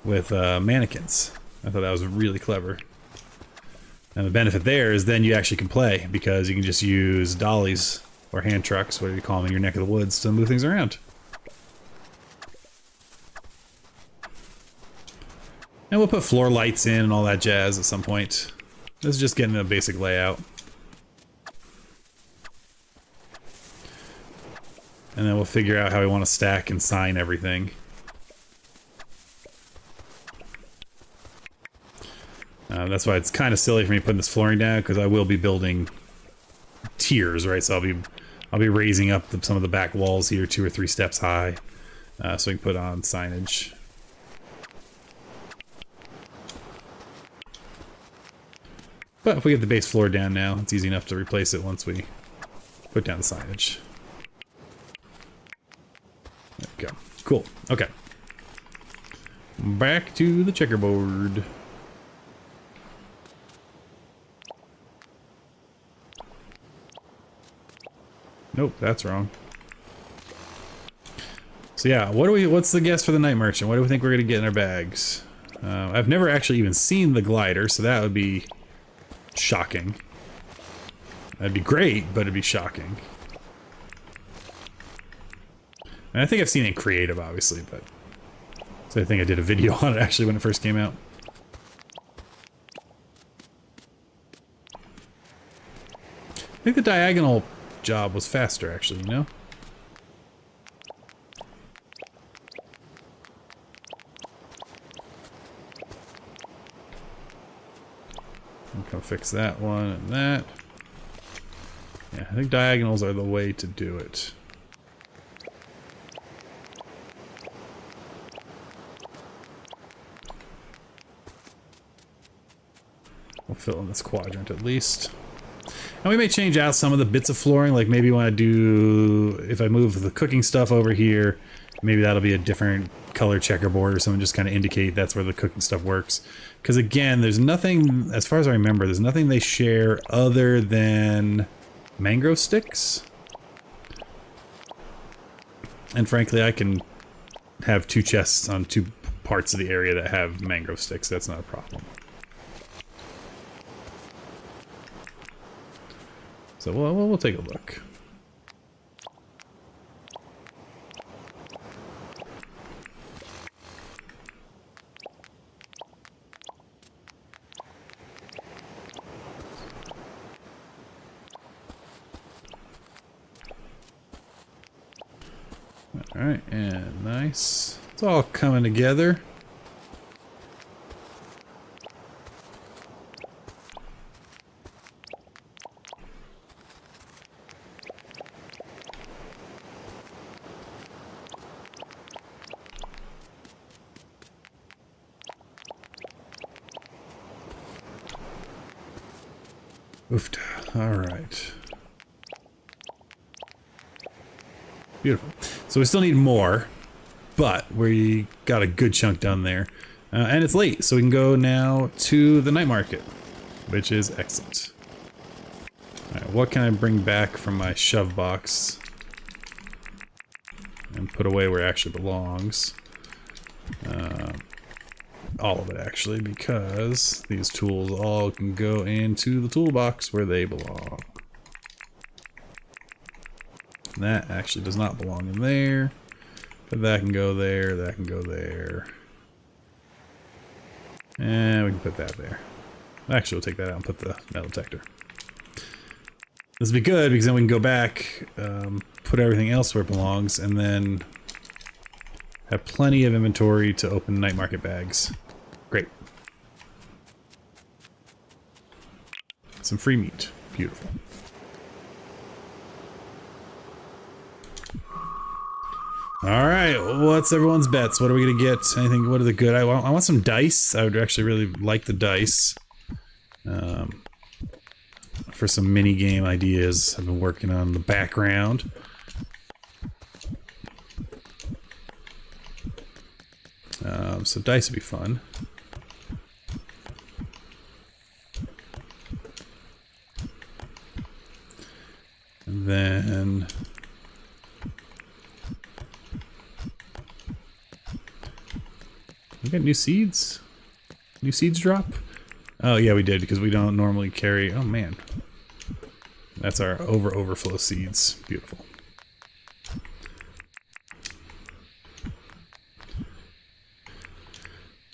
with mannequins. I thought that was really clever. And the benefit there is then you actually can play, because you can just use dollies or hand trucks, whatever you call them, in your neck of the woods to move things around. And we'll put floor lights in and all that jazz at some point. This is just getting a basic layout. And then we'll figure out how we want to stack and sign everything. That's why it's kind of silly for me putting this flooring down, because I will be building tiers, right? So I'll be raising up some of the back walls here 2 or 3 steps high, so we can put on signage. But if we get the base floor down now, it's easy enough to replace it once we put down the signage. There we go. Cool. Okay. Back to the checkerboard. Nope, that's wrong. So yeah, what's the guess for the night merchant? What do we think we're gonna get in our bags? I've never actually even seen the glider, so that would be shocking. That'd be great, but it'd be shocking. And I think I've seen it in creative, obviously, but so I think I did a video on it actually when it first came out. I think the diagonal job was faster, actually, you know? I'll fix that one and that. Yeah, I think diagonals are the way to do it. We'll fill in this quadrant at least. And we may change out some of the bits of flooring, like maybe when I do, if I move the cooking stuff over here, maybe that'll be a different color checkerboard or something, just kind of indicate that's where the cooking stuff works. Because again, there's nothing, as far as I remember, there's nothing they share other than mangrove sticks. And frankly, I can have 2 chests on 2 parts of the area that have mangrove sticks. That's not a problem. So we'll take a look. Alright, and nice. It's all coming together. Oofed. Alright. Beautiful. So we still need more, but we got a good chunk done there. And it's late, so we can go now to the night market, which is excellent. Alright, what can I bring back from my shove box and put away where it actually belongs? All of it, actually, because these tools all can go into the toolbox where they belong. That actually does not belong in there, but that can go there, that can go there. And we can put that there. Actually, we'll take that out and put the metal detector. This will be good because then we can go back, put everything else where it belongs, and then have plenty of inventory to open night market bags. Great. Some free meat. Beautiful. Alright, what's everyone's bets? What are we gonna get? Anything, what are the good? I want some dice. I would actually really like the dice. For some mini game ideas I've been working on in the background. So dice would be fun. And then we got new seeds? New seeds drop? Oh yeah, we did, because we don't normally carry... Oh man. That's our overflow seeds. Beautiful.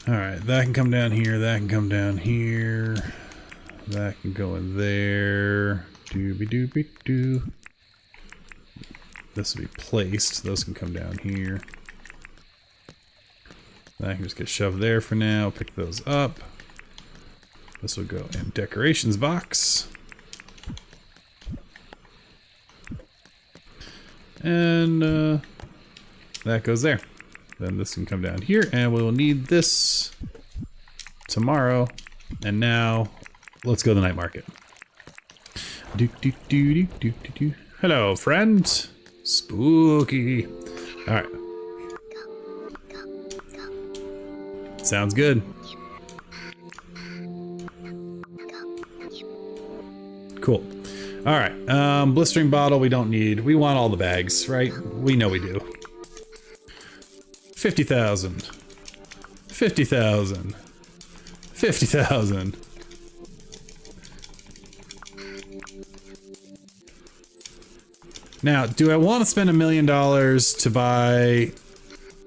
Alright, that can come down here, that can come down here. That can go in there. Doobie-doobie-doo. This will be placed. Those can come down here. That can just get shoved there for now. Pick those up. This will go in decorations box. And that goes there. Then this can come down here, and we will need this tomorrow. And now, let's go to the night market. Hello, friend. Spooky. All right. Sounds good. Cool. All right. Blistering bottle we don't need. We want all the bags, right? We know we do. 50,000. 50,000. 50,000. Now, do I want to spend $1 million to buy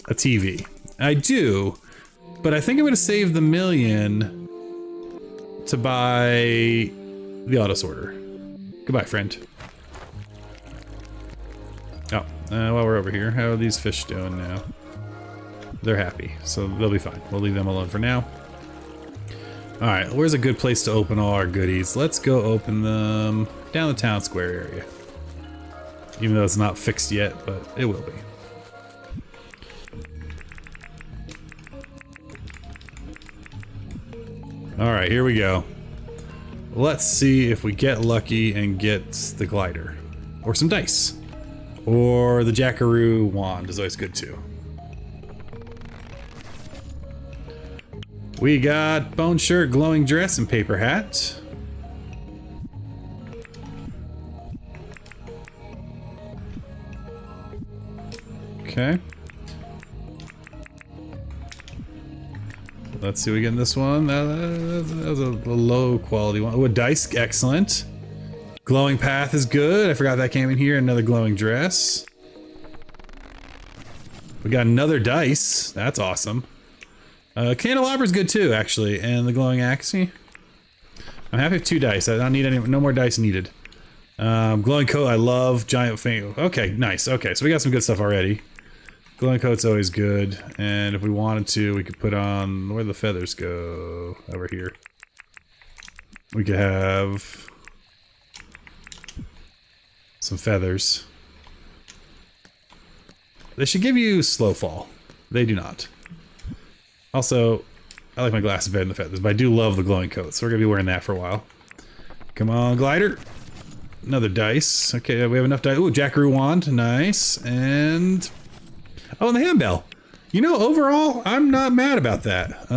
a TV? I do, but I think I'm going to save the $1 million to buy the auto sorter. Goodbye, friend. Oh, while we're over here, how are these fish doing now? They're happy, so they'll be fine. We'll leave them alone for now. Alright, where's a good place to open all our goodies? Let's go open them down the town square area. Even though it's not fixed yet, but it will be. Alright, here we go. Let's see if we get lucky and get the glider. Or some dice. Or the Jackaroo wand is always good too. We got bone shirt, glowing dress, and paper hat. Okay. Let's see what we get in this one. That was a low quality one. Oh, a dice, excellent. Glowing path is good. I forgot that came in here. Another glowing dress. We got another dice. That's awesome. Candelabra's good too, actually. And the glowing axe. I'm happy with 2 dice. I don't need any, no more dice needed. Glowing coat, I love. Giant fang. Okay, nice. Okay, so we got some good stuff already. Glowing coat's always good. And if we wanted to, we could put on, where'd the feathers go? Over here. We could have some feathers. They should give you slow fall. They do not. Also, I like my glasses better than the feathers, but I do love the glowing coat, so we're gonna be wearing that for a while. Come on, glider. Another dice. Okay, we have enough dice. Ooh, Jackaroo wand, nice. And oh, and the handbell. You know, overall, I'm not mad about that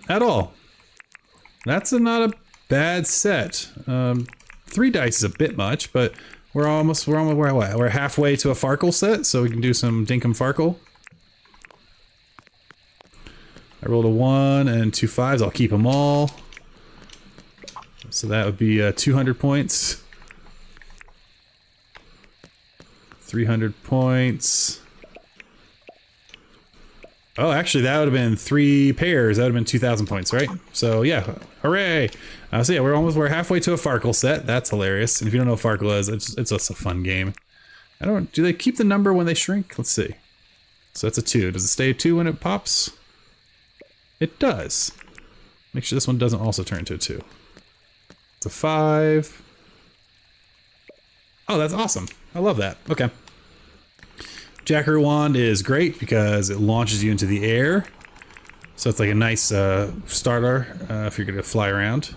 at all. That's not a bad set. 3 dice is a bit much, but we're halfway to a Farkle set, so we can do some Dinkum Farkle. I rolled a 1 and 2 5s. I'll keep them all. So that would be 200 points. 300 points. Oh, actually, that would have been 3 pairs. That would have been 2,000 points, right? So yeah, hooray! So yeah, we're halfway to a Farkle set. That's hilarious. And if you don't know what Farkle is, it's just a fun game. Do they keep the number when they shrink? Let's see. So that's a 2. Does it stay a 2 when it pops? It does. Make sure this one doesn't also turn into a 2. It's a 5. Oh, that's awesome. I love that. Okay. Jackaroo wand is great because it launches you into the air. So it's like a nice starter if you're gonna fly around.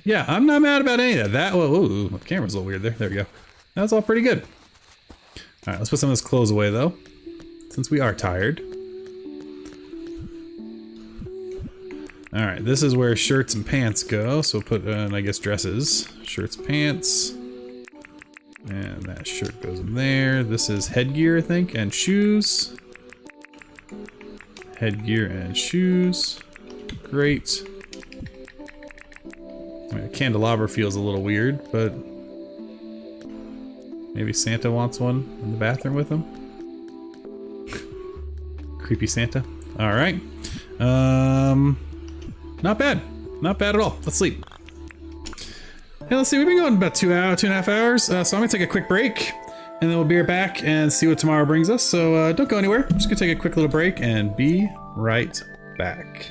Yeah, I'm not mad about any of that. Ooh, my camera's a little weird there. There we go. That's all pretty good. All right, let's put some of this clothes away though, since we are tired. All right, this is where shirts and pants go. So we'll put in, I guess, dresses, shirts, pants. And that shirt goes in there. This is headgear, I think, and shoes. Headgear and shoes. Great. I mean, a candelabra feels a little weird, but maybe Santa wants one in the bathroom with him. Creepy Santa. All right. Not bad. Not bad at all. Let's sleep. Hey, let's see, we've been going about 2.5 hours, so I'm gonna take a quick break, and then we'll be right back and see what tomorrow brings us, so don't go anywhere. I'm just gonna take a quick little break and be right back.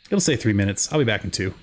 It'll say 3 minutes. I'll be back in 2.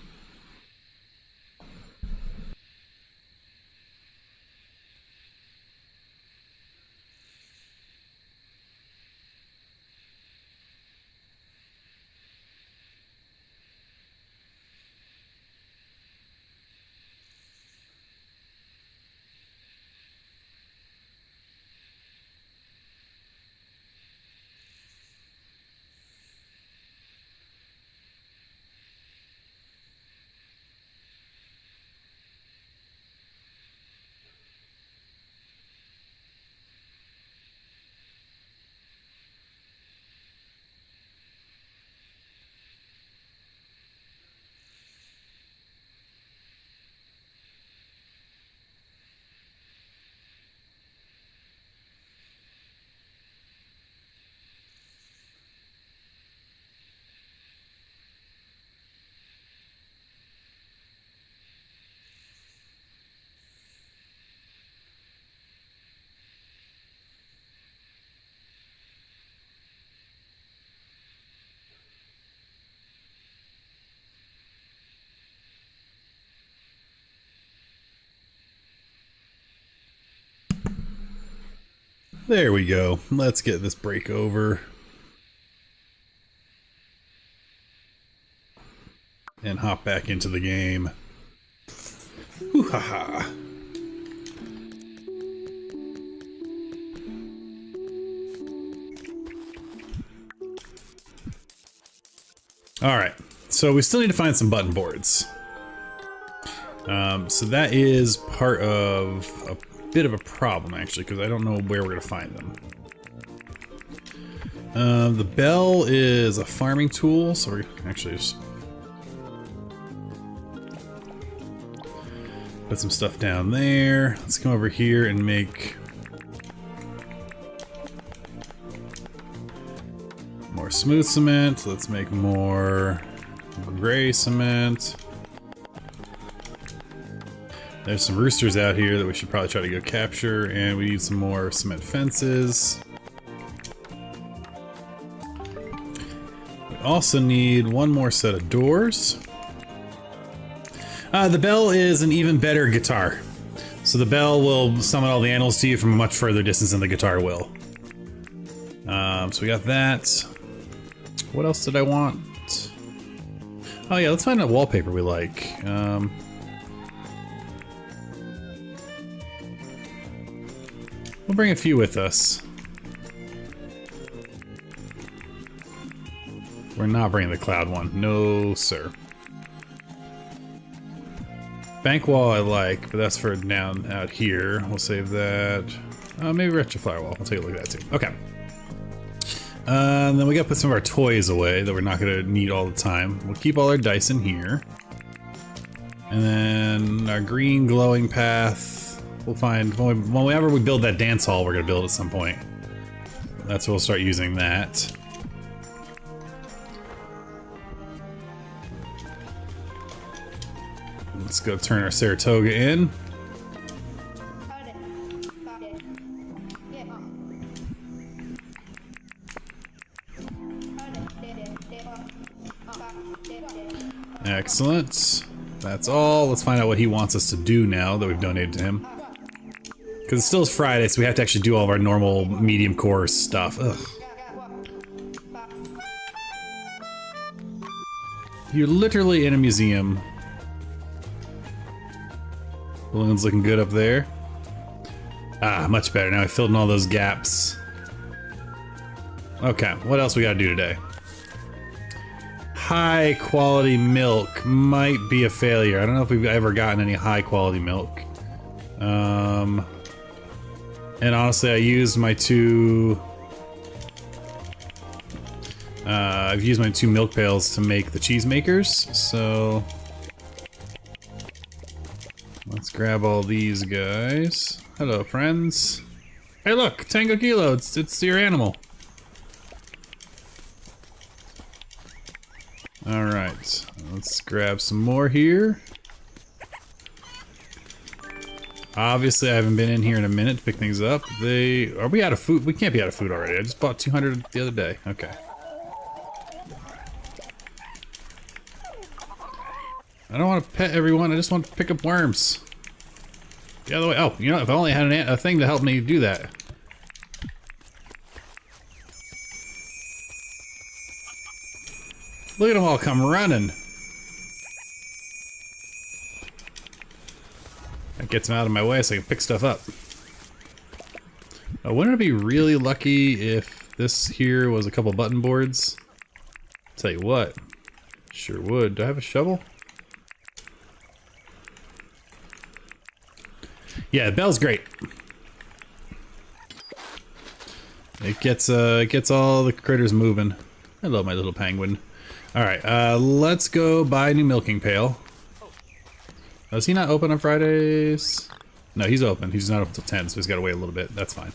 There we go. Let's get this break over. And hop back into the game. Ooh-ha-ha. Alright, so we still need to find some button boards. So that is part of a bit of a problem, actually, because I don't know where we're going to find them. The bell is a farming tool, so we're actually just Put some stuff down there. Let's come over here and make more smooth cement. Let's make more gray cement. There's some roosters out here that we should probably try to go capture, and we need some more cement fences. We also need one more set of doors. The bell is an even better guitar. So the bell will summon all the animals to you from a much further distance than the guitar will. So we got that. What else did I want? Oh yeah, let's find a wallpaper we like. We'll bring a few with us. We're not bringing the cloud one. No, sir. Bank wall I like, but that's for down out here. We'll save that. Maybe retro firewall. We'll take a look at that too. Okay. Then we gotta put some of our toys away that we're not gonna need all the time. We'll keep all our dice in here. And then our green glowing path, we'll find, whenever we build that dance hall we're gonna build at some point. That's when we'll start using that. Let's go turn our Saratoga in. Excellent. That's all. Let's find out what he wants us to do now that we've donated to him. Because it still is Friday, so we have to actually do all of our normal medium core stuff. Ugh. You're literally in a museum. Balloon's looking good up there. Ah, much better. Now I filled in all those gaps. Okay, what else we gotta do today? High quality milk might be a failure. I don't know if we've ever gotten any high quality milk. And honestly, I used my two... I've used my two milk pails to make the cheese makers, so... Let's grab all these guys. Hello, friends. Hey, look, Tango Kilo. It's your animal. All right, let's grab some more here. Obviously, I haven't been in here in a minute to pick things up. Are we out of food? We can't be out of food already. I just bought 200 the other day. Okay. I don't want to pet everyone. I just want to pick up worms. The other way. Oh, you know, if I only had a thing to help me do that. Look at them all come running. That gets them out of my way so I can pick stuff up. Wouldn't it be really lucky if this here was a couple button boards? Tell you what. Sure would. Do I have a shovel? Yeah, the bell's great. It gets all the critters moving. Hello, my little penguin. All right, let's go buy a new milking pail. Oh, is he not open on Fridays? No, he's open. He's not open till 10, so he's got to wait a little bit. That's fine.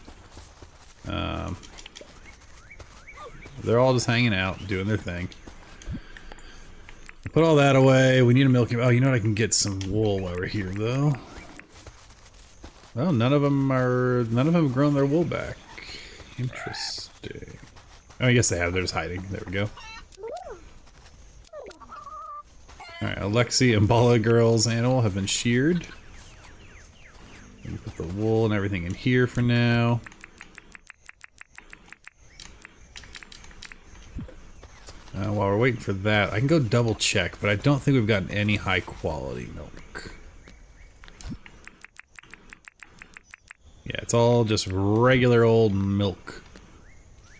They're all just hanging out, doing their thing. Put all that away. We need a milking. Oh, you know what? I can get some wool while we're here, though. Well, none of them have grown their wool back. Interesting. Oh, yes, they have. They're just hiding. There we go. All right, Alexi and Bala Girl's animal have been sheared. We put the wool and everything in here for now. While we're waiting for that, I can go double check, but I don't think we've gotten any high quality milk. Yeah, it's all just regular old milk.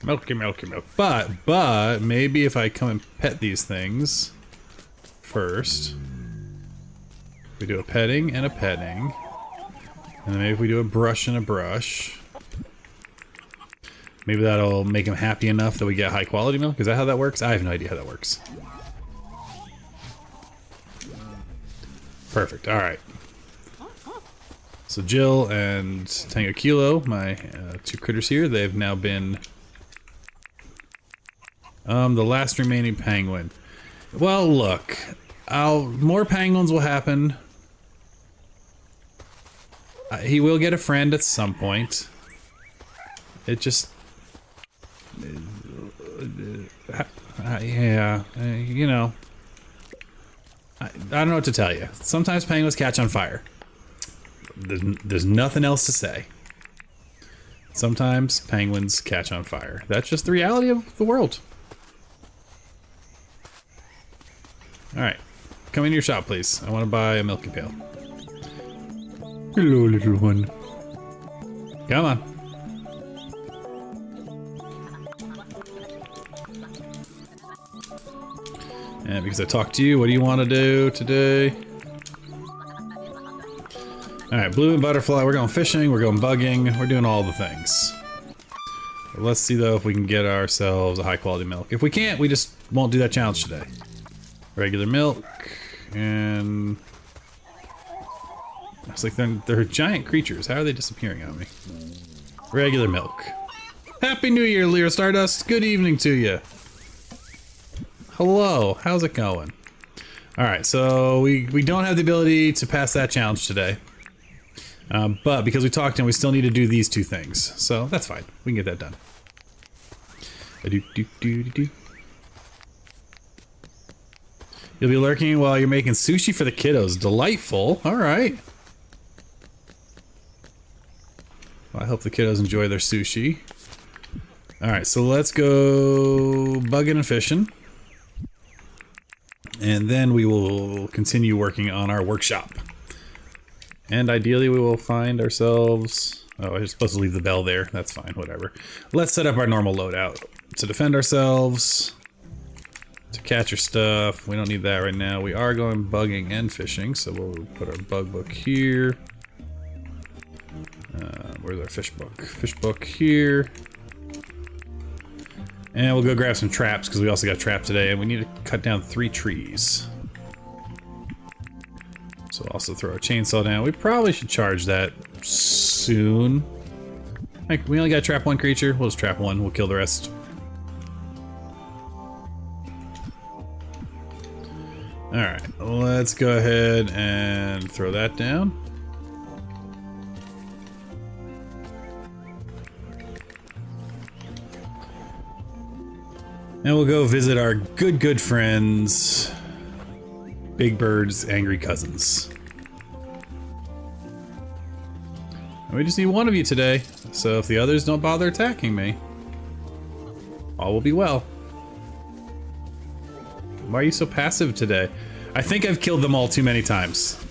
Milky, milky milk. But maybe if I come and pet these things first. We do a petting and a petting. And then maybe if we do a brush and a brush. Maybe that'll make them happy enough that we get high quality milk. Is that how that works? I have no idea how that works. Perfect. All right. So Jill and Tango Kilo, my two critters here, they've now been the last remaining penguin. Well, look, more penguins will happen. He will get a friend at some point. It just... yeah, you know. I don't know what to tell you. Sometimes penguins catch on fire. There's nothing else to say. Sometimes penguins catch on fire. That's just the reality of the world. Alright. Come into your shop, please. I want to buy a milky pail. Hello, little one. Come on. And because I talked to you, what do you want to do today? Alright, blue and butterfly, we're going fishing, we're going bugging, we're doing all the things. Let's see though if we can get ourselves a high quality milk. If we can't, we just won't do that challenge today. Regular milk, and... It's like they're giant creatures, how are they disappearing on me? Regular milk. Happy New Year, Lyra Stardust, good evening to you. Hello, how's it going? Alright, so we don't have the ability to pass that challenge today. But because we talked to him, we still need to do these two things. So that's fine. We can get that done. You'll be lurking while you're making sushi for the kiddos. Delightful. Alright. Well, I hope the kiddos enjoy their sushi. Alright, so let's go bugging and fishing. And then we will continue working on our workshop. And ideally we will find ourselves... Oh, I was supposed to leave the bell there. That's fine, whatever. Let's set up our normal loadout. To defend ourselves. To catch our stuff. We don't need that right now. We are going bugging and fishing, so we'll put our bug book here. Where's our fish book? Fish book here. And we'll go grab some traps, because we also got trapped today, and we need to cut down 3 trees. So we'll also throw our chainsaw down. We probably should charge that soon. Like, we only got to trap 1 creature. We'll just trap 1. We'll kill the rest. Alright, let's go ahead and throw that down. And we'll go visit our good friends, Big Bird's angry cousins. And we just need 1 of you today, so if the others don't bother attacking me, all will be well. Why are you so passive today? I think I've killed them all too many times.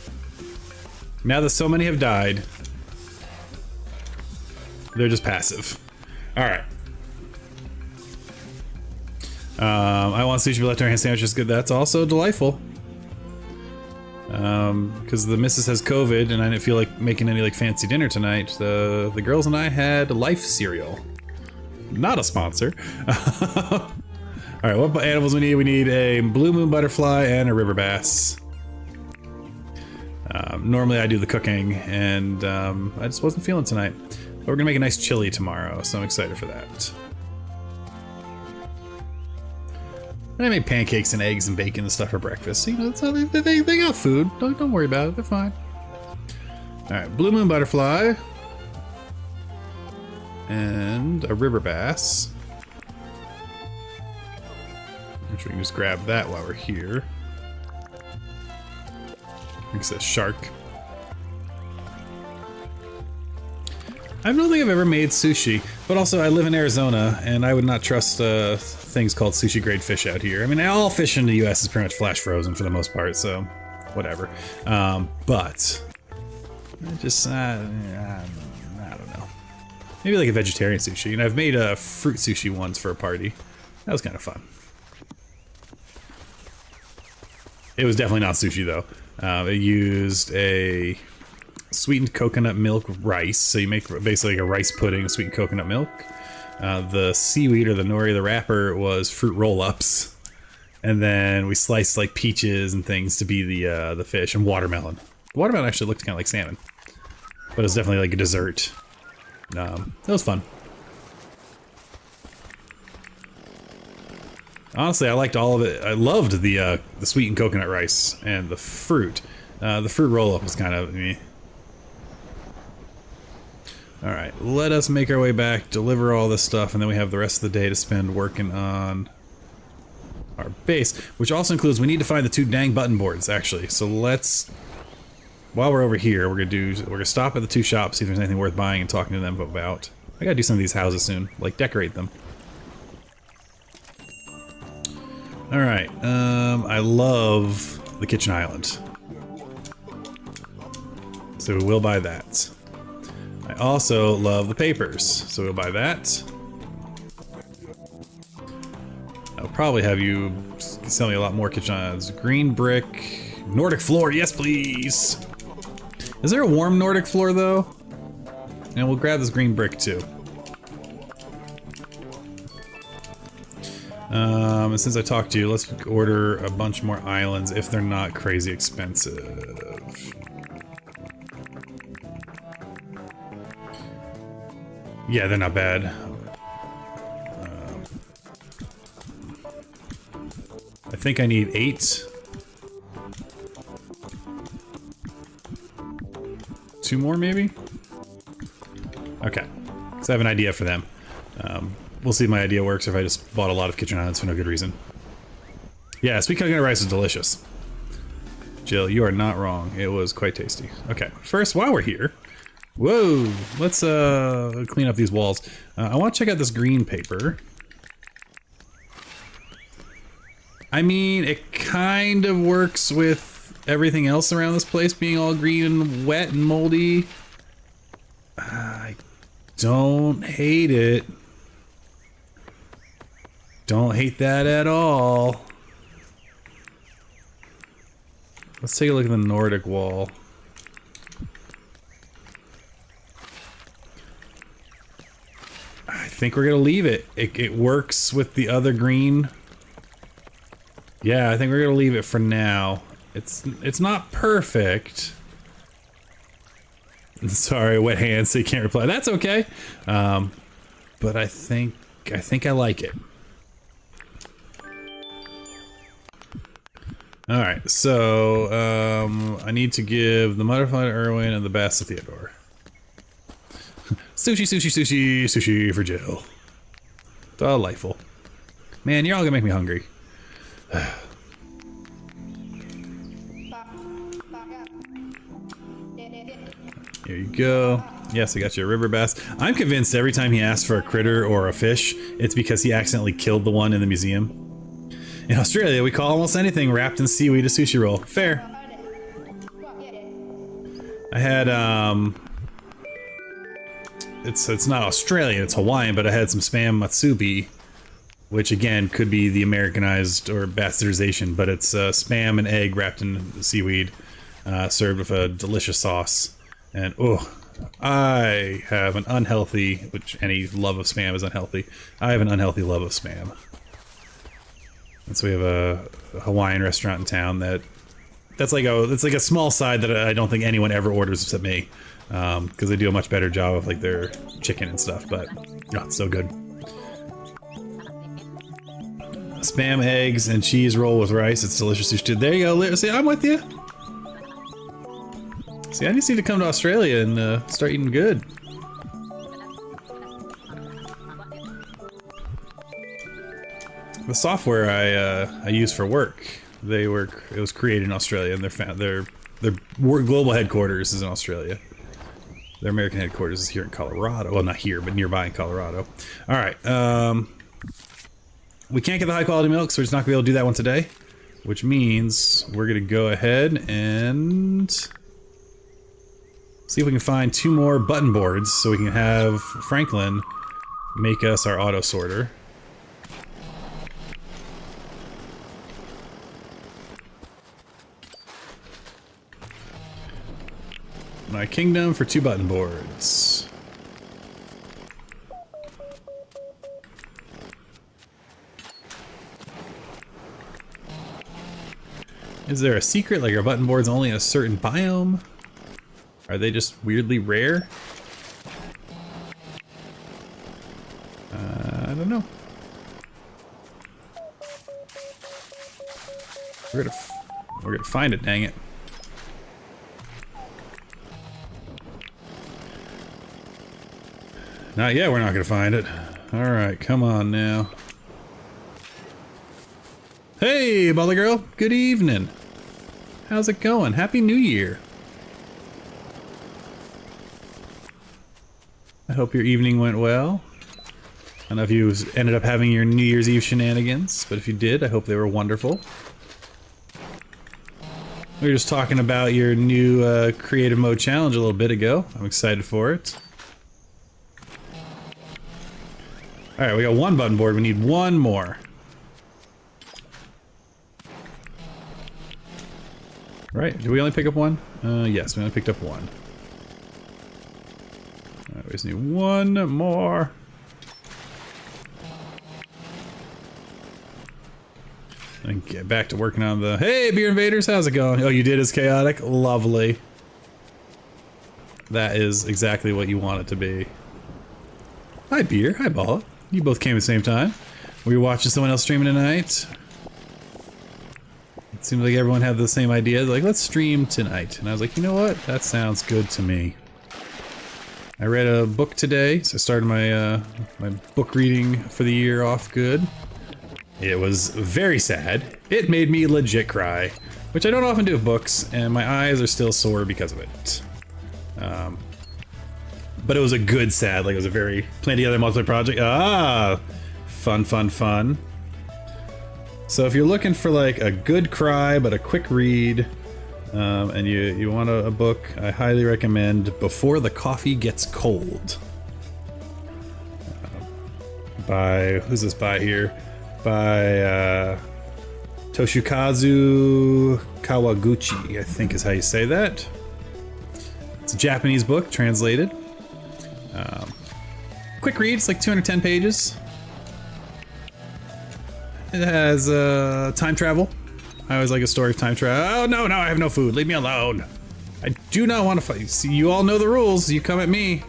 Now that so many have died, they're just passive. Alright. I want sushi left hand sandwiches. Good. That's also delightful. Because the missus has COVID and I didn't feel like making any like fancy dinner tonight. The girls and I had Life cereal. Not a sponsor. All right, what animals we need? We need a blue moon butterfly and a river bass. Normally I do the cooking, and I just wasn't feeling tonight. But we're gonna make a nice chili tomorrow, so I'm excited for that. And I made pancakes and eggs and bacon and stuff for breakfast. You know, that's how they got food. Don't worry about it. They're fine. All right, blue moon butterfly and a river bass. Which we can just grab that while we're here. I think it says shark. I don't think I've ever made sushi, but also I live in Arizona, and I would not trust things called sushi grade fish out here. I mean, all fish in the U.S. is pretty much flash frozen for the most part, so whatever. But I just I don't know. Maybe like a vegetarian sushi. And I've made a fruit sushi once for a party. That was kind of fun. It was definitely not sushi though. It used a sweetened coconut milk rice, so you make basically like a rice pudding with sweetened coconut milk. The seaweed or the nori, the wrapper, was fruit roll-ups, and then we sliced like peaches and things to be the fish, and watermelon. The watermelon actually looked kind of like salmon. but it's definitely like a dessert. It was fun. Honestly, I liked all of it. I loved the sweetened coconut rice and the fruit. The fruit roll-up was kind of meh. Alright, let us make our way back, deliver all this stuff, and then we have the rest of the day to spend working on our base, which also includes we need to find the 2 dang button boards, actually. So let's, while we're over here, we're gonna stop at the 2 shops, see if there's anything worth buying and talking to them about. I gotta do some of these houses soon, like decorate them. Alright, I love the kitchen island. So we will buy that. I also love the papers, so we'll buy that. I'll probably have you sell me a lot more kitchen islands. Green brick, Nordic floor, yes please! Is there a warm Nordic floor though? And we'll grab this green brick too. And since I talked to you, let's order a bunch more islands if they're not crazy expensive. Yeah, they're not bad. I think I need 8. 2 more, maybe? Okay. So I have an idea for them. We'll see if my idea works if I just bought a lot of kitchen islands for no good reason. Yeah, sweet coconut rice is delicious. Jill, you are not wrong. It was quite tasty. Okay, first, while we're here... Whoa! Let's clean up these walls. I want to check out this green paper. I mean, it kind of works with everything else around this place being all green and wet and moldy. I don't hate it. Don't hate that at all. Let's take a look at the Nordic wall. I think we're gonna leave it. It works with the other green. Yeah, I think we're gonna leave it for now. It's not perfect. Sorry, wet hands, so you can't reply. That's okay. But I think I like it. Alright, so I need to give the butterfly to Erwin and the bass to Theodore. Sushi, sushi, sushi, sushi for Jill. Delightful. Man, you're all gonna make me hungry. Here you go. Yes, I got you a river bass. I'm convinced every time he asks for a critter or a fish, it's because he accidentally killed the one in the museum. In Australia, we call almost anything wrapped in seaweed a sushi roll. Fair. I had, it's not Australian, it's Hawaiian, but I had some spam matsubi, which again could be the Americanized or bastardization, but it's spam and egg wrapped in seaweed, served with a delicious sauce. And oh, I have an unhealthy, which any love of spam is unhealthy. I have an unhealthy love of spam. And so we have a Hawaiian restaurant in town that's like a small side that I don't think anyone ever orders except me, because they do a much better job of like their chicken and stuff. But oh, it's so good. Spam, eggs, and cheese roll with rice. It's delicious sushi. There you go. See, I'm with you. See, I just need to come to Australia and start eating good. The software I use for work, it was created in Australia, and their global headquarters is in Australia. Their American headquarters is here in Colorado. Well, not here, but nearby in Colorado. All right, we can't get the high quality milk, so we're just not gonna be able to do that one today, which means we're gonna go ahead and see if we can find 2 more button boards so we can have Franklin make us our auto sorter. My kingdom for 2 button boards. Is there a secret, like our button boards only in a certain biome? Are they just weirdly rare? I don't know. We're gonna find it, dang it. Not yet, we're not gonna find it. Alright, come on now. Hey, Butler Girl, good evening. How's it going? Happy New Year. I hope your evening went well. I don't know if you ended up having your New Year's Eve shenanigans, but if you did, I hope they were wonderful. We were just talking about your new creative mode challenge a little bit ago. I'm excited for it. Alright, we got one button board, we need one more. Right, did we only pick up one? Yes, we only picked up one. Alright, we just need one more. And get back to working on the... Hey, Beer Invaders, how's it going? Oh, you did as chaotic? Lovely. That is exactly what you want it to be. Hi, Beer. Hi, Balla. You both came at the same time. Were you watching someone else streaming tonight? It seemed like everyone had the same idea. Like, let's stream tonight. And I was like, you know what? That sounds good to me. I read a book today, so I started my my book reading for the year off good. It was very sad. It made me legit cry, which I don't often do with books, and my eyes are still sore because of it. But it was a good sad, like it was a very playing together multiplayer project. Ah, fun, fun, fun. So if you're looking for like a good cry but a quick read, and you want a book, I highly recommend Before the Coffee Gets Cold. By, who's this by here? By Toshikazu Kawaguchi, I think is how you say that. It's a Japanese book, translated. Quick read, it's like 210 pages. It has time travel. I always like a story of time travel. Oh no, I have no food, leave me alone. I do not want to fight. See, you all know the rules, you come at me.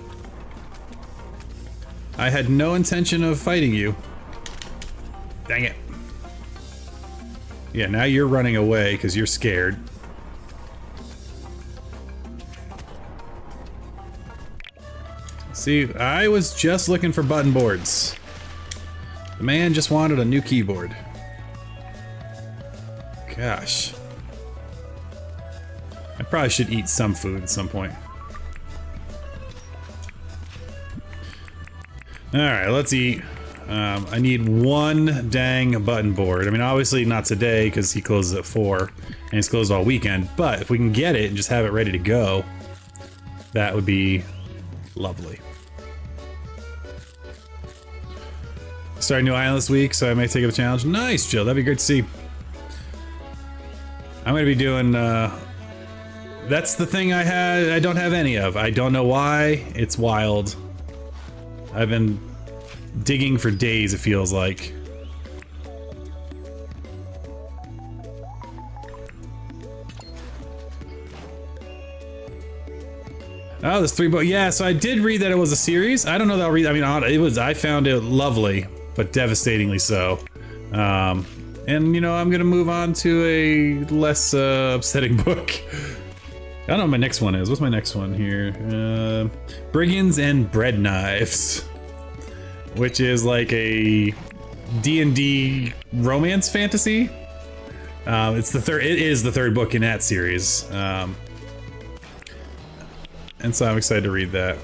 I had no intention of fighting you. Dang it. Yeah, now you're running away because you're scared. See, I was just looking for button boards. The man just wanted a new keyboard. Gosh. I probably should eat some food at some point. Alright, let's eat. I need one dang button board. I mean, obviously not today because he closes at 4 and he's closed all weekend, but if we can get it and just have it ready to go, that would be lovely. Starting a new island this week, so I may take up the challenge. Nice, Jill. That'd be great to see. I'm gonna be doing, that's the thing I don't have any of. I don't know why. It's wild. I've been digging for days, it feels like. Oh, there's 3 books. Yeah, so I did read that it was a series. I don't know that I'll read. I mean, it was. I found it lovely, but devastatingly so. And you know, I'm gonna move on to a less upsetting book. I don't know what my next one is. What's my next one here? Brigands and Bread Knives, which is like a D&D romance fantasy. It's the third. It is the third book in that series. And so I'm excited to read that.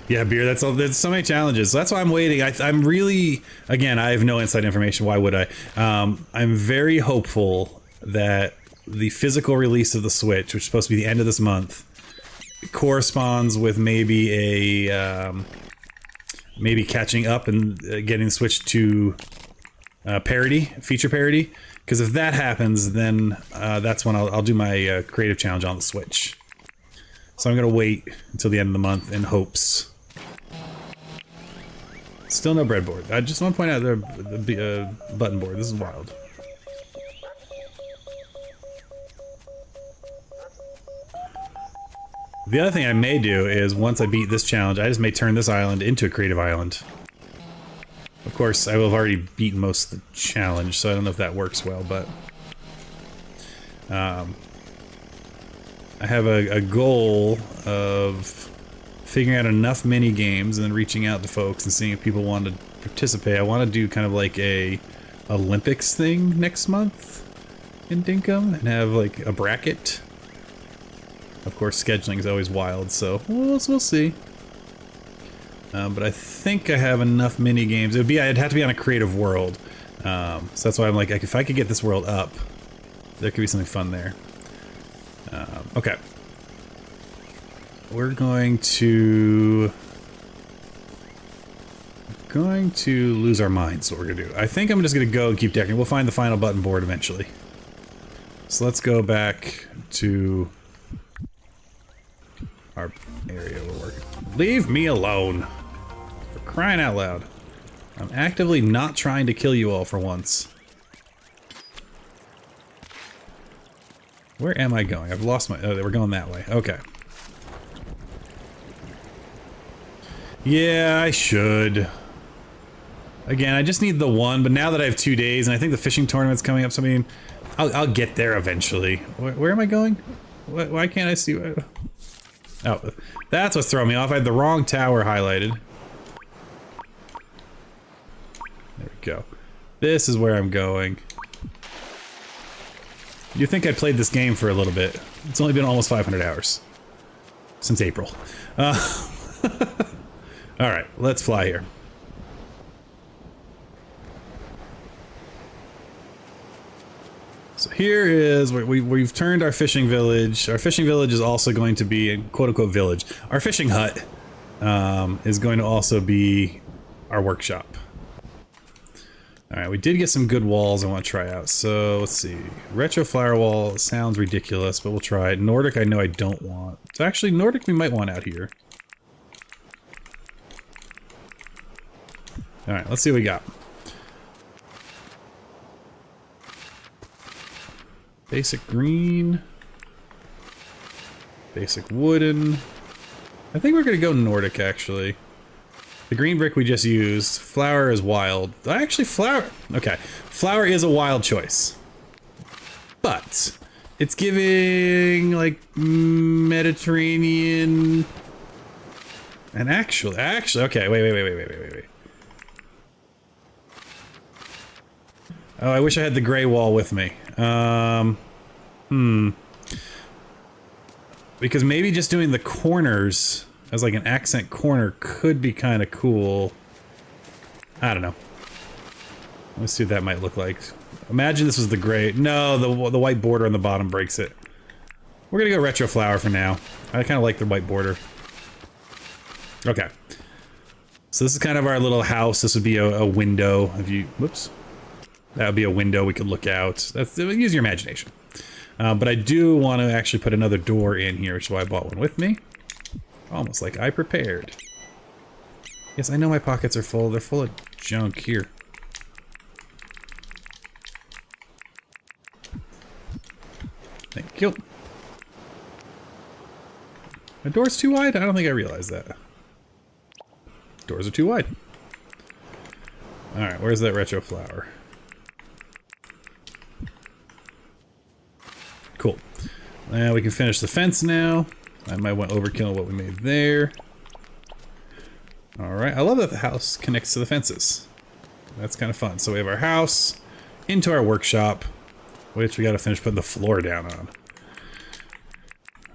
Yeah, Beer, that's so many challenges. So that's why I'm waiting. I'm really, again, I have no inside information. Why would I? I'm very hopeful that the physical release of the Switch, which is supposed to be the end of this month, corresponds with maybe a maybe catching up and getting the Switch to feature parity. Because if that happens, then that's when I'll do my creative challenge on the Switch. So I'm gonna wait until the end of the month in hopes. Still no breadboard. I just want to point out the button board. This is wild. The other thing I may do is, once I beat this challenge, I just may turn this island into a creative island. Of course, I will have already beaten most of the challenge, so I don't know if that works well, but... I have a goal of figuring out enough mini games and then reaching out to folks and seeing if people want to participate. I want to do kind of like a Olympics thing next month in Dinkum and have like a bracket. Of course, scheduling is always wild, so we'll see. But I think I have enough mini games. It'd have to be on a creative world. So that's why I'm like, if I could get this world up, there could be something fun there. Okay. We're going to lose our minds, what we're gonna do. I think I'm just gonna go and keep decking. We'll find the final button board eventually. So let's go back to our area we're working. Leave me alone! For crying out loud. I'm actively not trying to kill you all for once. Where am I going? I've lost my... Oh, we're going that way. Okay. Yeah, I should. Again, I just need the one, but now that I have 2 days, and I think the fishing tournament's coming up, so I mean, I'll get there eventually. Where am I going? Why can't I see... Oh, that's what's throwing me off. I had the wrong tower highlighted. There we go. This is where I'm going. You'd think I played this game for a little bit. It's only been almost 500 hours. Since April. Alright, let's fly here. So here is where we've turned our fishing village. Our fishing village is also going to be a quote-unquote village. Our fishing hut is going to also be our workshop. Alright, we did get some good walls I want to try out. So, let's see. Retro flower wall sounds ridiculous, but we'll try it. Nordic I know I don't want. So actually, Nordic we might want out here. Alright, let's see what we got. Basic green. Basic wooden. I think we're gonna go Nordic, actually. The green brick we just used. Flower is wild. Actually, flower... Okay. Flower is a wild choice. But it's giving, like, Mediterranean... And actually... Okay, wait. Oh, I wish I had the gray wall with me. Because maybe just doing the corners... as like an accent corner could be kind of cool. I don't know. Let's see what that might look like. Imagine this was the gray. No, the white border on the bottom breaks it. We're gonna go retro flower for now. I kind of like the white border. Okay. So this is kind of our little house. This would be a window. If you, whoops. That would be a window we could look out. Use your imagination. But I do want to actually put another door in here, which is why I bought one with me. Almost like I prepared. Yes, I know my pockets are full. They're full of junk here. Thank you. My door's too wide? I don't think I realized that. Doors are too wide. Alright, where's that retro flower? Cool. Now we can finish the fence now. I might want overkill what we made there. Alright, I love that the house connects to the fences. That's kind of fun. So we have our house into our workshop, which we gotta finish putting the floor down on.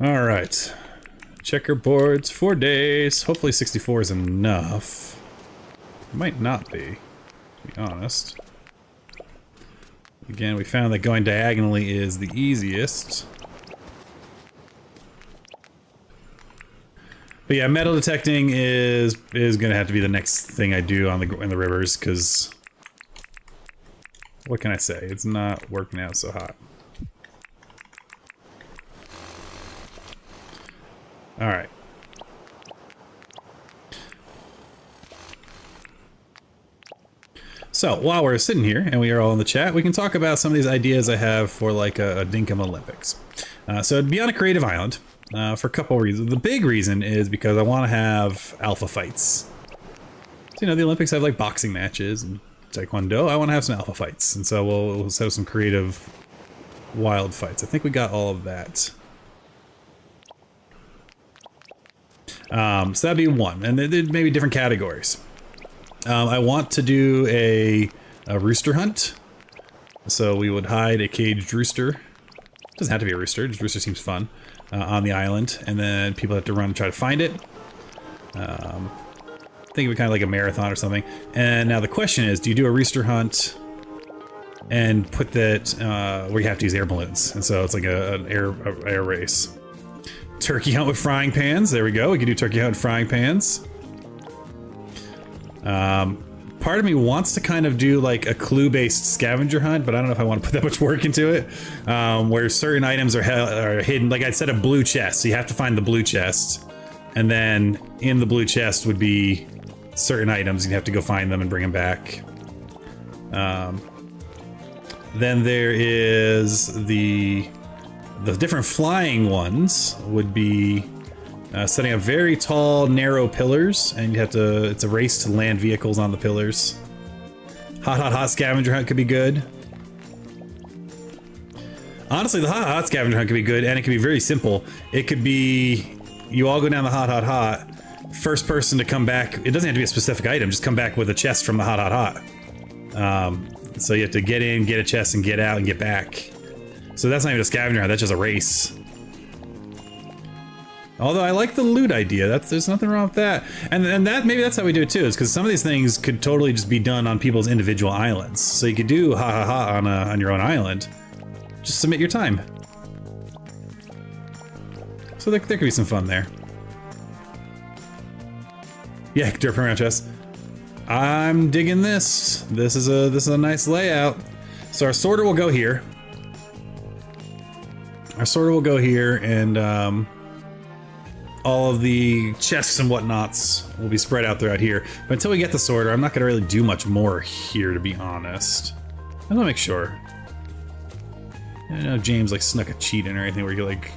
Alright. Checkerboards, 4 days. Hopefully 64 is enough. It might not be, to be honest. Again, we found that going diagonally is the easiest. But yeah, metal detecting is gonna have to be the next thing I do on in the rivers, because what can I say? It's not working out so hot. All right. So while we're sitting here and we are all in the chat, we can talk about some of these ideas I have for like a Dinkum Olympics. So it'd be on a creative island. for a couple of reasons. The big reason is because I want to have alpha fights. So, you know, the Olympics have like boxing matches and Taekwondo. I want to have some alpha fights, and so we'll have some creative wild fights. I think we got all of that. So that'd be one, and there may be different categories. I want to do a rooster hunt. So we would hide a caged rooster. Doesn't have to be a rooster, just rooster seems fun, on the island, and then people have to run and try to find it. Think of it kind of like a marathon or something. And now the question is, do you do a rooster hunt and put that where you have to use air balloons? And so it's like an air race. Turkey hunt with frying pans. There we go. We can do turkey hunt with frying pans. Part of me wants to kind of do like a clue-based scavenger hunt, but I don't know if I want to put that much work into it. Where certain items are hidden. Like I said, a blue chest. So you have to find the blue chest. And then in the blue chest would be certain items. You'd have to go find them and bring them back. Then there is the different flying ones would be setting up very tall, narrow pillars, and you have to. It's a race to land vehicles on the pillars. Hot scavenger hunt could be good. Honestly, the hot scavenger hunt could be good, and it could be very simple. It could be you all go down the hot. First person to come back. It doesn't have to be a specific item. Just come back with a chest from the hot. So you have to get in, get a chest, and get out and get back. So that's not even a scavenger hunt. That's just a race. Although I like the loot idea. There's nothing wrong with that. And that maybe that's how we do it too. Is because some of these things could totally just be done on people's individual islands. So you could do on your own island. Just submit your time. So there could be some fun there. Yeah, dirt permanent chest. I'm digging this. This is a nice layout. So our sorter will go here. And all of the chests and whatnots will be spread out throughout here. But until we get the sorter, I'm not gonna really do much more here, to be honest. I'm gonna make sure. I know James like snuck a cheat in or anything where you like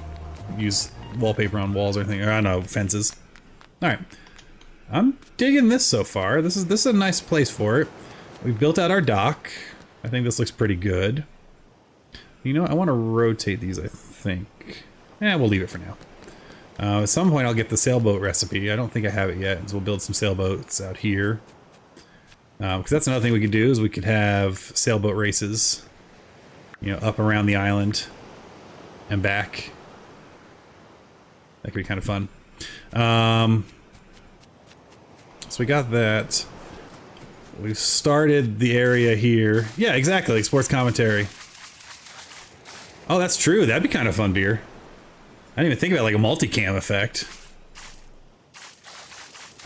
use wallpaper on walls or anything, or I don't know, fences. All right, I'm digging this so far. This is a nice place for it. We've built out our dock. I think this looks pretty good. You know what? I want to rotate these, I think. We'll leave it for now. At some point I'll get the sailboat recipe. I don't think I have it yet, so we'll build some sailboats out here. Because that's another thing we could do, is we could have sailboat races, you know, up around the island and back. That could be kind of fun. So we got that. We've started the area here. Yeah, exactly, like sports commentary. Oh, that's true. That'd be kind of fun, Beer. I didn't even think about like a multicam effect.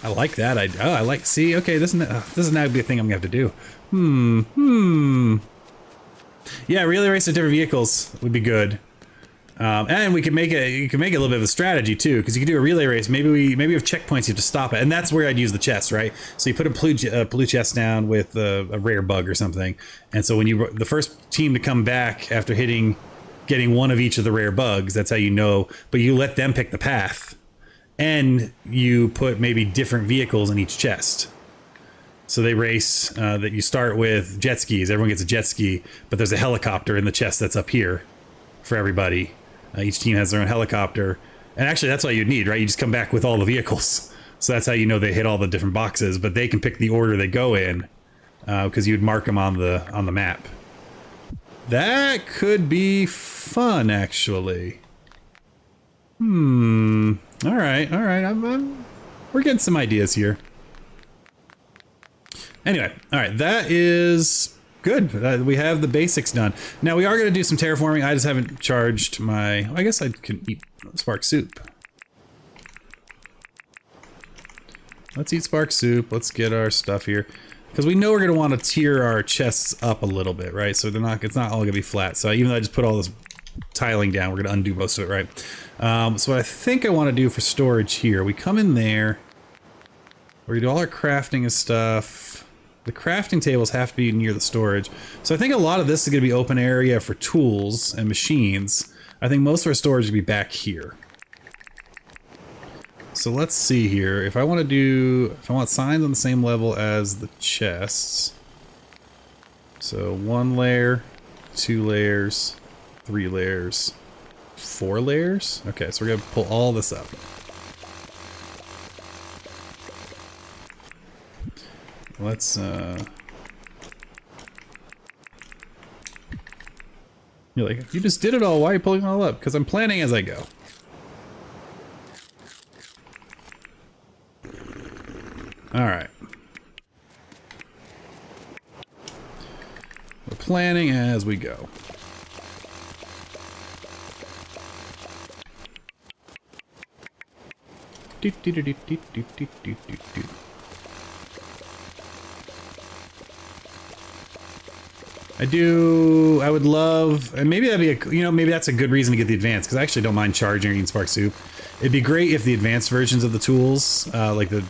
I like that. I like. See, okay, this is now be a thing I'm gonna have to do. Yeah, relay race to different vehicles would be good. And we could make it. You can make it a little bit of a strategy too, because you could do a relay race. Maybe we have checkpoints you have to stop at, and that's where I'd use the chest, right? So you put a blue chest down with a rare bug or something, and so when the first team to come back after getting one of each of the rare bugs, that's how you know. But you let them pick the path, and you put maybe different vehicles in each chest. So they race. That you start with jet skis. Everyone gets a jet ski, but there's a helicopter in the chest that's up here for everybody. Each team has their own helicopter, and actually that's all you'd need, right? You just come back with all the vehicles, so that's how you know they hit all the different boxes. But they can pick the order they go in, because you'd mark them on the map. That could be fun, actually. All right. We're getting some ideas here. Anyway, all right, that is good. We have the basics done. Now we are going to do some terraforming. I just haven't charged my... I guess I can eat spark soup. Let's eat spark soup. Let's get our stuff here. Because we know we're going to want to tier our chests up a little bit, right? So it's not all going to be flat. So even though I just put all this tiling down, we're going to undo most of it, right? So what I think I want to do for storage here, we come in there. We're going to do all our crafting and stuff. The crafting tables have to be near the storage. So I think a lot of this is going to be open area for tools and machines. I think most of our storage will be back here. So let's see here. If I want signs on the same level as the chests. So 1 layer, 2 layers, 3 layers, 4 layers. Okay, so we're gonna pull all this up. Let's you're like, you just did it all. Why are you pulling it all up? Because I'm planning as I go. Alright. We're planning as we go. I would love, and maybe that'd be maybe that's a good reason to get the advanced, because I actually don't mind charging or eating Spark Soup. It'd be great if the advanced versions of the tools, like the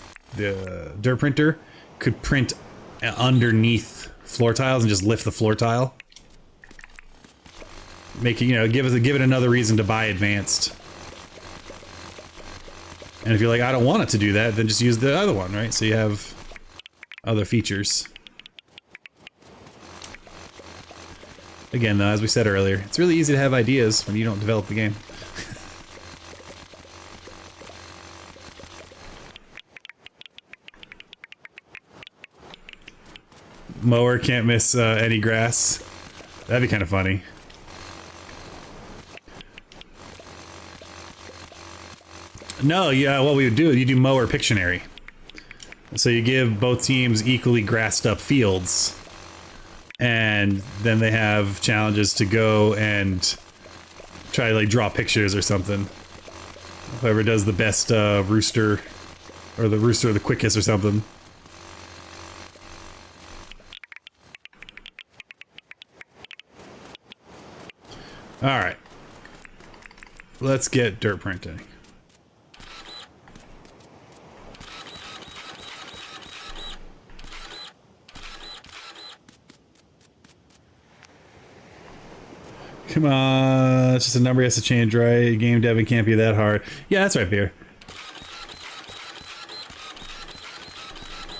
dirt printer, could print underneath floor tiles and just lift the floor tile. Make it, give it another reason to buy advanced. And if you're like, I don't want it to do that, then just use the other one, right? So you have other features. Again, though, as we said earlier, it's really easy to have ideas when you don't develop the game. Mower can't miss any grass. That'd be kind of funny. No, yeah, what we would do, you do mower Pictionary. So you give both teams equally grassed up fields. And then they have challenges to go and try to like draw pictures or something. Whoever does the best rooster, or the rooster the quickest or something. Alright. Let's get dirt printing. Come on, it's just a number he has to change, right? Game deving can't be that hard. Yeah, that's right, Beer.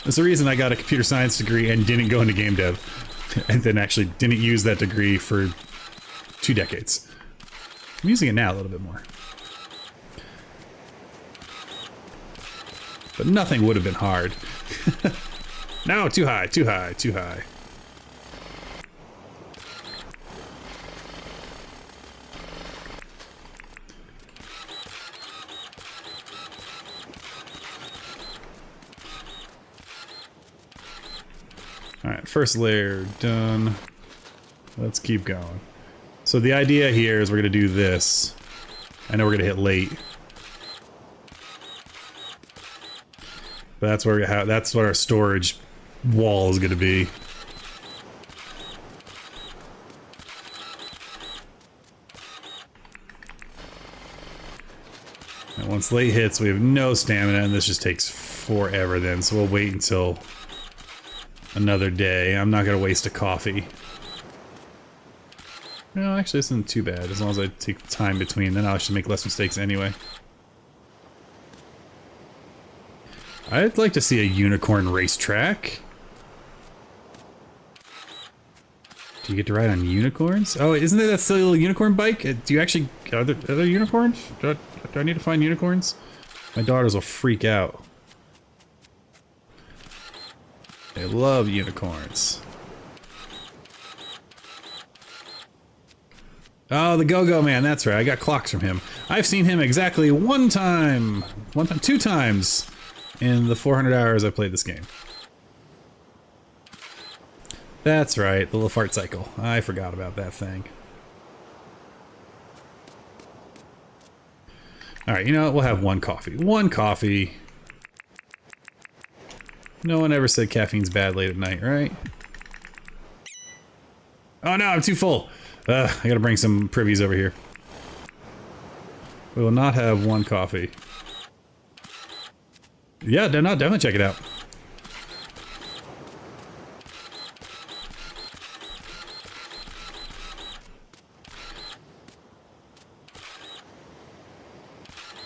That's the reason I got a computer science degree and didn't go into game dev. And then actually didn't use that degree for 2 decades. I'm using it now a little bit more. But nothing would have been hard. No, too high, too high, too high. Alright, first layer done. Let's keep going. So the idea here is we're going to do this. I know we're going to hit late. But that's where that's what our storage wall is going to be. And once late hits, we have no stamina, and this just takes forever then, so we'll wait until another day. I'm not gonna waste a coffee. No, actually, this isn't too bad. As long as I take time between, then I'll actually make less mistakes anyway. I'd like to see a unicorn racetrack. Do you get to ride on unicorns? Oh, isn't there that silly little unicorn bike? Do you actually... Are there unicorns? Do I need to find unicorns? My daughters will freak out. They love unicorns. Oh, the Go-Go Man, that's right. I got clocks from him. I've seen him exactly two times in the 400 hours I played this game. That's right, the little fart cycle. I forgot about that thing. Alright, you know what? We'll have 1 coffee. 1 coffee. No one ever said caffeine's bad late at night, right? Oh no, I'm too full. I gotta bring some privies over here. We will not have 1 coffee. Yeah, definitely check it out.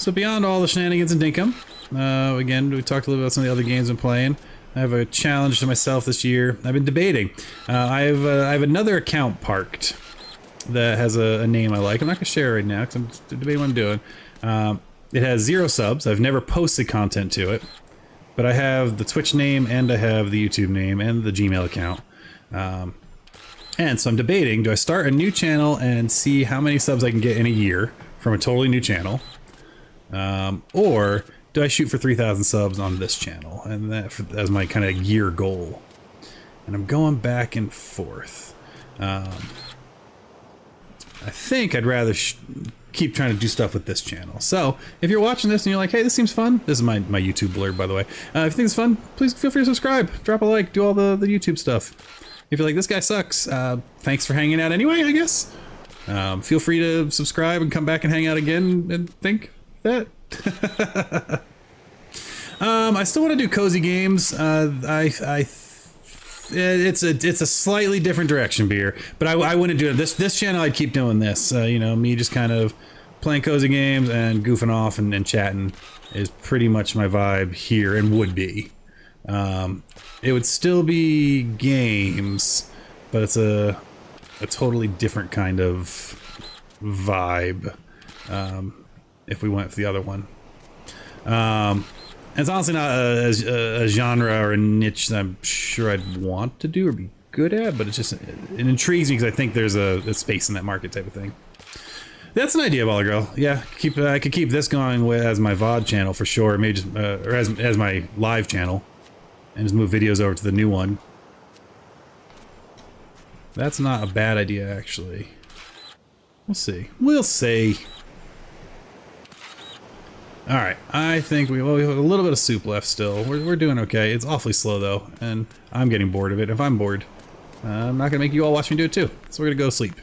So beyond all the shenanigans in Dinkum, again, we talked a little bit about some of the other games I'm playing. I have a challenge to myself this year. I've been debating. I have another account parked that has a name I like. I'm not going to share it right now because I'm just debating what I'm doing. It has 0 subs. I've never posted content to it. But I have the Twitch name, and I have the YouTube name, and the Gmail account. And so I'm debating, do I start a new channel and see how many subs I can get in a year from a totally new channel? Or do I shoot for 3,000 subs on this channel? And that as my kind of year goal. And I'm going back and forth. I think I'd rather keep trying to do stuff with this channel. So if you're watching this and you're like, hey, this seems fun. This is my YouTube blurb, by the way. If you think it's fun, please feel free to subscribe, drop a like, do all the YouTube stuff. If you're like, this guy sucks, thanks for hanging out anyway, I guess. Feel free to subscribe and come back and hang out again and think that. I still want to do cozy games. It's a slightly different direction, Beer, but I wouldn't do it. This channel, I'd keep doing this. You know, me just kind of playing cozy games and goofing off and chatting is pretty much my vibe here, and would be. It would still be games, but it's a totally different kind of vibe. If we went for the other one. It's honestly not a genre or a niche that I'm sure I'd want to do or be good at, but it intrigues me because I think there's a space in that market type of thing. That's an idea, Baller Girl. Yeah, I could keep this going as my VOD channel for sure. Maybe just or as my live channel, and just move videos over to the new one. That's not a bad idea, actually. We'll see. We'll see. All right, I think we have a little bit of soup left still. We're doing okay. It's awfully slow though, and I'm getting bored of it. If I'm bored, I'm not gonna make you all watch me do it too. So we're gonna go sleep.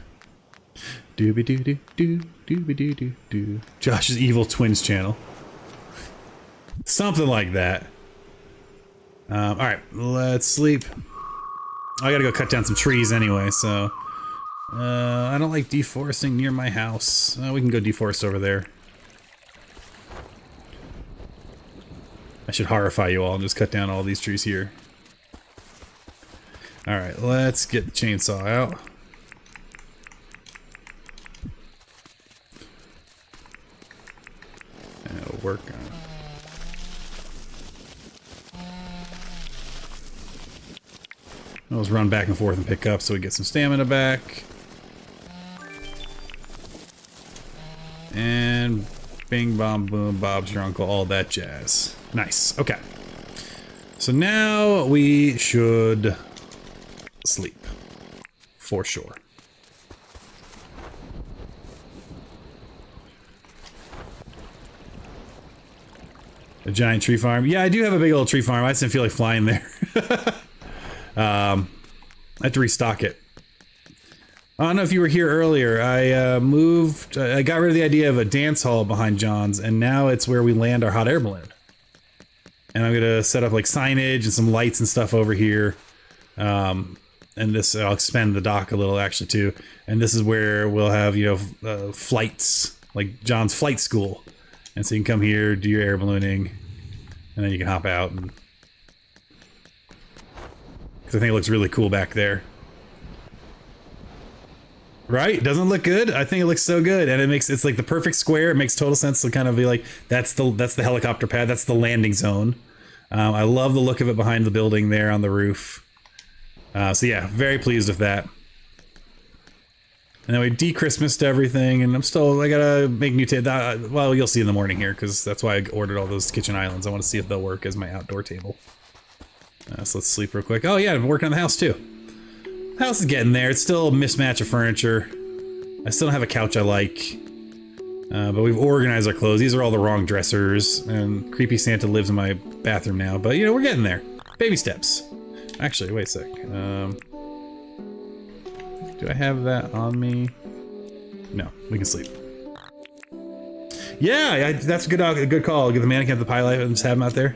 Dooby doo doo doo dooby doo doo doo. Josh's Evil Twins channel. Something like that. All right, let's sleep. I gotta go cut down some trees anyway, so I don't like deforesting near my house. We can go deforest over there. I should horrify you all and just cut down all these trees here. Alright, let's get the chainsaw out. And it'll work on it. Let's run back and forth and pick up so we get some stamina back. And bing, bom, boom, Bob's your uncle, all that jazz. Nice. Okay. So now we should sleep. For sure. A giant tree farm. Yeah, I do have a big old tree farm. I just didn't feel like flying there. I have to restock it. I don't know if you were here earlier. I moved. I got rid of the idea of a dance hall behind John's, and now it's where we land our hot air balloon. And I'm gonna set up like signage and some lights and stuff over here. And this, I'll expand the dock a little actually too. And this is where we'll have, you know, flights, like John's flight school. And so you can come here, do your air ballooning, and then you can hop out. And because I think it looks really cool back there. Right? Doesn't it look good? I think it looks so good, and it's like the perfect square. It makes total sense to kind of be like, that's the helicopter pad, that's the landing zone. I love the look of it behind the building there on the roof. So yeah, very pleased with that. And then we de-Christmased everything, and I gotta make new well, you'll see in the morning here, because that's why I ordered all those kitchen islands. I want to see if they'll work as my outdoor table. So let's sleep real quick. Oh yeah, I've been working on the house too. The house is getting there. It's still a mismatch of furniture. I still don't have a couch I like. But we've organized our clothes. These are all the wrong dressers, and Creepy Santa lives in my bathroom now. But, you know, we're getting there. Baby steps. Actually, wait a sec. Do I have that on me? No, we can sleep. Yeah, that's a good call. Get the mannequin at the pie life and just have him out there.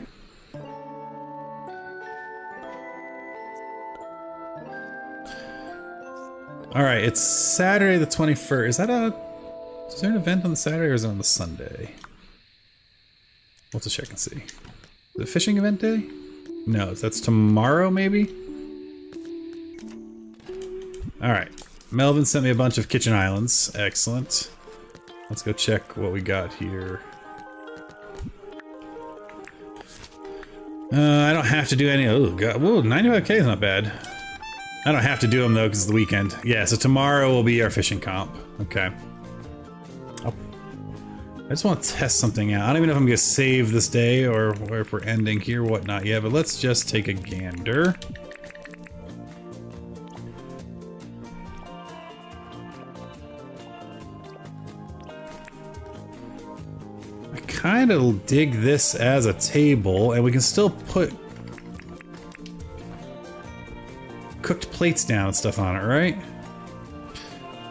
Alright, it's Saturday the 21st. Is there an event on the Saturday or is it on the Sunday? Let's check and see. The fishing event day? No, that's tomorrow maybe? Alright. Melvin sent me a bunch of kitchen islands. Excellent. Let's go check what we got here. I don't have to do any. Oh, God. Whoa, 95k is not bad. I don't have to do them though because it's the weekend. Yeah, so tomorrow will be our fishing comp. Okay. I just want to test something out. I don't even know if I'm going to save this day or if we're ending here, whatnot. Yeah, but let's just take a gander. I kind of dig this as a table, and we can still put cooked plates down and stuff on it, right?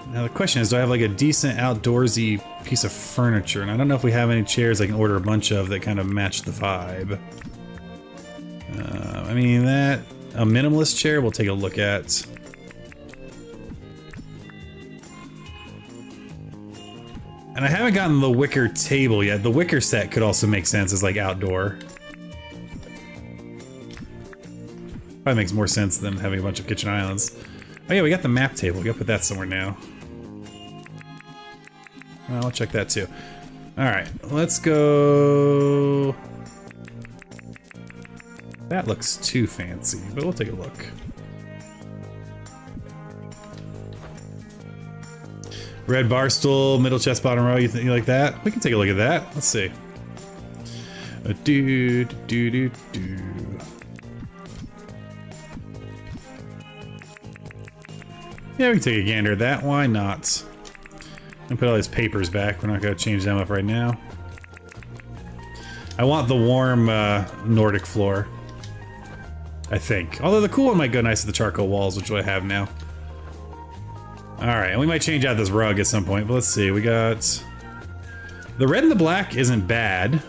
Now the question is, do I have like a decent outdoorsy piece of furniture? And I don't know if we have any chairs I can order a bunch of that kind of match the vibe. I mean, a minimalist chair we'll take a look at. And I haven't gotten the wicker table yet. The wicker set could also make sense as like outdoor. Probably makes more sense than having a bunch of kitchen islands. Oh yeah, we got the map table. We gotta put that somewhere now. Well, I'll check that too. Alright, let's go... That looks too fancy, but we'll take a look. Red bar stool, middle chest, bottom row, you like that? We can take a look at that. Let's see. Yeah, we can take a gander at that. Why not? And put all these papers back. We're not going to change them up right now. I want the warm Nordic floor, I think. Although the cool one might go nice with the charcoal walls, which I have now. Alright, and we might change out this rug at some point, but let's see. We got... The red and the black isn't bad.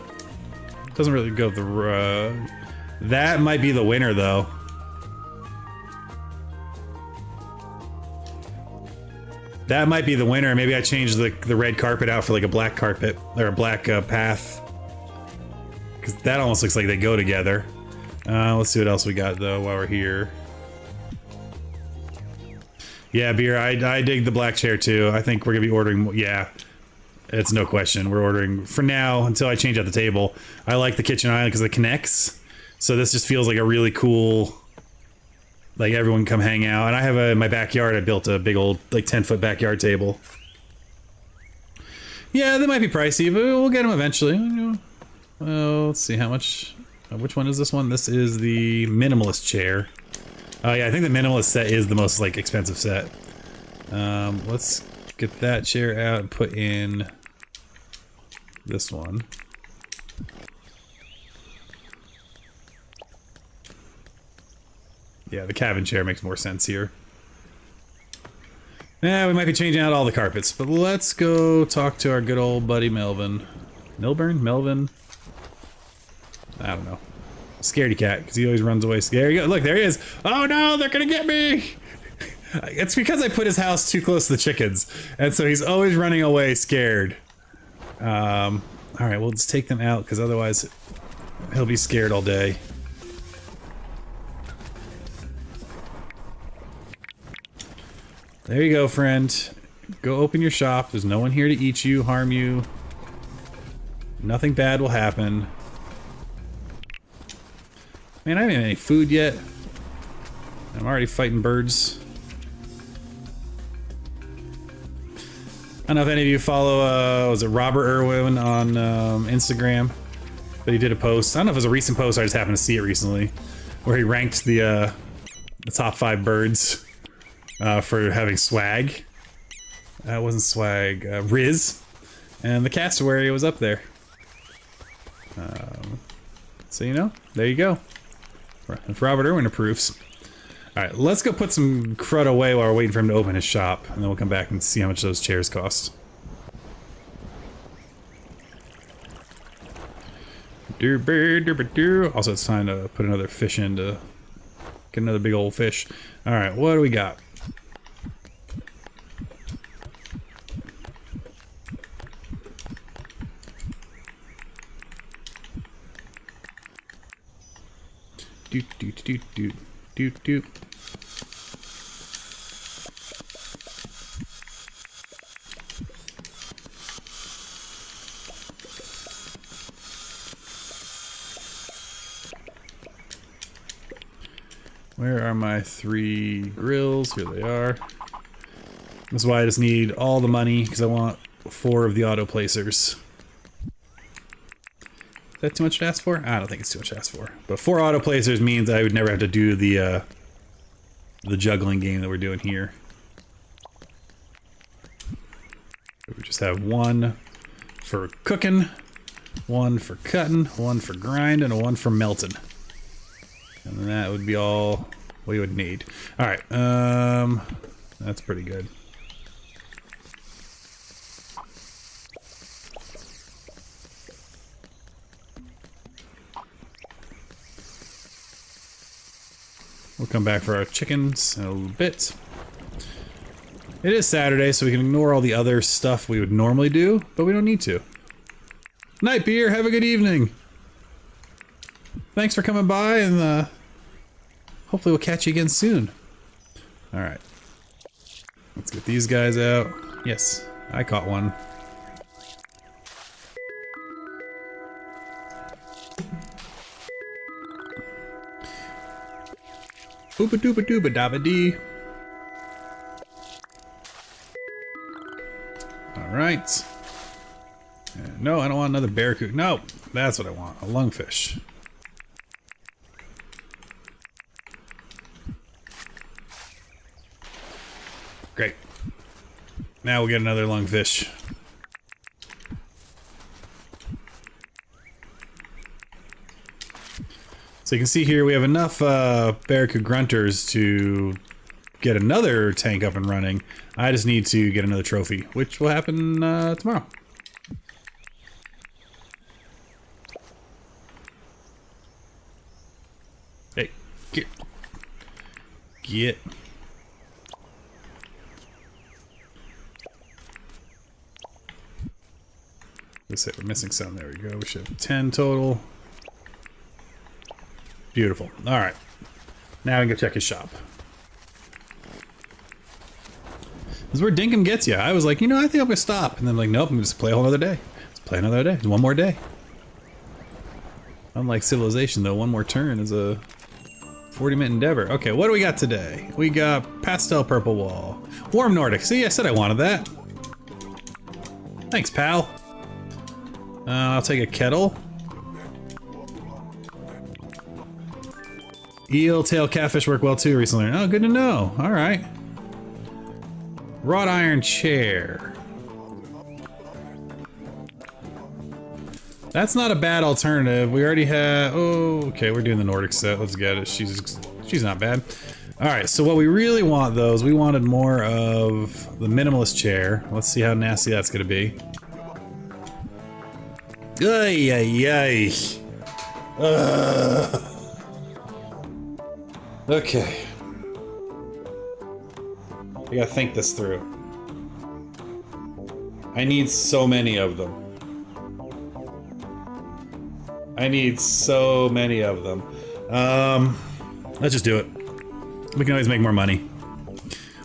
Doesn't really go with the rug. That might be the winner, though. That might be the winner. Maybe I change the red carpet out for like a black carpet, or a black path. Because that almost looks like they go together. Let's see what else we got though while we're here. Yeah, Beer, I dig the black chair too. I think we're gonna be ordering, yeah. It's no question. We're ordering, for now, until I change out the table. I like the kitchen island because it connects. So this just feels like a really cool... Like everyone come hang out. And I have in my backyard, I built a big old, like 10-foot backyard table. Yeah, they might be pricey, but we'll get them eventually. Well, let's see how much, which one is this one? This is the minimalist chair. Oh yeah, I think the minimalist set is the most like expensive set. Let's get that chair out and put in this one. Yeah, the cabin chair makes more sense here. Yeah, we might be changing out all the carpets, but let's go talk to our good old buddy Melvin. Milburn? Melvin? I don't know. Scaredy cat, because he always runs away scared. There you go. Look, there he is. Oh no, they're gonna get me! It's because I put his house too close to the chickens, and so he's always running away scared. Alright, we'll just take them out, because otherwise he'll be scared all day. There you go, friend. Go open your shop. There's no one here to eat you, harm you. Nothing bad will happen. Man, I haven't had any food yet. I'm already fighting birds. I don't know if any of you follow, was it Robert Irwin on Instagram? But he did a post. I don't know if it was a recent post or I just happened to see it recently. Where he ranked the top 5 birds. For having swag. It wasn't swag, Riz. And the cassowary was up there. So you know, there you go. If Robert Irwin approves. Alright, let's go put some crud away while we're waiting for him to open his shop. And then we'll come back and see how much those chairs cost. Also, it's time to put another fish in to get another big old fish. Alright, what do we got? Where are my 3 grills? Here they are. That's why I just need all the money, because I want 4 of the auto placers. Is that too much to ask for? I don't think it's too much to ask for. But 4 auto placers means I would never have to do the juggling game that we're doing here. We just have 1 for cooking, 1 for cutting, 1 for grinding, and 1 for melting. And that would be all we would need. Alright, that's pretty good. We'll come back for our chickens in a little bit. It is Saturday, so we can ignore all the other stuff we would normally do, but we don't need to. Night beer, have a good evening. Thanks for coming by, and hopefully we'll catch you again soon. Alright. Let's get these guys out. Yes, I caught one. Ooba dooba dooba dabba dee. Alright. No, I don't want another barracuda. No, that's what I want. A lungfish. Great. Now we'll get another lungfish. So you can see here we have enough barracuda grunters to get another tank up and running. I just need to get another trophy, which will happen tomorrow. Hey, get. Let's say we're missing some. There we go. We should have 10 total. Beautiful. All right. Now we can go check his shop. This is where Dinkum gets you. I was like, you know, I think I'm gonna stop, and then like, nope, I'm gonna just play a whole other day. Let's play another day. One more day. Unlike Civilization, though, one more turn is a 40-minute endeavor. Okay, what do we got today? We got pastel purple wall, warm Nordic. See, I said I wanted that. Thanks, pal. I'll take a kettle. Eel tail catfish work well too recently. Oh, good to know. All right. Wrought iron chair. That's not a bad alternative. We already have. Oh, okay. We're doing the Nordic set. Let's get it. She's not bad. All right. So what we really want though is we wanted more of the minimalist chair. Let's see how nasty that's gonna be. Ay ay ay. Okay. I gotta think this through. I need so many of them. I need so many of them. Let's just do it. We can always make more money.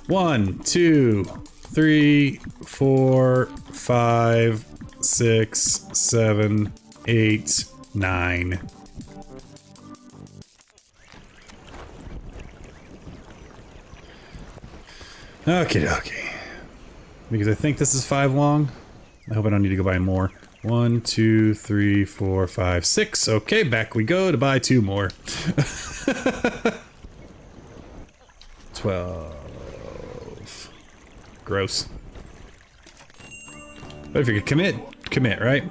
1, 2, 3, 4, 5, 6, 7, 8, 9. Okay, okay. Because I think this is 5 long. I hope I don't need to go buy more. 1, 2, 3, 4, 5, 6. Okay, back we go to buy 2 more. 12. Gross. But if you could commit, right?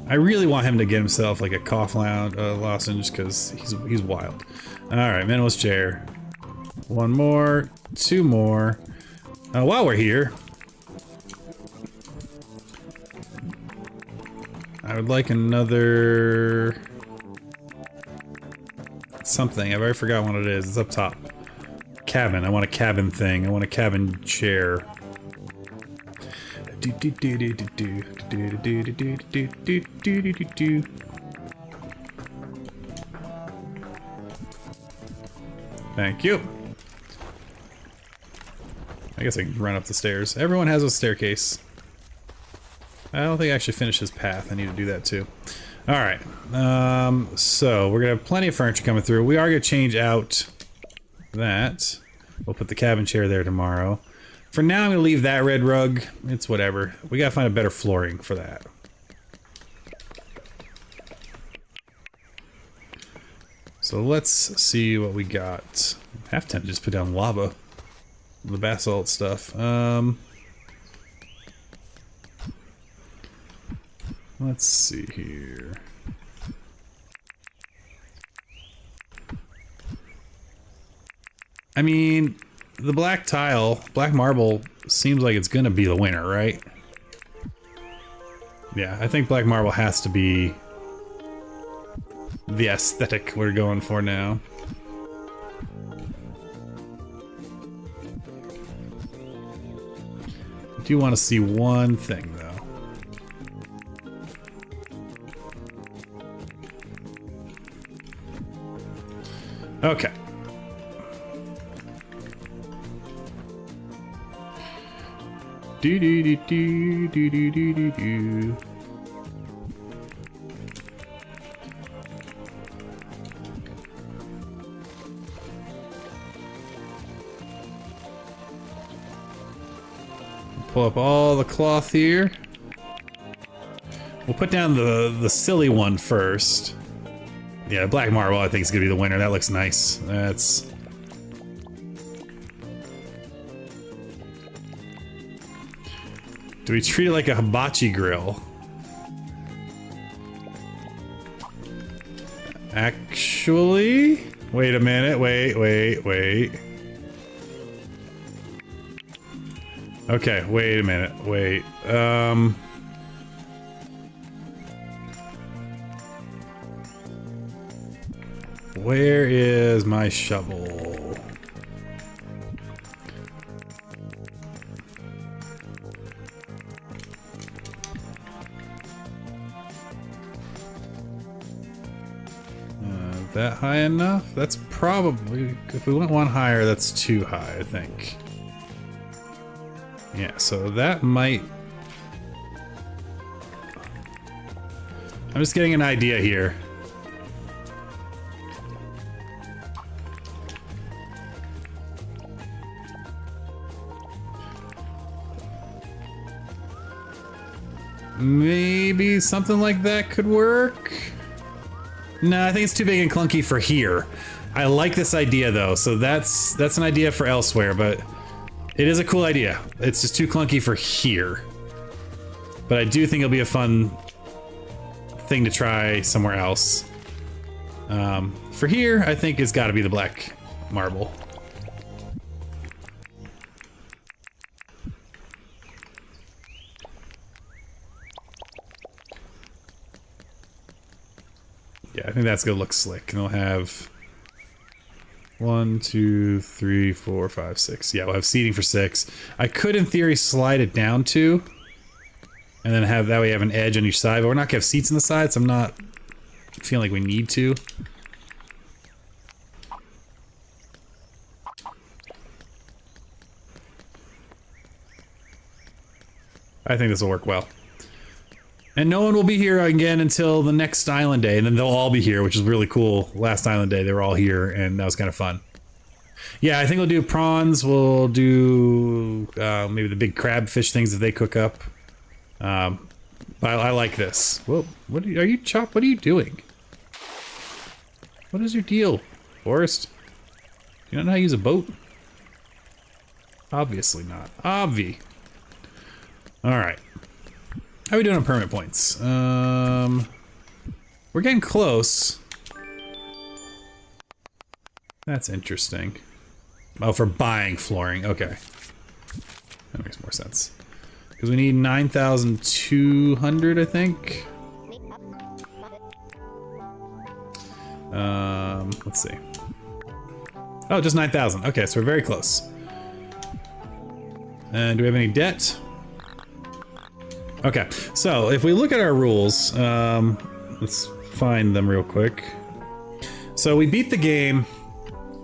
I really want him to get himself like a cough lozenge because he's wild. All right, minimalist chair. 1 more, 2 more. While we're here, I would like another something. I've already forgotten what it is. It's up top. Cabin. I want a cabin thing. I want a cabin chair. Thank you. I guess I can run up the stairs. Everyone has a staircase. I don't think I actually finished his path. I need to do that too. Alright. So we're gonna have plenty of furniture coming through. We are gonna change out that. We'll put the cabin chair there tomorrow. For now, I'm gonna leave that red rug. It's whatever. We gotta find a better flooring for that. So let's see what we got. Half tempted to just put down lava. The basalt stuff. Let's see here. I mean, the black tile, black marble, seems like it's gonna be the winner, right? Yeah, I think black marble has to be the aesthetic we're going for now. I do want to see one thing, though. Okay. Do do do do do do do do do. Pull up all the cloth here. We'll put down the silly one first. Yeah, black marble I think is gonna be the winner. That looks nice. That's... Do we treat it like a hibachi grill? Actually... Wait a minute, wait. Okay, wait a minute, wait. Where is my shovel? That high enough? That's probably, if we went one higher, that's too high, I think. Yeah, so that might... I'm just getting an idea here. Maybe something like that could work? No, I think it's too big and clunky for here. I like this idea though, so that's an idea for elsewhere, but it is a cool idea. It's just too clunky for here. But I do think it'll be a fun thing to try somewhere else. For here, I think it's gotta be the black marble. Yeah, I think that's gonna look slick. And we'll have 1, 2, 3, 4, 5, 6. Yeah, we'll have seating for 6. I could, in theory, slide it down 2, and then have that way you have an edge on each side. But we're not gonna have seats on the sides. So I'm not feeling like we need to. I think this will work well. And no one will be here again until the next Island Day, and then they'll all be here, which is really cool. Last Island Day, they were all here, and that was kind of fun. Yeah, I think we'll do prawns. We'll do maybe the big crabfish things that they cook up. I like this. Whoa, what are you Chop? What are you doing? What is your deal, Forrest? You don't know how to use a boat? Obviously not. Obvi. All right. How are we doing on permit points? We're getting close. That's interesting. Oh, for buying flooring. Okay. That makes more sense. Because we need 9,200, I think. Let's see. Oh, just 9,000. Okay, so we're very close. And do we have any debt? Okay, so if we look at our rules, let's find them real quick. So we beat the game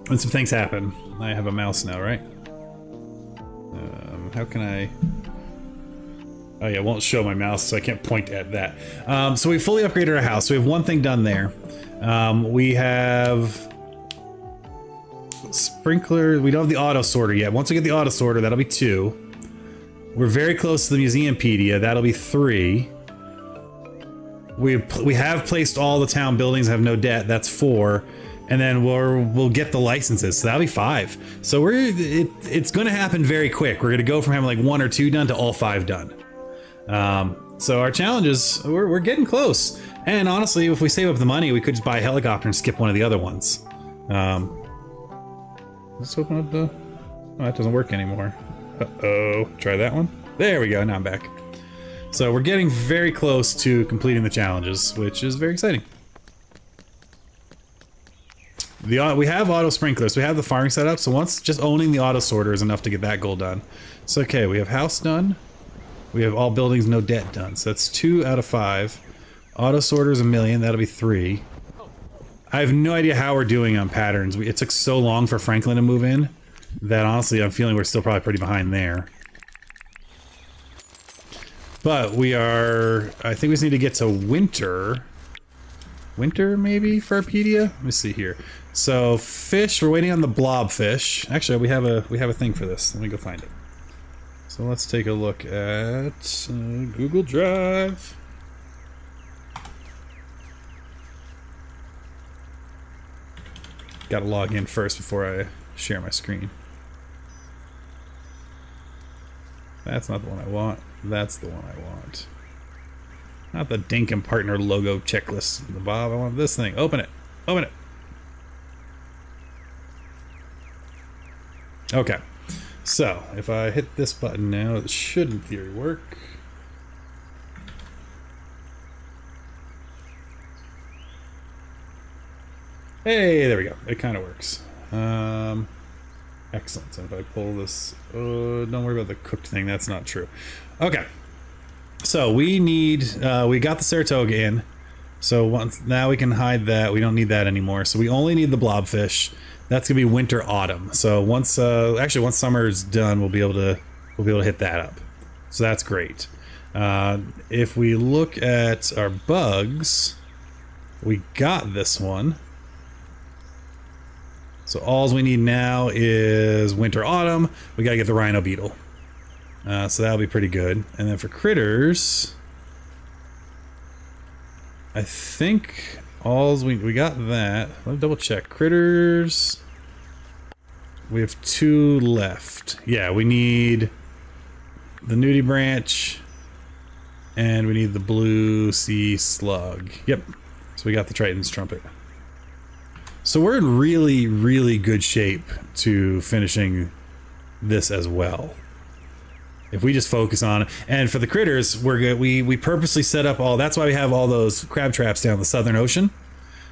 when some things happen. I have a mouse now, right? How can I... Oh yeah, it won't show my mouse, so I can't point at that. So we fully upgraded our house. We have one thing done there. We have sprinkler. We don't have the auto sorter yet. Once we get the auto sorter, that'll be 2. We're very close to the Museumpedia. That'll be 3. We have placed all the town buildings, have no debt. That's 4. And then we'll get the licenses, so that'll be 5. So it's going to happen very quick. We're going to go from having like 1 or 2 done to all 5 done. So our challenges, we're getting close. And honestly, if we save up the money, we could just buy a helicopter and skip one of the other ones. Let's open up the... Oh, that doesn't work anymore. Uh-oh. Try that one. There we go. Now I'm back. So we're getting very close to completing the challenges, which is very exciting. We have auto sprinklers. We have the farming set up. So once just owning the auto sorter is enough to get that goal done. So okay, we have house done. We have all buildings, no debt done. So that's 2 out of 5. Auto sorter is 1 million. That'll be 3. I have no idea how we're doing on patterns. It took so long for Franklin to move in that honestly I'm feeling we're still probably pretty behind there. But we are... I think we just need to get to winter. Winter maybe for Arpedia? Let me see here. So fish, we're waiting on the blobfish. Actually, we have a thing for this. Let me go find it. So let's take a look at Google Drive. Gotta log in first before I share my screen. That's not the one I want. That's the one I want. Not the Dinkum partner logo checklist. The Bob, I want this thing. Open it. Open it. Okay. So, if I hit this button now, it should in theory work. Hey, there we go. It kind of works. Excellent. So if I pull this... don't worry about the cooked thing. That's not true. Okay. So we need... we got the Saratoga in. So now we can hide that. We don't need that anymore. So we only need the blobfish. That's gonna be winter autumn. So once actually once summer's done, we'll be able to hit that up. So that's great. If we look at our bugs, we got this one. So all we need now is winter autumn. We gotta get the rhino beetle. So that'll be pretty good. And then for critters, I think we got that. Let me double check. Critters. We have 2 left. Yeah, we need the nudie branch and we need the blue sea slug. Yep. So we got the Triton's trumpet. So we're in really, really good shape to finishing this as well. If we just focus on it. And for the critters, we're good. We purposely set up all... That's why we have all those crab traps down the Southern Ocean.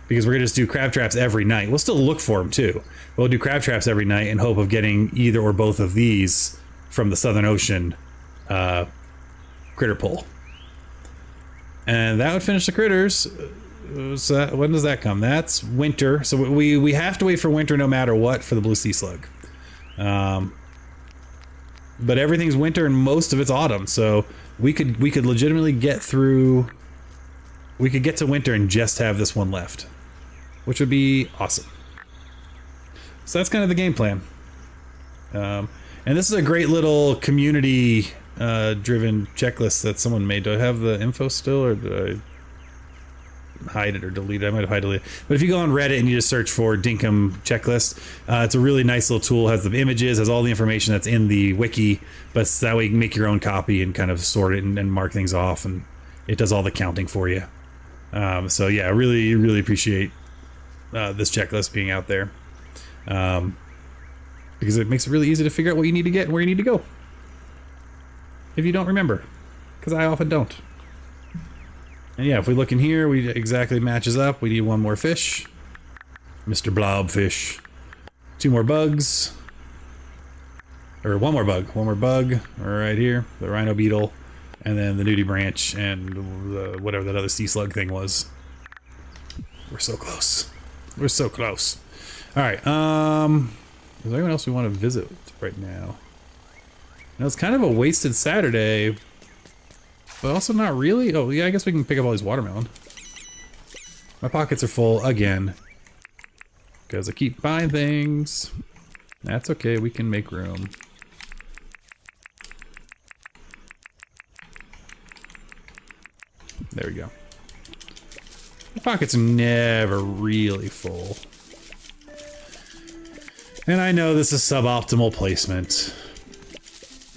Because we're going to just do crab traps every night. We'll still look for them too. We'll do crab traps every night in hope of getting either or both of these from the Southern Ocean critter pool. And that would finish the critters. So when does that come? That's winter. So we have to wait for winter no matter what for the blue sea slug. But everything's winter and most of it's autumn. So we could legitimately get through. We could get to winter and just have this one left, which would be awesome. So that's kind of the game plan. And this is a great little community driven checklist that someone made. Do I have the info still, or do I hide it or delete it? I might have deleted it. But if you go on Reddit and you just search for Dinkum checklist, it's a really nice little tool. It has the images, has all the information that's in the wiki, but that way you can make your own copy and kind of sort it and mark things off, and it does all the counting for you. So yeah, I really, really appreciate this checklist being out there, because it makes it really easy to figure out what you need to get and where you need to go if you don't remember, because I often don't. And yeah, if we look in here, we exactly matches up. We need 1 more fish, Mr. Blobfish, 2 more bugs, or 1 more bug right here, the rhino beetle, and then the nudie branch and whatever that other sea slug thing was. We're so close. We're so close. All right. Is there anyone else we want to visit right now? Now it's kind of a wasted Saturday, but also not really. Oh yeah, I guess we can pick up all these watermelon. My pockets are full again because I keep buying things. That's okay. We can make room. There we go. My pockets are never really full. And I know this is suboptimal placement.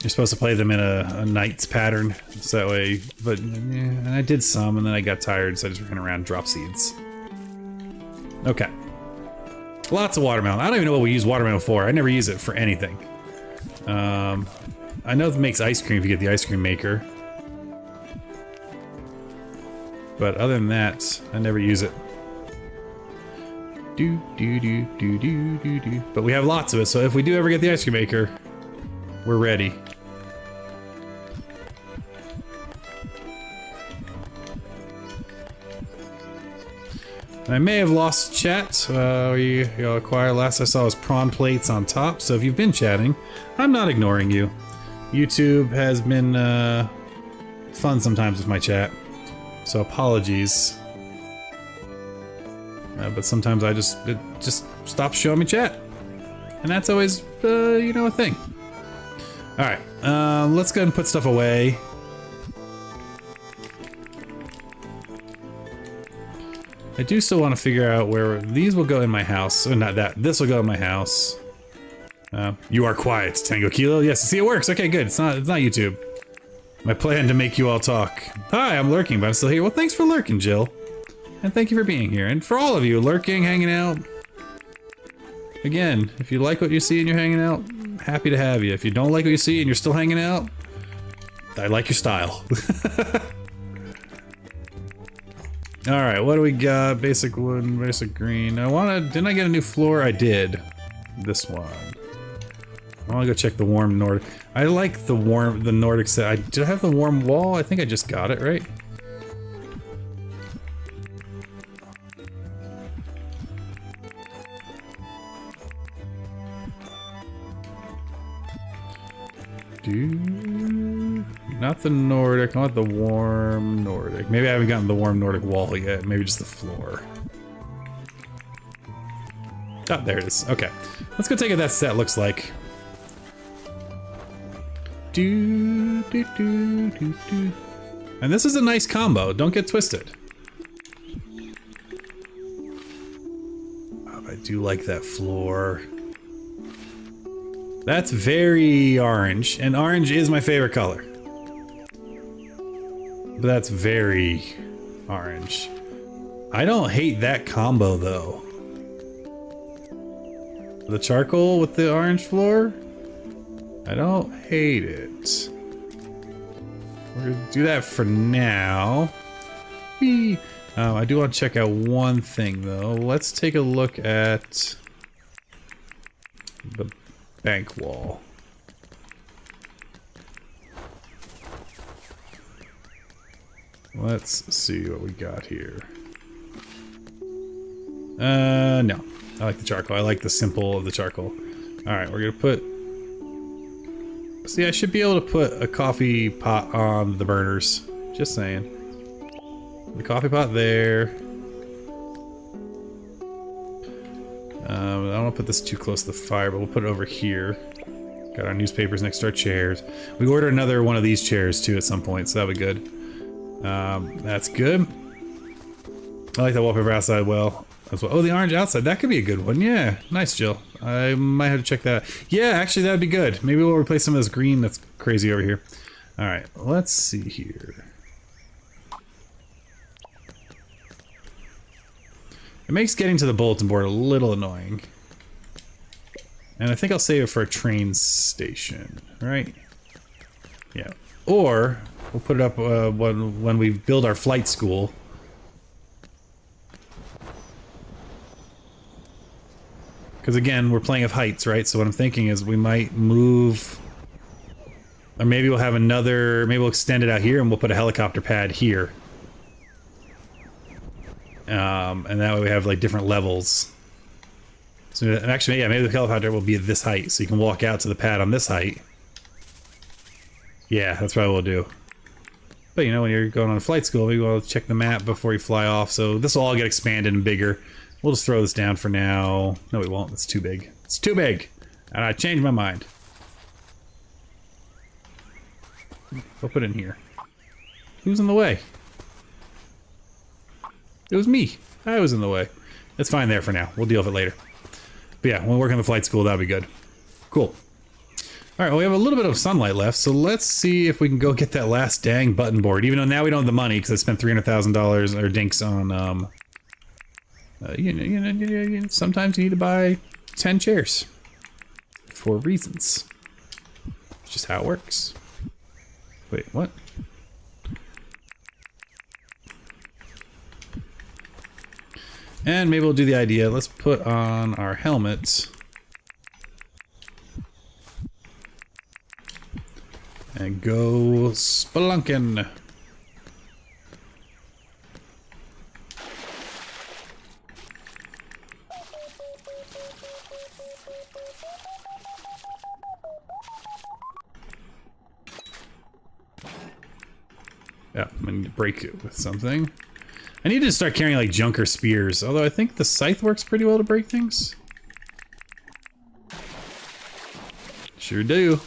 You're supposed to play them in a knight's pattern, so that way, but yeah, I did some and then I got tired, so I just ran around and dropped seeds. Okay. Lots of watermelon. I don't even know what we use watermelon for. I never use it for anything. I know it makes ice cream if you get the ice cream maker. But other than that, I never use it. But we have lots of it, so if we do ever get the ice cream maker, we're ready. I may have lost chat. Acquire last I saw was prawn plates on top, so if you've been chatting, I'm not ignoring you. YouTube has been fun sometimes with my chat, so apologies. But sometimes it just stops showing me chat, and that's always a thing. All right, let's go ahead and put stuff away. I do still want to figure out where these will go in my house. Or not that. This will go in my house. You are quiet, Tango Kilo. Yes, see, it works. Okay, good. It's not YouTube. My plan to make you all talk. Hi, I'm lurking, but I'm still here. Well, thanks for lurking, Jill. And thank you for being here. And for all of you lurking, hanging out. Again, if you like what you see and you're hanging out, happy to have you. If you don't like what you see and you're still hanging out, I like your style. Alright, what do we got? Basic wood, basic green. Didn't I get a new floor? I did. This one. I wanna go check the warm Nordic. I like the Nordic set. Did I have the warm wall? I think I just got it, right? Not the Nordic, I want the warm Nordic. Maybe I haven't gotten the warm Nordic wall yet, maybe just the floor. Oh, there it is. Okay. Let's go take what that set looks like. And this is a nice combo, don't get twisted. Oh, I do like that floor. That's very orange, and orange is my favorite color. But that's very orange. I don't hate that combo though. The charcoal with the orange floor? I don't hate it. We're gonna do that for now. Whee! I do want to check out one thing though. Let's take a look at the bank wall. Let's see what we got here. No. I like the charcoal. I like the simple of the charcoal. Alright, we're gonna put... See, I should be able to put a coffee pot on the burners. Just saying. The coffee pot there. I don't want to put this too close to the fire, but we'll put it over here. Got our newspapers next to our chairs. We ordered another one of these chairs too at some point, so that'll be good. That's good. I like that wallpaper outside well as well. Oh, the orange outside. That could be a good one. Yeah. Nice, Jill. I might have to check that out. Yeah, actually, that'd be good. Maybe we'll replace some of this green that's crazy over here. All right. Let's see here. It makes getting to the bulletin board a little annoying. And I think I'll save it for a train station, right? Yeah. Or we'll put it up when we build our flight school. Because again, we're playing of heights, right? So what I'm thinking is we might move... Or maybe we'll have another... Maybe we'll extend it out here and we'll put a helicopter pad here. And that way we have like different levels. So actually, yeah, maybe the helicopter will be at this height, so you can walk out to the pad on this height. Yeah, that's probably what we'll do. But you know, when you're going on a flight school, maybe we'll check the map before you fly off. So this will all get expanded and bigger. We'll just throw this down for now. No, we won't. It's too big. It's too big. And I changed my mind. We'll put it in here. Who's in the way? It was me. I was in the way. It's fine there for now. We'll deal with it later. But yeah, when we work on the flight school, that'll be good. Cool. Alright, well, we have a little bit of sunlight left, so let's see if we can go get that last dang button board. Even though now we don't have the money, because I spent $300,000 or dinks on, sometimes you need to buy 10 chairs. For reasons. It's just how it works. Wait, what? And maybe we'll do the idea, let's put on our helmets. And go spelunking. Yeah, I need to break it with something. I need to start carrying like junker spears, although I think the scythe works pretty well to break things. Sure do.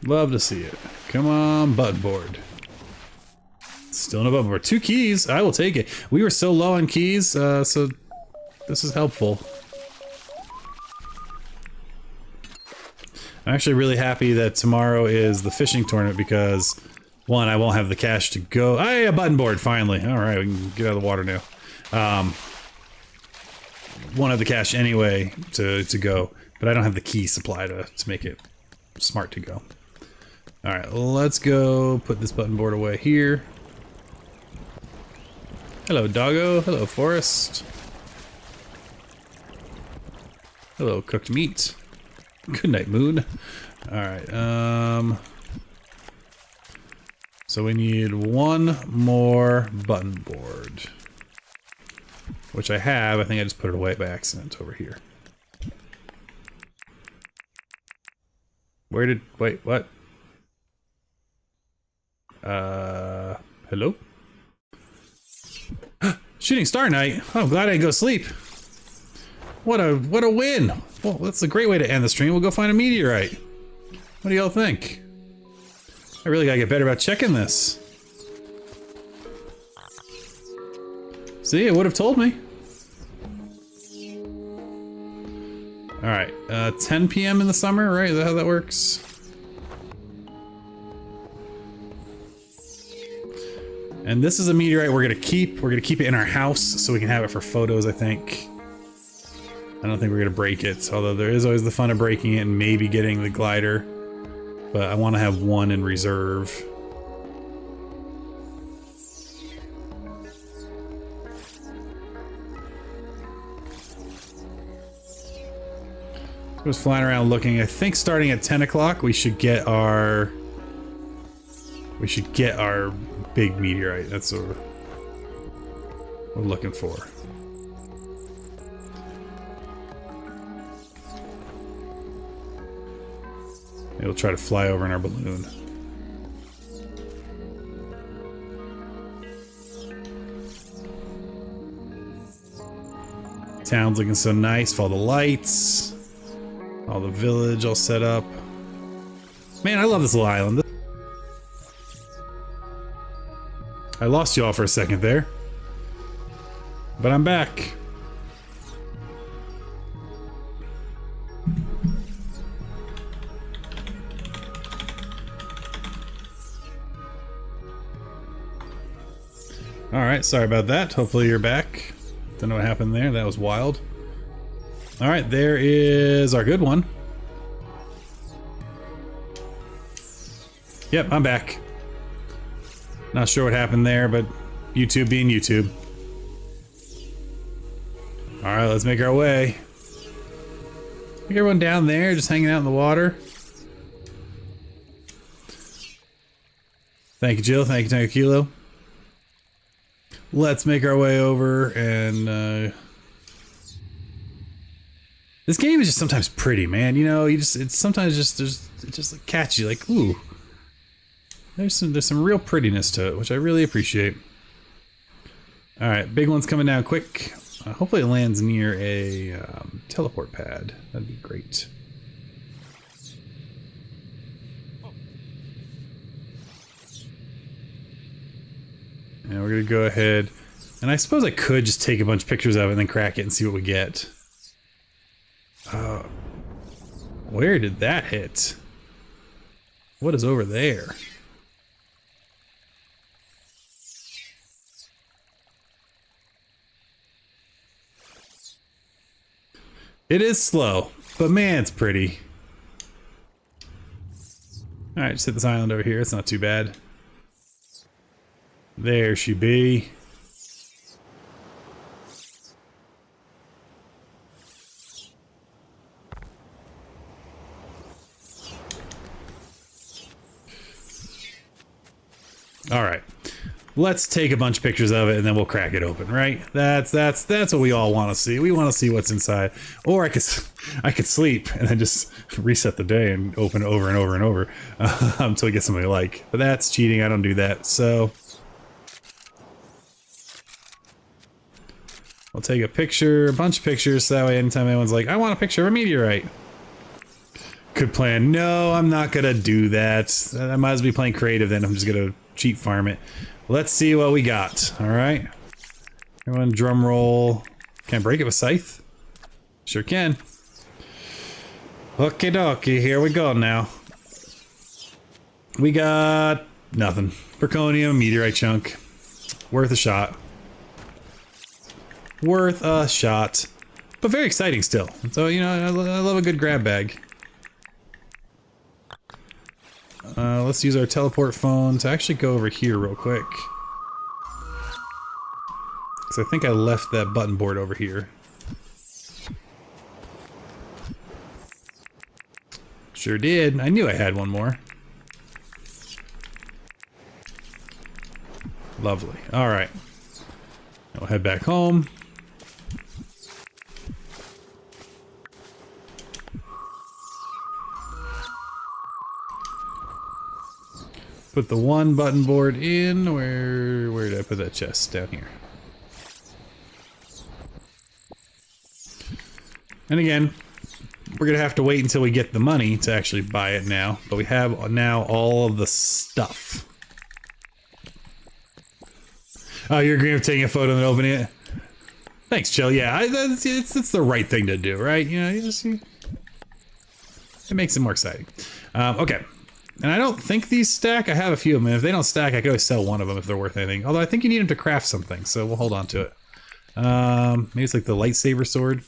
Love to see it. Come on, button board. Still no button board. 2 keys. I will take it. We were so low on keys, so this is helpful. I'm actually really happy that tomorrow is the fishing tournament because, one, I won't have the cash to go. Hey, a button board, finally. All right, we can get out of the water now. Won't have the cash anyway to go, but I don't have the key supply to make it smart to go. All right, let's go put this button board away here. Hello, doggo. Hello, forest. Hello, cooked meat. Good night, moon. All right, so we need 1 more button board, which I have. I think I just put it away by accident over here. Where did, wait, what? Hello? Shooting Star Night. Oh, I'm glad I didn't go sleep. What a win. Well, that's a great way to end the stream. We'll go find a meteorite. What do y'all think? I really gotta get better about checking this. See, it would have told me. Alright, 10 p.m. in the summer, right? Is that how that works? And this is a meteorite we're gonna keep. We're gonna keep it in our house so we can have it for photos, I think. I don't think we're gonna break it, although there is always the fun of breaking it and maybe getting the glider. But I want to have 1 in reserve. I was flying around looking. I think starting at 10 o'clock we should get our big meteorite. That's what we're looking for. Maybe we'll try to fly over in our balloon. Town's looking so nice with all the lights. All the village all set up. Man, I love this little island. I lost you all for a second there. But I'm back. Alright, sorry about that. Hopefully you're back. Don't know what happened there. That was wild. Alright, there is our good one. Yep, I'm back. Not sure what happened there, but YouTube being YouTube. All right, let's make our way. Think everyone down there just hanging out in the water. Thank you, Jill. Thank you, Tango Kilo. Let's make our way over and this game is just sometimes pretty, man. You know, it's sometimes just it just like catchy, like ooh. There's some real prettiness to it, which I really appreciate. All right, big one's coming down quick. Hopefully it lands near a teleport pad. That'd be great. And we're gonna go ahead, and I suppose I could just take a bunch of pictures of it and then crack it and see what we get. Where did that hit? What is over there? It is slow, but man, it's pretty. Alright, just hit this island over here. It's not too bad. There she be. Alright. Let's take a bunch of pictures of it and then we'll crack it open, right? That's what we all want to see. We want to see what's inside. Or I could sleep and then just reset the day and open it over and over and over until we get something I like. But that's cheating. I don't do that. So I'll take a picture, a bunch of pictures, so that way anytime anyone's like, I want a picture of a meteorite. Good plan. No, I'm not gonna do that. I might as well be playing creative then. I'm just gonna cheat farm it. Let's see what we got. Alright. Everyone drum roll. Can I break it with scythe? Sure can. Okie dokie, here we go now. We got nothing. Zirconium, meteorite chunk. Worth a shot. Worth a shot. But very exciting still. So, you know, I love a good grab bag. Let's use our teleport phone to actually go over here real quick. Because I think I left that button board over here. Sure did. I knew I had one more. Lovely. Alright. I'll head back home. Put the one button board in. Where did I put that chest? Down here. And again, we're gonna have to wait until we get the money to actually buy it now. But we have now all of the stuff. Oh, you're agreeing with taking a photo and opening it? Thanks, Jill. Yeah, it's the right thing to do, right? You know, it makes it more exciting. Okay. And I don't think these stack. I have a few of them. And if they don't stack, I could always sell one of them if they're worth anything. Although I think you need them to craft something, so we'll hold on to it. Maybe it's like the lightsaber sword.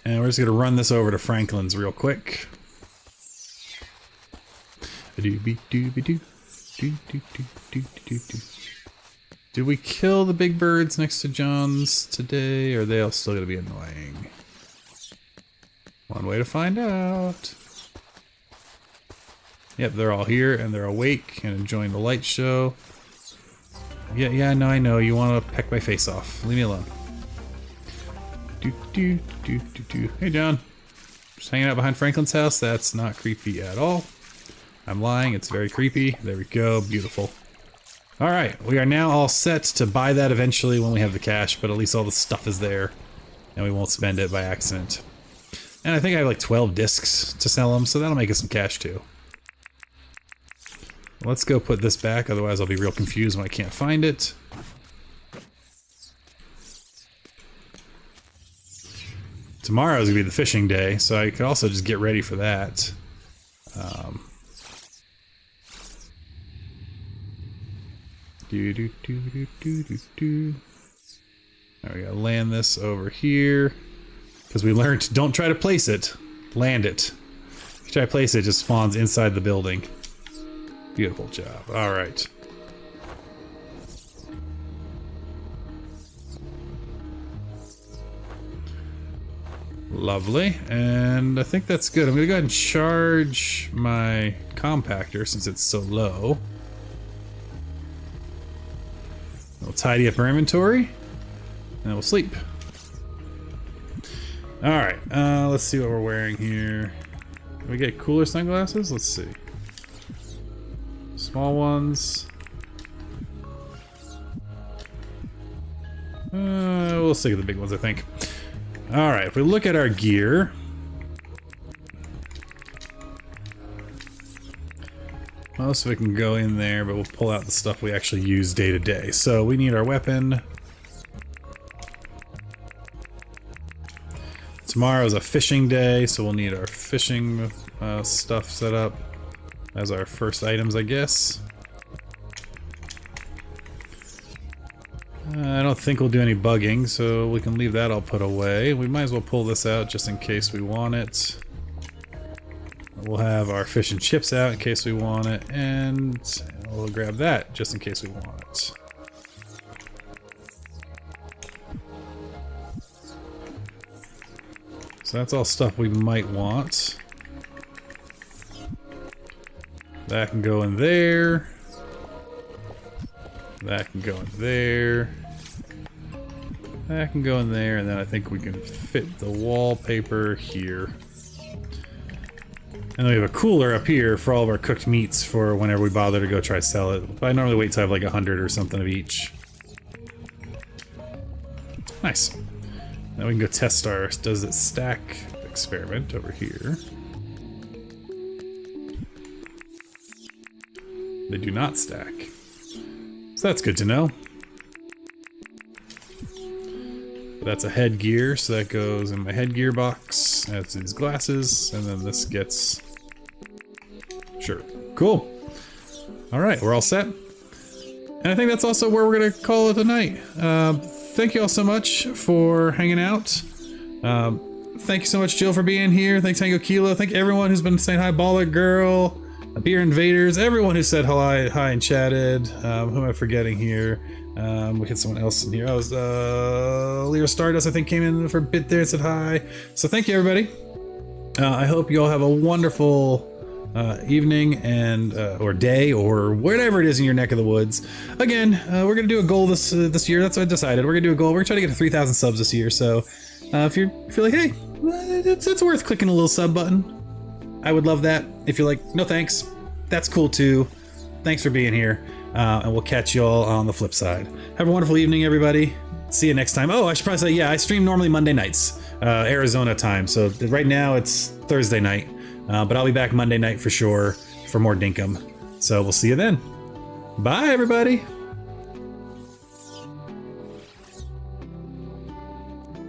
And we're just gonna run this over to Franklin's real quick. Did we kill the big birds next to John's today, or are they all still gonna be annoying? One way to find out. Yep, they're all here and they're awake and enjoying the light show. Yeah, I know. You want to peck my face off. Leave me alone. Hey, John. Just hanging out behind Franklin's house. That's not creepy at all. I'm lying. It's very creepy. There we go. Beautiful. All right. We are now all set to buy that eventually when we have the cash, but at least all the stuff is there and we won't spend it by accident. And I think I have like 12 discs to sell them, so that'll make us some cash too. Let's go put this back, otherwise I'll be real confused when I can't find it. Tomorrow's gonna be the fishing day, so I could also just get ready for that. Now we gotta land this over here. Because we learned, don't try to place it, land it. If you try to place it, it just spawns inside the building. Beautiful job. Alright. Lovely, and I think that's good. I'm gonna go ahead and charge my compactor since it's so low. We'll tidy up our inventory, and then we'll sleep. Alright, let's see what we're wearing here. Can we get cooler sunglasses? Let's see. Small ones. We'll stick with the big ones, I think. Alright, if we look at our gear, most of it can go in there, but we'll pull out the stuff we actually use day to day. So we need our weapon. Tomorrow's a fishing day, so we'll need our fishing stuff set up as our first items, I guess. I don't think we'll do any bugging, so we can leave that all put away. We might as well pull this out just in case we want it. We'll have our fish and chips out in case we want it, and we'll grab that just in case we want it. So that's all stuff we might want. That can go in there. That can go in there. That can go in there, and then I think we can fit the wallpaper here. And then we have a cooler up here for all of our cooked meats for whenever we bother to go try to sell it. But I normally wait till I have like 100 or something of each. Nice. Now we can go test our does it stack experiment over here. They do not stack. So that's good to know. But that's a headgear, so that goes in my headgear box. That's these glasses, and then this gets... Sure. Cool. Alright, we're all set. And I think that's also where we're going to call it a night. Thank you all so much for hanging out. Thank you so much, Jill, for being here. Thanks, Tango Kilo. Thank everyone who's been saying hi, Baller Girl. Beer Invaders, everyone who said hi and chatted. Who am I forgetting here? We had someone else in here. I was Lear Stardust, I think, came in for a bit there and said hi. So thank you, everybody. I hope you all have a wonderful evening and or day or whatever it is in your neck of the woods. Again, we're gonna do a goal this year. That's what I decided. We're gonna do a goal. We're gonna try to get to 3,000 subs this year. So if you feel like, hey, it's worth clicking a little sub button. I would love that. If you're like, no thanks, that's cool too. Thanks for being here, and we'll catch you all on the flip side. Have a wonderful evening, everybody. See you next time. Oh, I should probably say, yeah, I stream normally Monday nights, Arizona time. So right now it's Thursday night, but I'll be back Monday night for sure for more Dinkum. So we'll see you then. Bye, everybody.